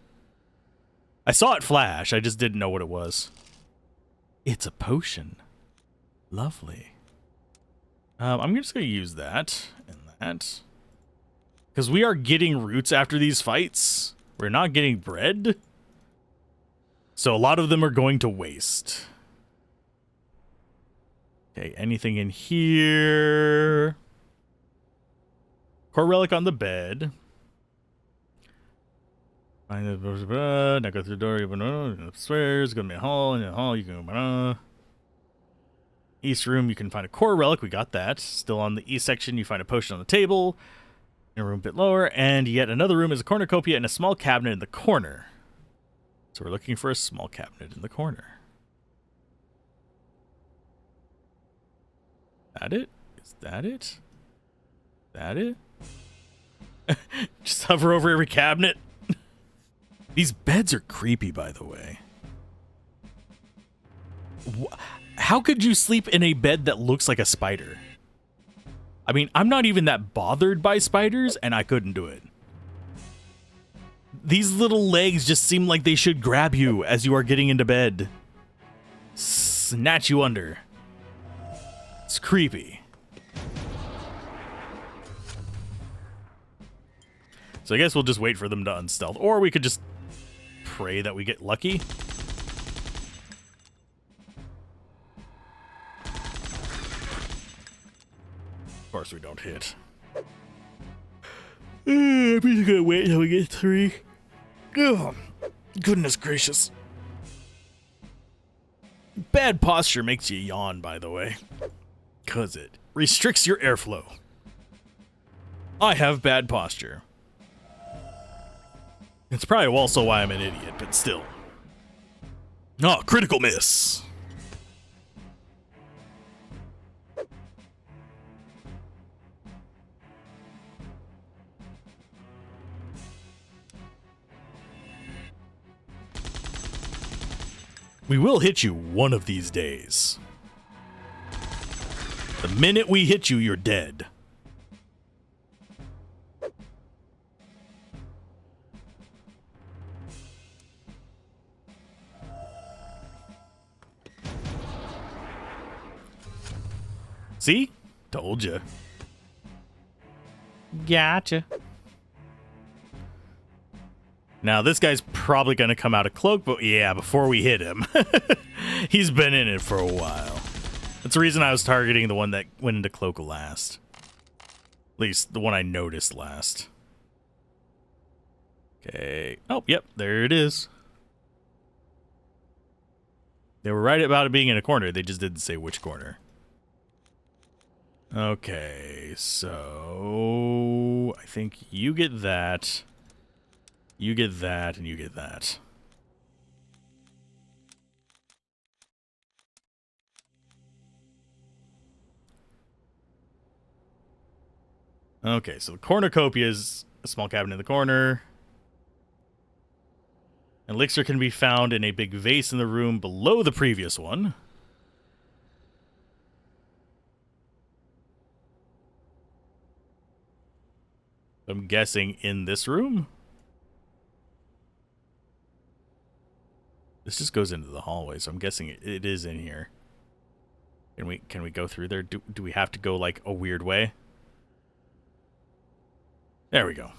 I saw it flash. I just didn't know what it was. It's a potion. Lovely. I'm just going to use that and that. Because we are getting roots after these fights. We're not getting bread. So a lot of them are going to waste. Okay, anything in here? Core relic on the bed. Now go through the door, upstairs, go to the hall, in the hall you can go. East room, you can find a core relic, we got that. Still on the east section, you find a potion on the table. In a room a bit lower, and yet another room is a cornucopia and a small cabinet in the corner. So we're looking for a small cabinet in the corner. That it? Is that it? That it? Just hover over every cabinet. These beds are creepy, by the way. How could you sleep in a bed that looks like a spider? I mean, I'm not even that bothered by spiders, and I couldn't do it. These little legs just seem like they should grab you as you are getting into bed. Snatch you under. It's creepy. So I guess we'll just wait for them to unstealth. Or we could just pray that we get lucky. Of course we don't hit. I'm just gonna wait until we get 3. Oh, goodness gracious. Bad posture makes you yawn, by the way. 'Cause it restricts your airflow. I have bad posture. It's probably also why I'm an idiot, but still. Oh, critical miss. We will hit you one of these days. The minute we hit you, you're dead. See? Told you. Gotcha. Now, this guy's probably going to come out of cloak, but yeah, before we hit him. He's been in it for a while. That's the reason I was targeting the one that went into cloak last. At least, the one I noticed last. Okay. Oh, yep, there it is. They were right about it being in a corner. They just didn't say which corner. Okay, so I think you get that. You get that, and you get that. Okay, so the cornucopia is a small cabinet in the corner. Elixir can be found in a big vase in the room below the previous one. I'm guessing in this room? This just goes into the hallway, so I'm guessing it is in here. Can we go through there? Do we have to go like a weird way? There we go.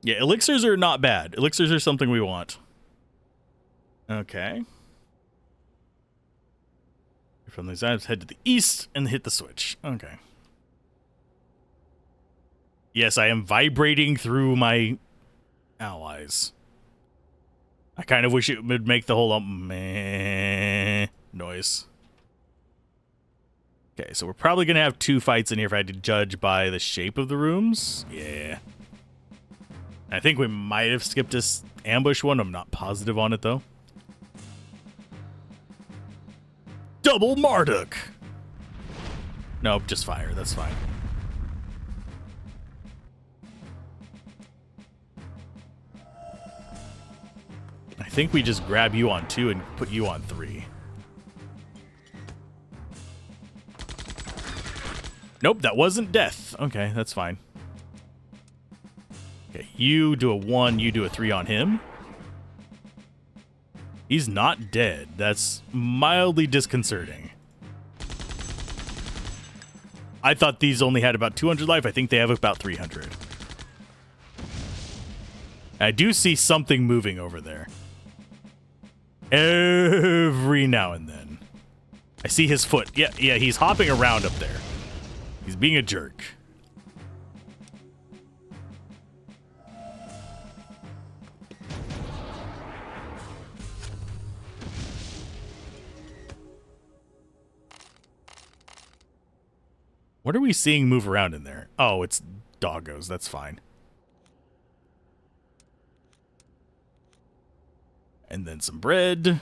Yeah, elixirs are not bad. Elixirs are something we want. Okay. From these items, head to the east and hit the switch. Okay. Yes, I am vibrating through my allies. I kind of wish it would make the whole meh noise. Okay, so we're probably going to have 2 fights in here if I had to judge by the shape of the rooms. Yeah. I think we might have skipped this ambush one. I'm not positive on it, though. Double Marduk! Nope, just fire. That's fine. I think we just grab you on 2 and put you on 3. Nope, that wasn't death. Okay, that's fine. Okay, you do a 1, you do a 3 on him. He's not dead. That's mildly disconcerting. I thought these only had about 200 life. I think they have about 300. I do see something moving over there. Every now and then. I see his foot. Yeah, he's hopping around up there. He's being a jerk. What are we seeing move around in there? Oh, it's doggos. That's fine. And then some bread.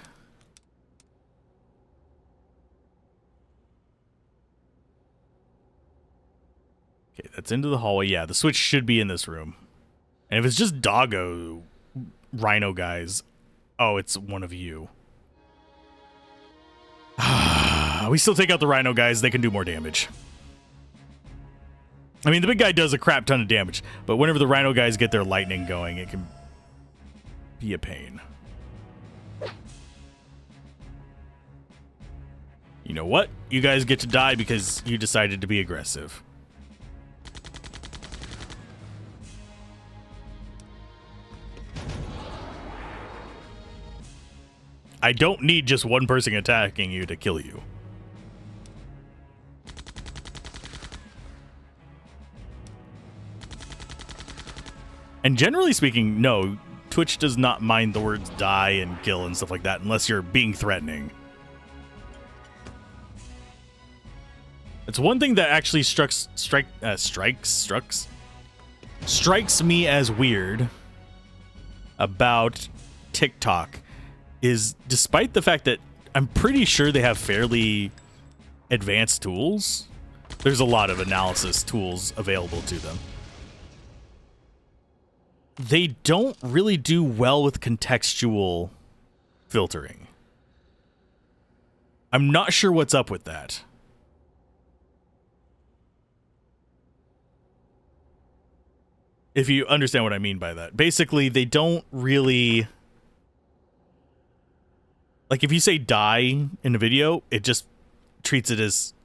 Okay, that's into the hallway. Yeah, the switch should be in this room. And if it's just doggo rhino guys, oh, it's one of you. We still take out the rhino guys. They can do more damage. I mean, the big guy does a crap ton of damage, but whenever the rhino guys get their lightning going, it can be a pain. You know what? You guys get to die because you decided to be aggressive. I don't need just one person attacking you to kill you. And generally speaking, no, Twitch does not mind the words die and kill and stuff like that unless you're being threatening. It's one thing that actually strikes me as weird about TikTok is despite the fact that I'm pretty sure they have fairly advanced tools, there's a lot of analysis tools available to them. They don't really do well with contextual filtering. I'm not sure what's up with that. If you understand what I mean by that. Basically, they don't really... Like, if you say die in a video, it just treats it as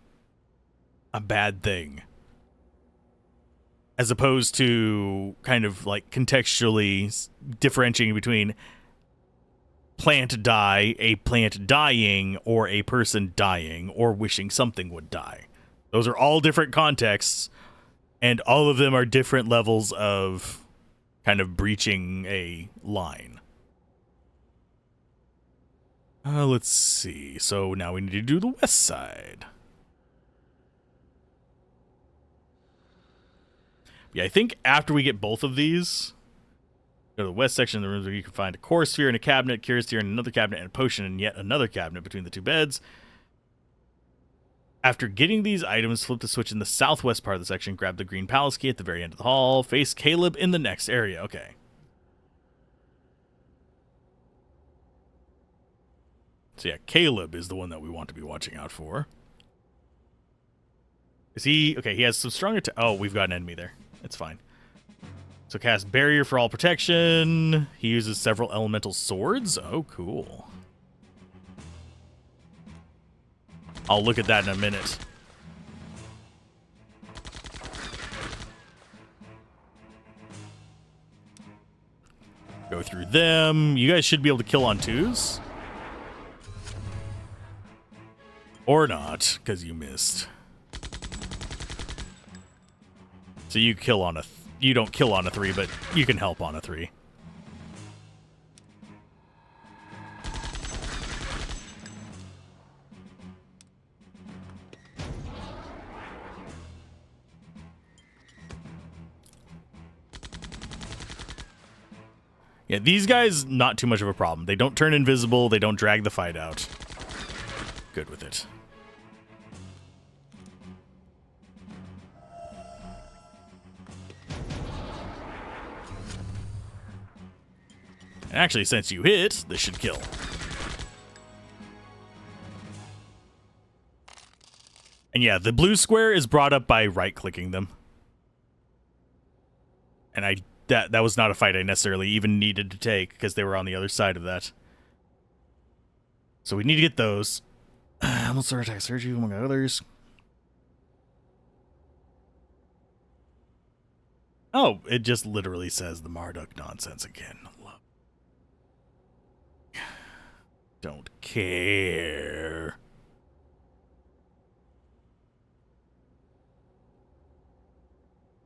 a bad thing. As opposed to kind of like contextually differentiating between plant die, a plant dying, or a person dying, or wishing something would die. Those are all different contexts, and all of them are different levels of kind of breaching a line. Let's see. So now we need to do the west side. Yeah, I think after we get both of these, go to the west section of the rooms where you can find a core sphere and a cabinet, cure sphere and another cabinet, and a potion and yet another cabinet between the two beds. After getting these items, flip the switch in the southwest part of the section, grab the green palace key at the very end of the hall, face Caleb in the next area. Okay. So yeah, Caleb is the one that we want to be watching out for. Is he... Okay, he has some strong attack... Oh, we've got an enemy there. It's fine. So cast barrier for all protection. He uses several elemental swords. Oh, cool. I'll look at that in a minute. Go through them. You guys should be able to kill on twos. Or not, because you missed. So you kill on you don't kill on a 3, but you can help on a 3. Yeah, these guys, not too much of a problem. They don't turn invisible. They don't drag the fight out. Good with it. Actually, since you hit, this should kill. And yeah, the blue square is brought up by right-clicking them. And that was not a fight I necessarily even needed to take because they were on the other side of that. So we need to get those. Almost attack surgery among others. Oh, it just literally says the Marduk nonsense again. Don't care.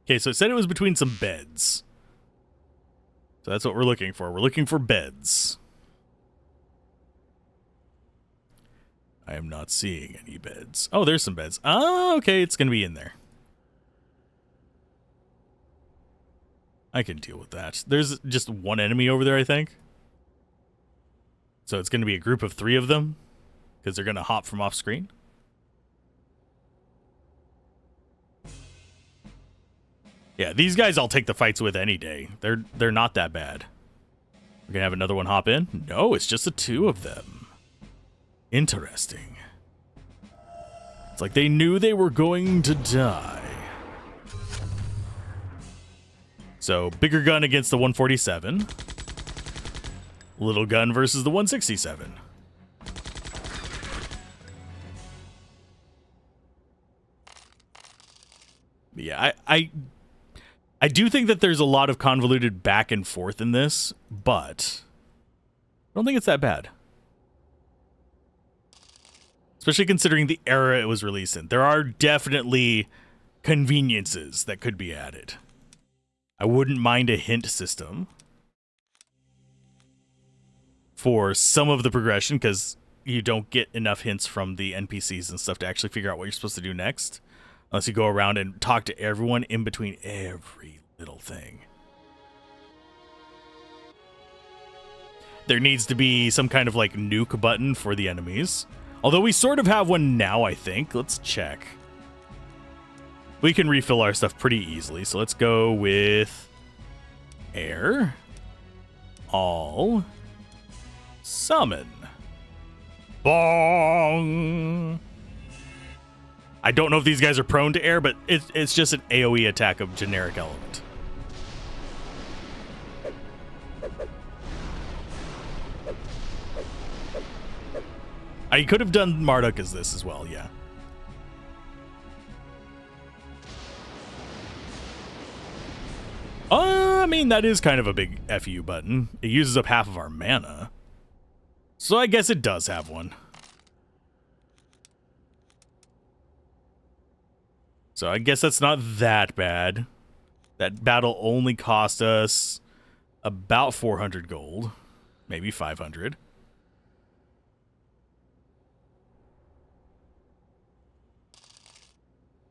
Okay, so it said it was between some beds. So that's what we're looking for. We're looking for beds. I am not seeing any beds. Oh, there's some beds. Oh, okay, it's going to be in there. I can deal with that. There's just one enemy over there, I think. So it's going to be a group of 3 of them, because they're going to hop from off screen. Yeah, these guys I'll take the fights with any day. They're not that bad. We're going to have another one hop in? No, it's just the 2 of them. Interesting. It's like they knew they were going to die. So, bigger gun against the 147. Little gun versus the 167. But yeah, I do think that there's a lot of convoluted back and forth in this, but I don't think it's that bad. Especially considering the era it was released in. There are definitely conveniences that could be added. I wouldn't mind a hint system for some of the progression, because you don't get enough hints from the NPCs and stuff to actually figure out what you're supposed to do next. Unless you go around and talk to everyone in between every little thing. There needs to be some kind of like nuke button for the enemies. Although we sort of have one now, I think. Let's check. We can refill our stuff pretty easily. So let's go with air. All. Summon. Bong. I don't know if these guys are prone to air, but it's just an AoE attack of generic element. I could have done Marduk as this as well, yeah. I mean, that is kind of a big FU button. It uses up half of our mana. So I guess it does have one. So I guess that's not that bad. That battle only cost us about 400 gold. Maybe 500.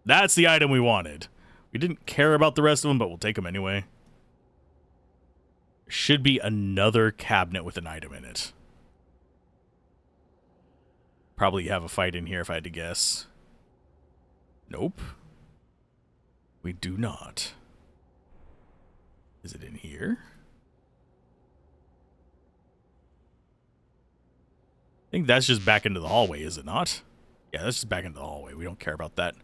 That's the item we wanted. We didn't care about the rest of them, but we'll take them anyway. Should be another cabinet with an item in it. Probably have a fight in here if I had to guess. Nope. We do not. Is it in here? I think that's just back into the hallway, is it not? Yeah, that's just back into the hallway. We don't care about that.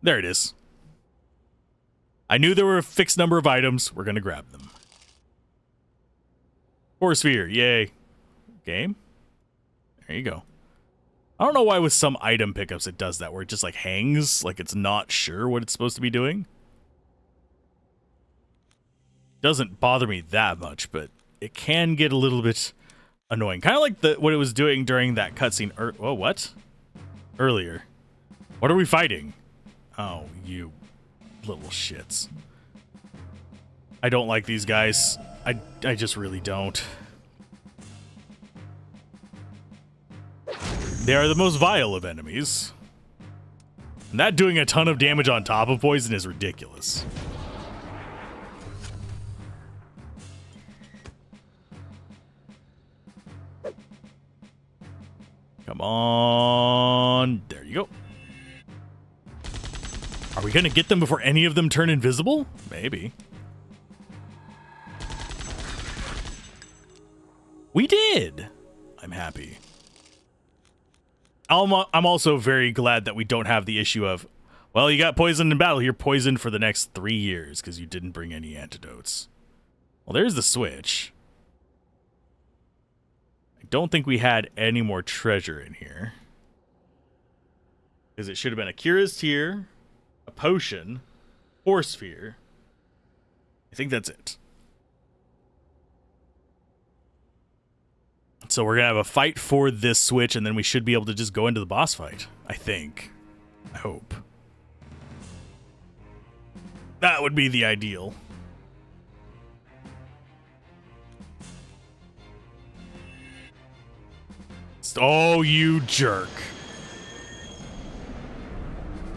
There it is. I knew there were a fixed number of items. We're going to grab them. Force sphere. Yay. Game. There you go. I don't know why with some item pickups it does that, where it just like hangs, like it's not sure what it's supposed to be doing. Doesn't bother me that much, but it can get a little bit annoying. Kind of like what it was doing during that cutscene. Whoa, what? Earlier. What are we fighting? Oh, you little shits. I don't like these guys. I just really don't. They are the most vile of enemies. And that doing a ton of damage on top of poison is ridiculous. Come on. There you go. Are we going to get them before any of them turn invisible? Maybe. We did. I'm happy. I'm also very glad that we don't have the issue of, Well, you got poisoned in battle. You're poisoned for the next 3 years because you didn't bring any antidotes. Well, there's the switch. I don't think we had any more treasure in here. Because it should have been a Kira's Tear, a potion, Force Sphere. I think that's it. So we're going to have a fight for this switch, and then we should be able to just go into the boss fight. I think. I hope. That would be the ideal. Oh, you jerk.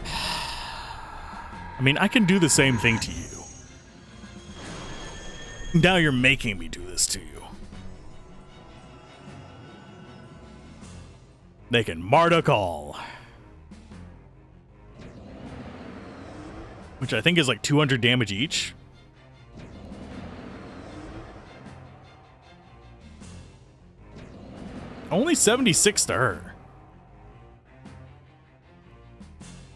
I mean, I can do the same thing to you. Now you're making me do this to you. They can Marduk all. Which I think is like 200 damage each. Only 76 to her.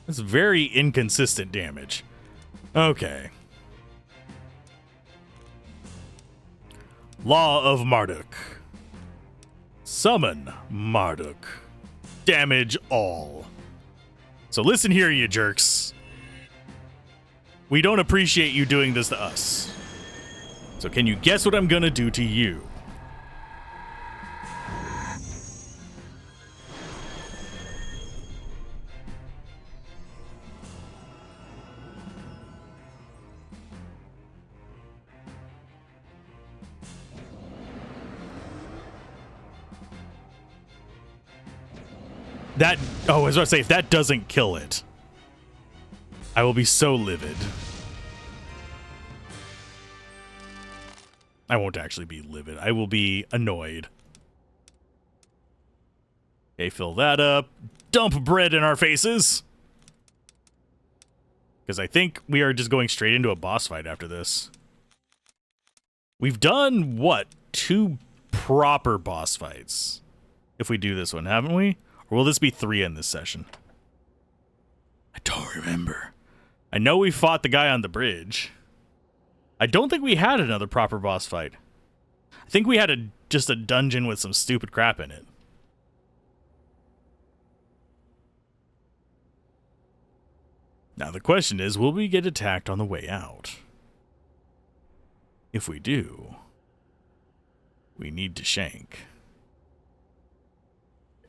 That's very inconsistent damage. Okay. Law of Marduk. Summon Marduk. Damage all. So listen here, you jerks. We don't appreciate you doing this to us. So can you guess what I'm gonna do to you? That, oh, I was about to say, if that doesn't kill it, I will be so livid. I won't actually be livid. I will be annoyed. Okay, fill that up. Dump bread in our faces. Because I think we are just going straight into a boss fight after this. We've done, what, 2 proper boss fights? If we do this one, haven't we? Or will this be 3 in this session? I don't remember. I know we fought the guy on the bridge. I don't think we had another proper boss fight. I think we had just a dungeon with some stupid crap in it. Now the question is, will we get attacked on the way out? If we do, we need to shank.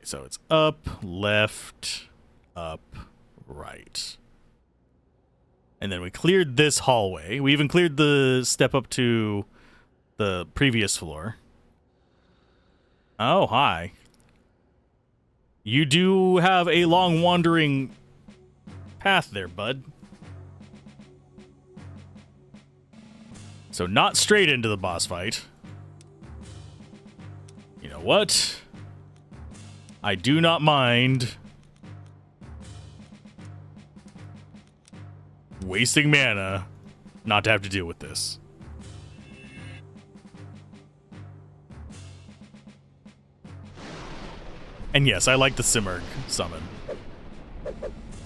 So it's up, left, up, right. And then we cleared this hallway. We even cleared the step up to the previous floor. Oh, hi. You do have a long wandering path there, bud. So not straight into the boss fight. You know what? I do not mind wasting mana not to have to deal with this. And yes, I like the Simurgh summon.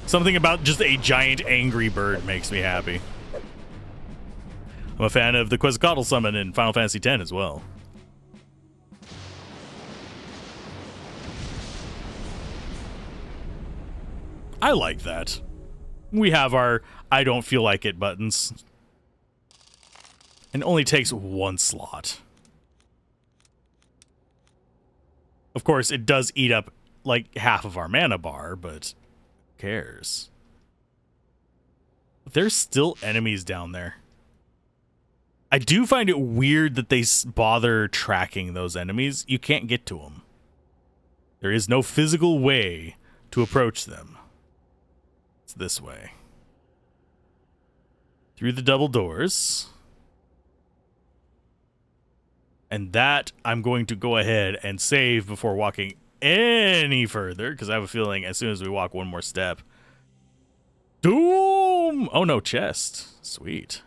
Something about just a giant angry bird makes me happy. I'm a fan of the Quetzalcoatl summon in Final Fantasy X as well. I like that. We have our I don't feel like it buttons. And it only takes 1 slot. Of course, it does eat up like half of our mana bar, but who cares? There's still enemies down there. I do find it weird that they bother tracking those enemies. You can't get to them. There is no physical way to approach them. It's this way. Through the double doors. And that I'm going to go ahead and save before walking any further, because I have a feeling as soon as we walk one more step. Doom! Oh no, chest. Sweet.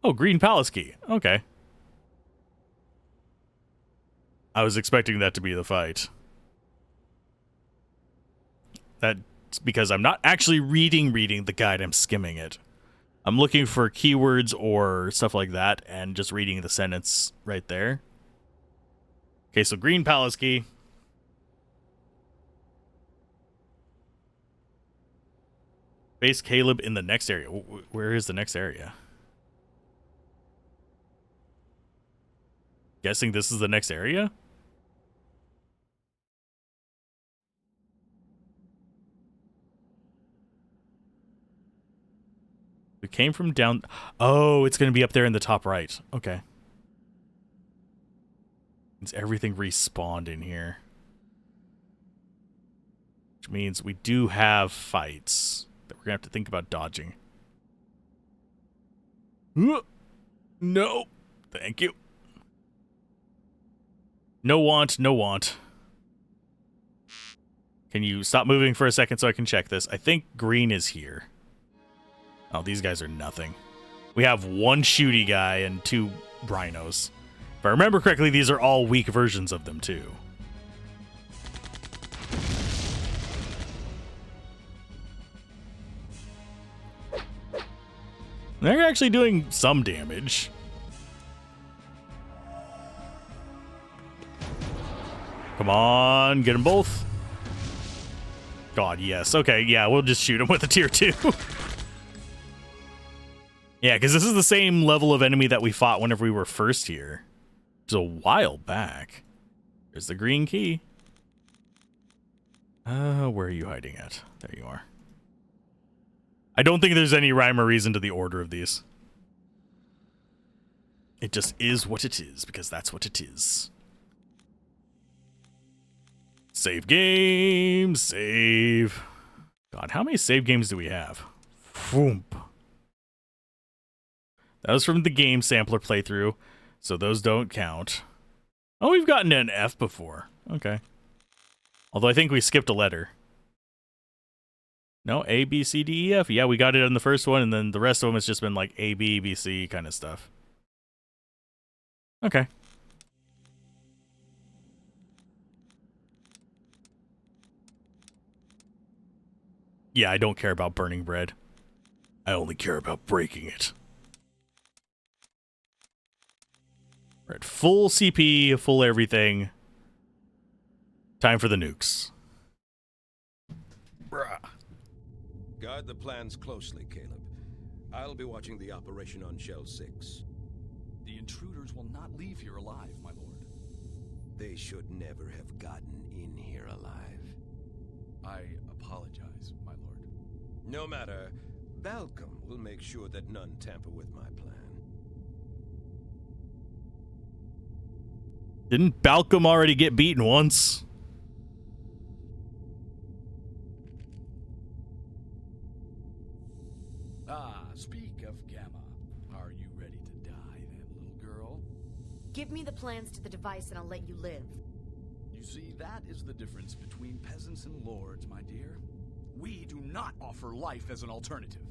Oh, green palace key. Okay. I was expecting that to be the fight. That's because I'm not actually reading the guide, I'm skimming it. I'm looking for keywords or stuff like that and just reading the sentence right there. Okay, so green palace key. Base Caleb in the next area. Where is the next area? Guessing this is the next area? We came from down... Oh, it's going to be up there in the top right. Okay. Means everything respawned in here. Which means we do have fights that we're going to have to think about dodging. No. Thank you. No want, no want. Can you stop moving for a second so I can check this? I think green is here. Oh, these guys are nothing. We have one shooty guy and 2 rhinos. If I remember correctly, these are all weak versions of them, too. They're actually doing some damage. Come on, get them both. God, yes. Okay, yeah, we'll just shoot them with a tier 2. Yeah, because this is the same level of enemy that we fought whenever we were first here. It was a while back. There's the green key. Where are you hiding at? There you are. I don't think there's any rhyme or reason to the order of these. It just is what it is, because that's what it is. Save game, save. God, how many save games do we have? Foomp. That was from the game sampler playthrough, so those don't count. Oh, we've gotten an F before. Okay. Although I think we skipped a letter. No, A, B, C, D, E, F. Yeah, we got it on the first one, and then the rest of them has just been like A, B, B, C kind of stuff. Okay. Yeah, I don't care about burning bread. I only care about breaking it. We're at full CP, full everything. Time for the nukes. Bruh. Guard the plans closely, Caleb. I'll be watching the operation on Shell 6. The intruders will not leave here alive, my lord. They should never have gotten in here alive. I apologize, my lord. No matter. Balcom will make sure that none tamper with my plan. Didn't Balcom already get beaten once? Speak of Gamma. Are you ready to die then, little girl? Give me the plans to the device and I'll let you live. You see, that is the difference between peasants and lords, my dear. We do not offer life as an alternative.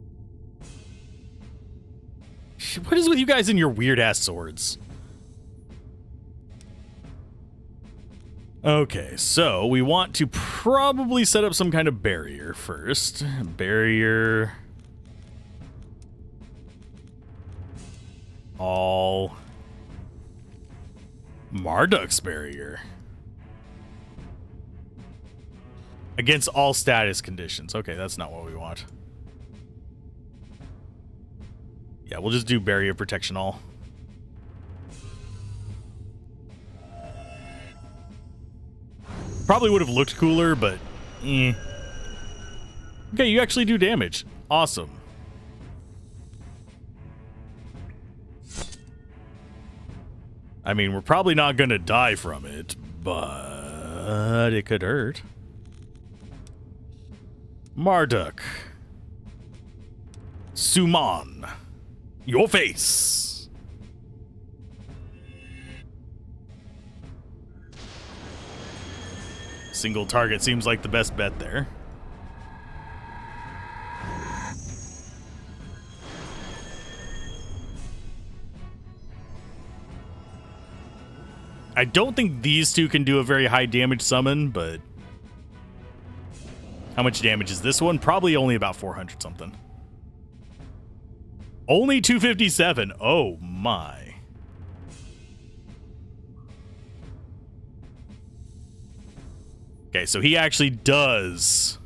What is with you guys and your weird-ass swords? Okay, so we want to probably set up some kind of barrier first. Barrier... all... Marduk's barrier. Against all status conditions. Okay, that's not what we want. Yeah, we'll just do barrier protection all. Probably would have looked cooler, but Okay, you actually do damage. Awesome. I mean, we're probably not going to die from it, but it could hurt. Marduk. Suman. Your face. Single target seems like the best bet there. I don't think these two can do a very high damage summon, but How much damage is this one? Probably only about 400 something. Only 257. Oh my. Okay, so he actually does.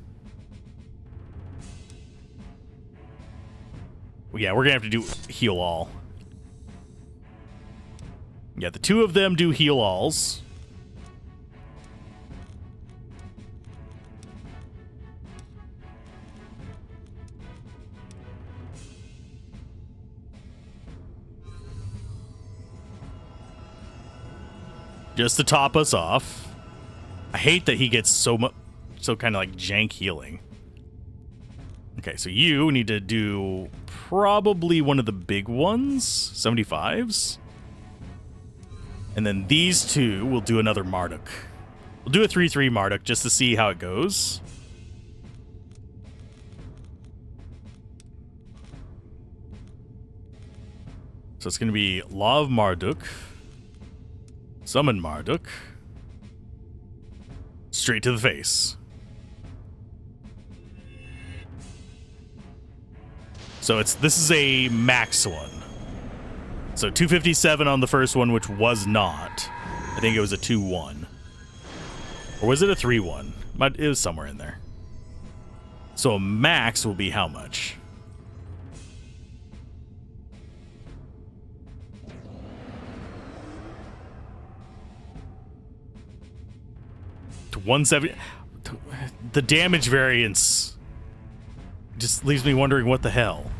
Yeah, we're gonna have to do heal all. Yeah, the two of them do heal alls. Just to top us off. I hate that he gets so kind of like jank healing. Okay, so you need to do probably one of the big ones, 75s. And then these two will do another Marduk. We'll do a 3-3 Marduk just to see how it goes. So it's going to be Law of Marduk. Summon Marduk. Straight to the face. So this is a max one. So 257 on the first one, which was not. I think it was a 2-1. Or was it a 3-1? It was somewhere in there. So a max will be how much? To 170. The damage variance just leaves me wondering what the hell.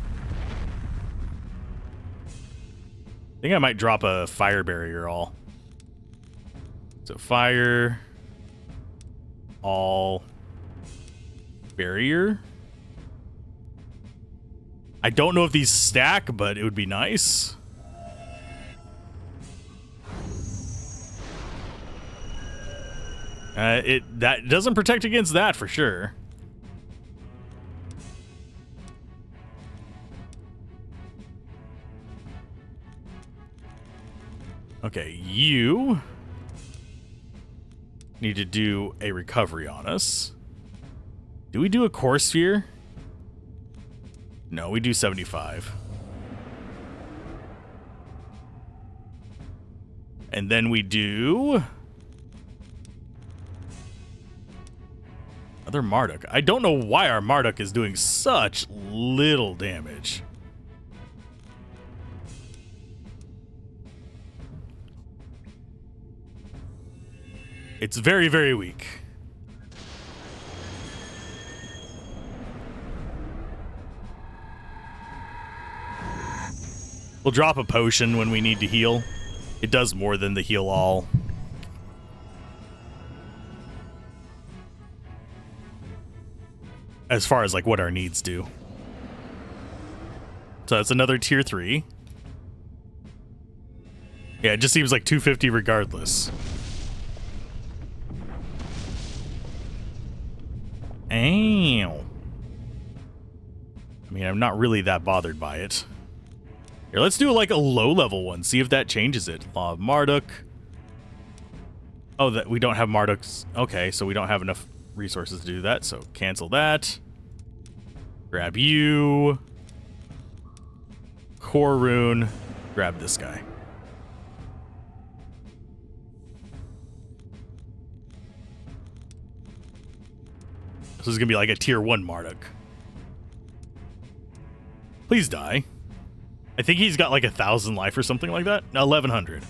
I think I might drop a fire barrier all. So fire, all, barrier. I don't know if these stack, but it would be nice. That doesn't protect against that for sure. Okay, you need to do a recovery on us. Do we do a core sphere? No, we do 75. And then we do another Marduk. I don't know why our Marduk is doing such little damage. It's very, very weak. We'll drop a potion when we need to heal. It does more than the heal all. As far as like what our needs do. So that's another tier 3. Yeah, it just seems like 250 regardless. Ow. I mean, I'm not really that bothered by it. Here, let's do like a low level one. See if that changes it. Law of Marduk. Oh, that we don't have Marduk's. Okay, so we don't have enough resources to do that. So cancel that. Grab you. Core rune. Grab this guy. This is gonna be like a tier 1 Marduk. Please die. I think he's got like 1,000 life or something like that. 1,100.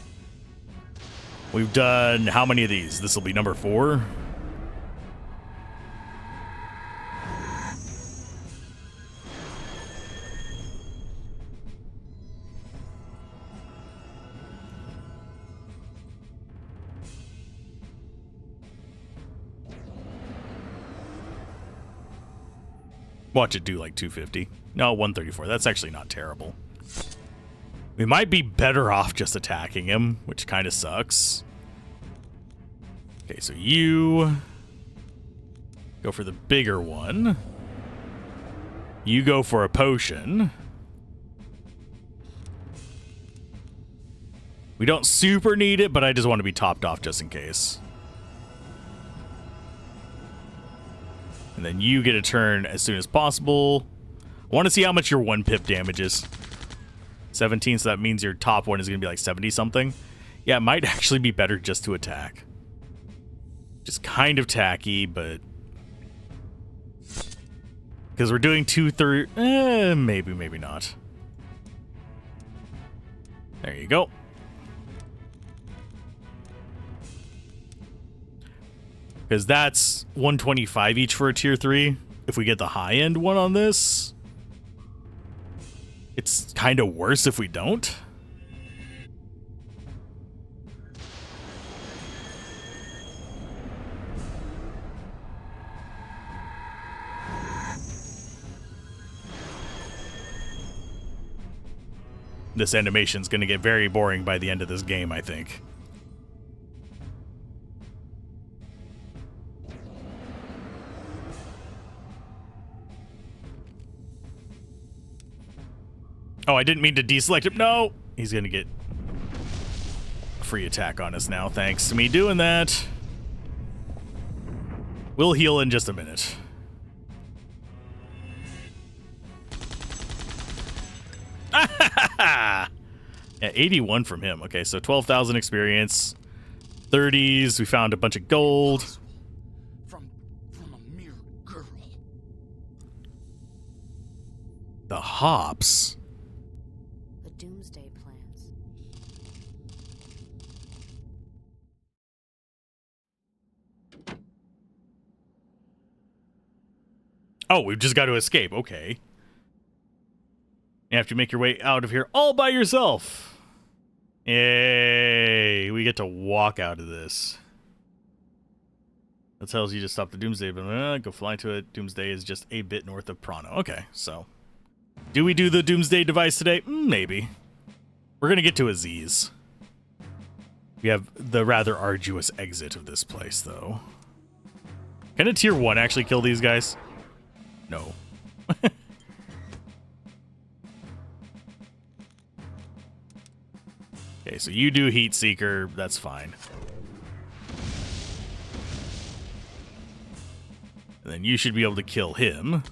We've done how many of these? This will be number 4. Watch it do like 250. No, 134. That's actually not terrible. We might be better off just attacking him, which kind of sucks. Okay, so you go for the bigger one. You go for a potion. We don't super need it, but I just want to be topped off just in case. And then you get a turn as soon as possible. I want to see how much your 1 pip damage is. 17, so that means your top one is going to be like 70 something. Yeah, it might actually be better just to attack. Just kind of tacky, but... Because we're doing 2/3... maybe, maybe not. There you go. Because that's 125 each for a tier 3. If we get the high-end one on this, it's kind of worse if we don't. This animation's going to get very boring by the end of this game, I think. Oh, I didn't mean to deselect him. No! He's going to get a free attack on us now, thanks to me doing that. We'll heal in just a minute. Yeah, 81 from him. Okay, so 12,000 experience. 30s. We found a bunch of gold. From a mere girl. The hops. The doomsday plans. Oh, we've just got to escape. Okay. You have to make your way out of here all by yourself. Yay. We get to walk out of this. That tells you to stop the Doomsday, but go fly to it. Doomsday is just a bit north of Prano. Okay, so. Do we do the Doomsday device today? Maybe. We're going to get to Aziz. We have the rather arduous exit of this place, though. Can a tier 1 actually kill these guys? No. Okay, so you do Heat Seeker, that's fine. And then you should be able to kill him.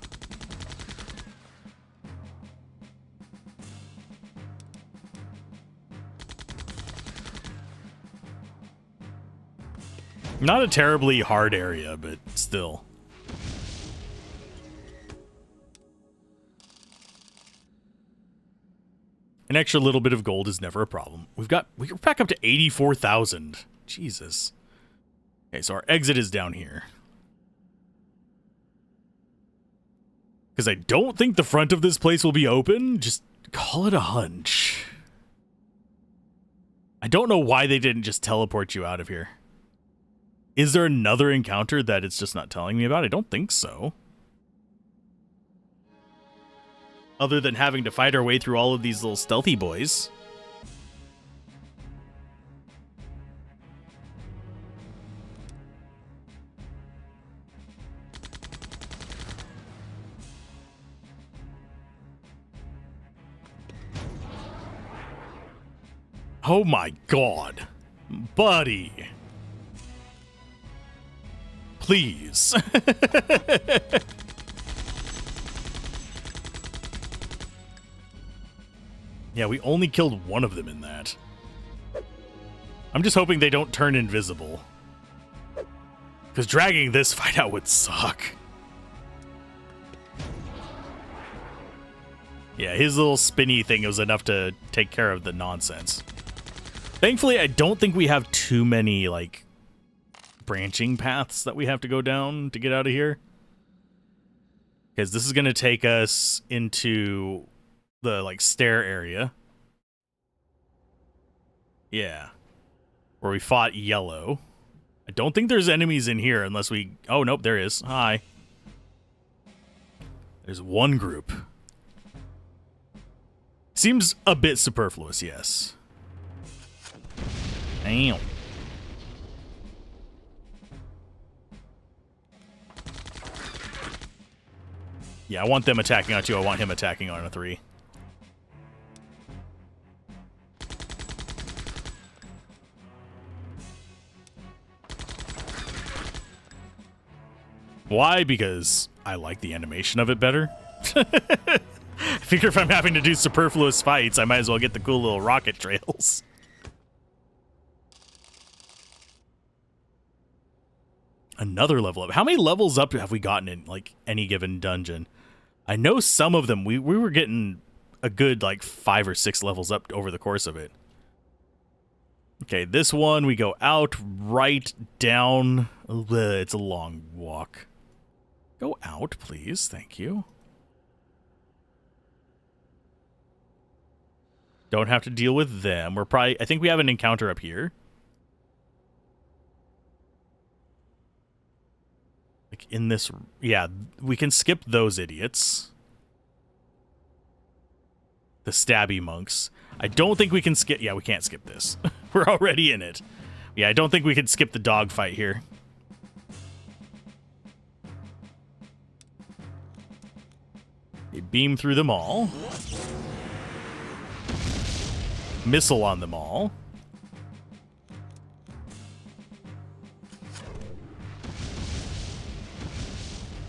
Not a terribly hard area, but still. An extra little bit of gold is never a problem. We're back up to 84,000. Jesus. Okay, so our exit is down here. Because I don't think the front of this place will be open. Just call it a hunch. I don't know why they didn't just teleport you out of here. Is there another encounter that it's just not telling me about? I don't think so. Other than having to fight our way through all of these little stealthy boys. Oh my god. Buddy. Please. Yeah, we only killed one of them in that. I'm just hoping they don't turn invisible. Because dragging this fight out would suck. Yeah, his little spinny thing was enough to take care of the nonsense. Thankfully, I don't think we have too many, like, branching paths that we have to go down to get out of here. Because this is going to take us into the, like, stair area. Yeah. Where we fought Yellow. I don't think there's enemies in here unless we... Oh, nope, there is. Hi. There's one group. Seems a bit superfluous, yes. Damn. Yeah, I want them attacking on 2. I want him attacking on a 3. Why? Because I like the animation of it better. I figure if I'm having to do superfluous fights, I might as well get the cool little rocket trails. Another level up. How many levels up have we gotten in, like, any given dungeon? I know some of them, we were getting a good, like, 5 or 6 levels up over the course of it. Okay, this one, we go out, right, down. Ugh, it's a long walk. Go out, please. Thank you. Don't have to deal with them. We're probably... I think we have an encounter up here. Like, in this... Yeah, we can skip those idiots. The stabby monks. I don't think we can skip... Yeah, we can't skip this. We're already in it. Yeah, I don't think we can skip the dogfight here. You beam through them all. Missile on them all.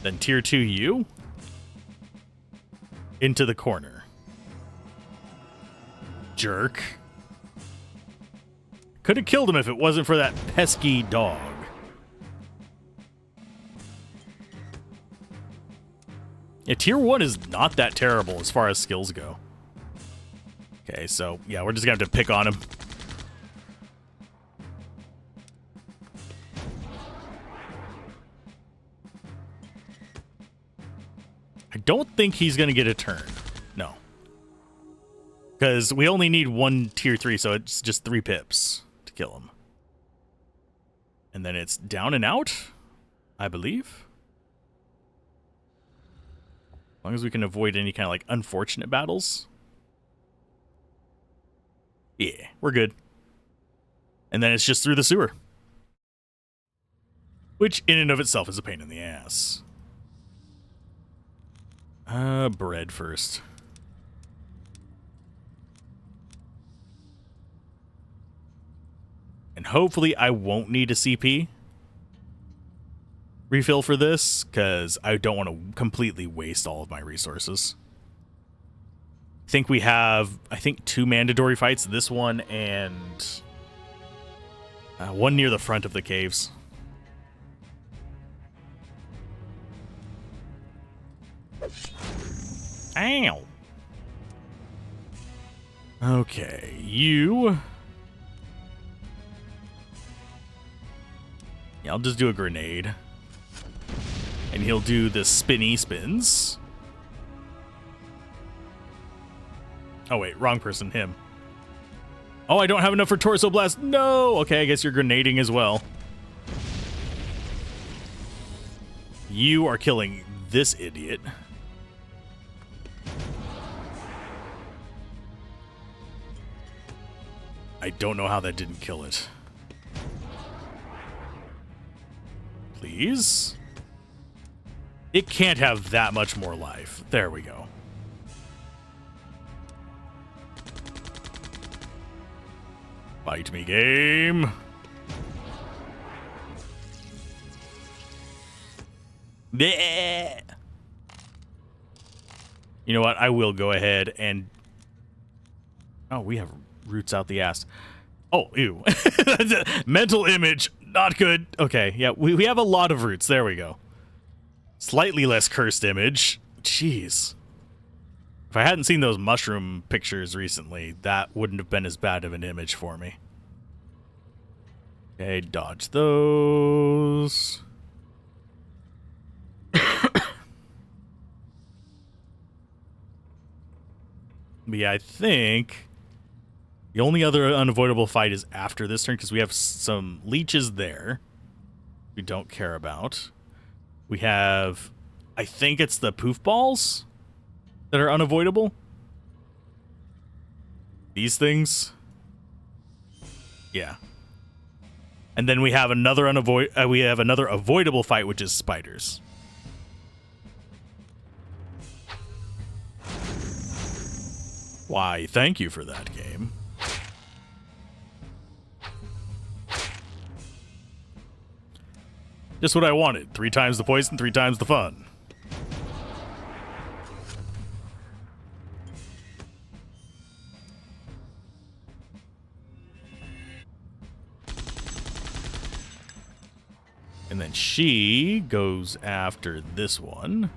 Then tier 2 you. Into the corner. Jerk. Could have killed him if it wasn't for that pesky dog. Yeah, tier 1 is not that terrible as far as skills go. Okay, so, yeah, we're just gonna have to pick on him. I don't think he's gonna get a turn. No. Because we only need 1 tier 3, so it's just 3 pips to kill him. And then it's down and out, I believe. As long as we can avoid any kind of, like, unfortunate battles. Yeah, we're good. And then it's just through the sewer. Which, in and of itself, is a pain in the ass. Bread first. And hopefully I won't need a CP refill for this, because I don't want to completely waste all of my resources. I think we have, 2 mandatory fights. This one and one near the front of the caves. Ow. Okay, you... Yeah, I'll just do a grenade. And he'll do the spinny spins. Oh, wait, wrong person, him. Oh, I don't have enough for Torso Blast. No! Okay, I guess you're grenading as well. You are killing this idiot. I don't know how that didn't kill it. Please? It can't have that much more life. There we go. Fight me, game. Bleh. You know what? I will go ahead and... Oh, we have roots out the ass. Oh, ew. Mental image. Not good. Okay, yeah, we have a lot of roots. There we go. Slightly less cursed image. Jeez. If I hadn't seen those mushroom pictures recently, that wouldn't have been as bad of an image for me. Okay, dodge those. But yeah, I think the only other unavoidable fight is after this turn, because we have some leeches there we don't care about. We have, I think it's the poof balls that are unavoidable. These things. Yeah. And then we have another avoidable fight, which is spiders. Why, thank you for that, game. Just what I wanted. 3 times the poison, 3 times the fun. And then she goes after this one.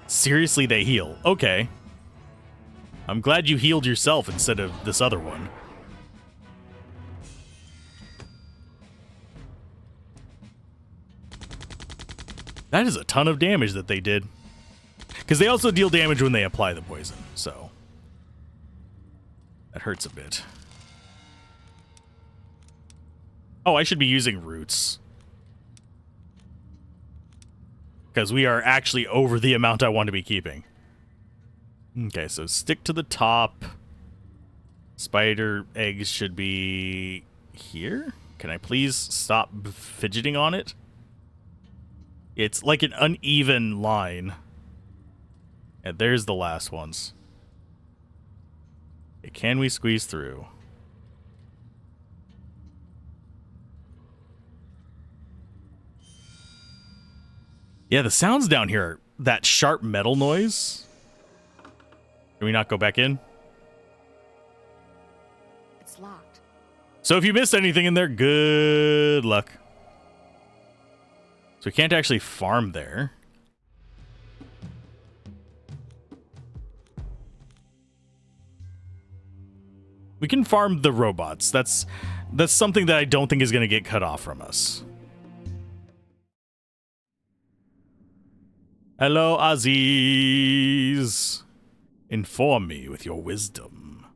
Seriously, they heal. Okay. I'm glad you healed yourself instead of this other one. That is a ton of damage that they did. Because they also deal damage when they apply the poison, so that hurts a bit. Oh, I should be using roots. Because we are actually over the amount I want to be keeping. Okay, so stick to the top. Spider eggs should be here. Can I please stop fidgeting on it? It's like an uneven line. And there's the last ones. Okay, can we squeeze through? Yeah, the sounds down here, that sharp metal noise. Can we not go back in? It's locked. So if you missed anything in there, good luck. So we can't actually farm there. We can farm the robots. That's something that I don't think is going to get cut off from us. Hello, Aziz. Inform me with your wisdom.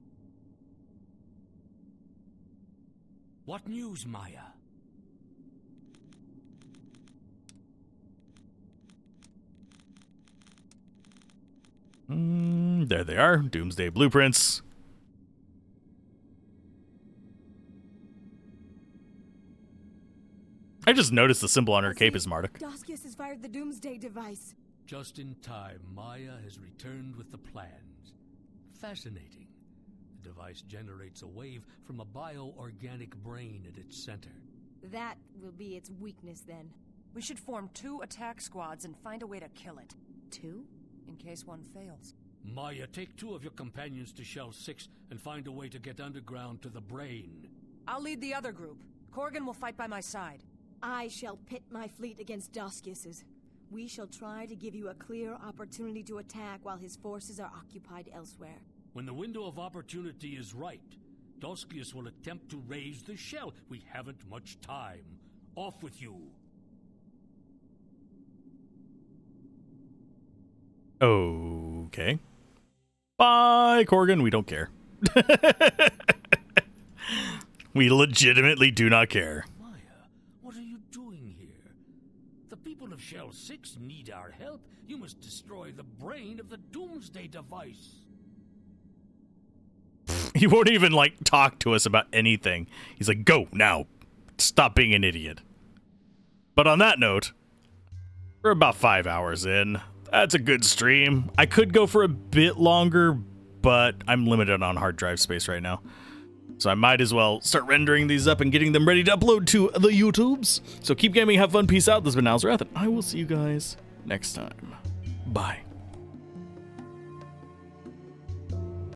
What news, Maya? There they are. Doomsday blueprints. I just noticed the symbol on her cape is Marduk. Doskius has fired the Doomsday device. Just in time, Maya has returned with the plans. Fascinating. The device generates a wave from a bioorganic brain at its center. That will be its weakness then. We should form 2 attack squads and find a way to kill it. 2? In case one fails. Maya, take 2 of your companions to Shell 6 and find a way to get underground to the brain. I'll lead the other group. Corgan will fight by my side. I shall pit my fleet against Doskius's. We shall try to give you a clear opportunity to attack while his forces are occupied elsewhere. When the window of opportunity is right, Doskius will attempt to raise the shell. We haven't much time. Off with you. Okay. Bye, Corgan. We don't care. We legitimately do not care. What are you doing here? The people of Shell 6 need our help. You must destroy the brain of the Doomsday device. He won't even, like, talk to us about anything. He's like, go, now. Stop being an idiot. But on that note, we're about 5 hours in. That's a good stream. I could go for a bit longer, but I'm limited on hard drive space right now. So I might as well start rendering these up and getting them ready to upload to the YouTubes. So keep gaming, have fun, peace out. This has been Alzorath, and I will see you guys next time. Bye.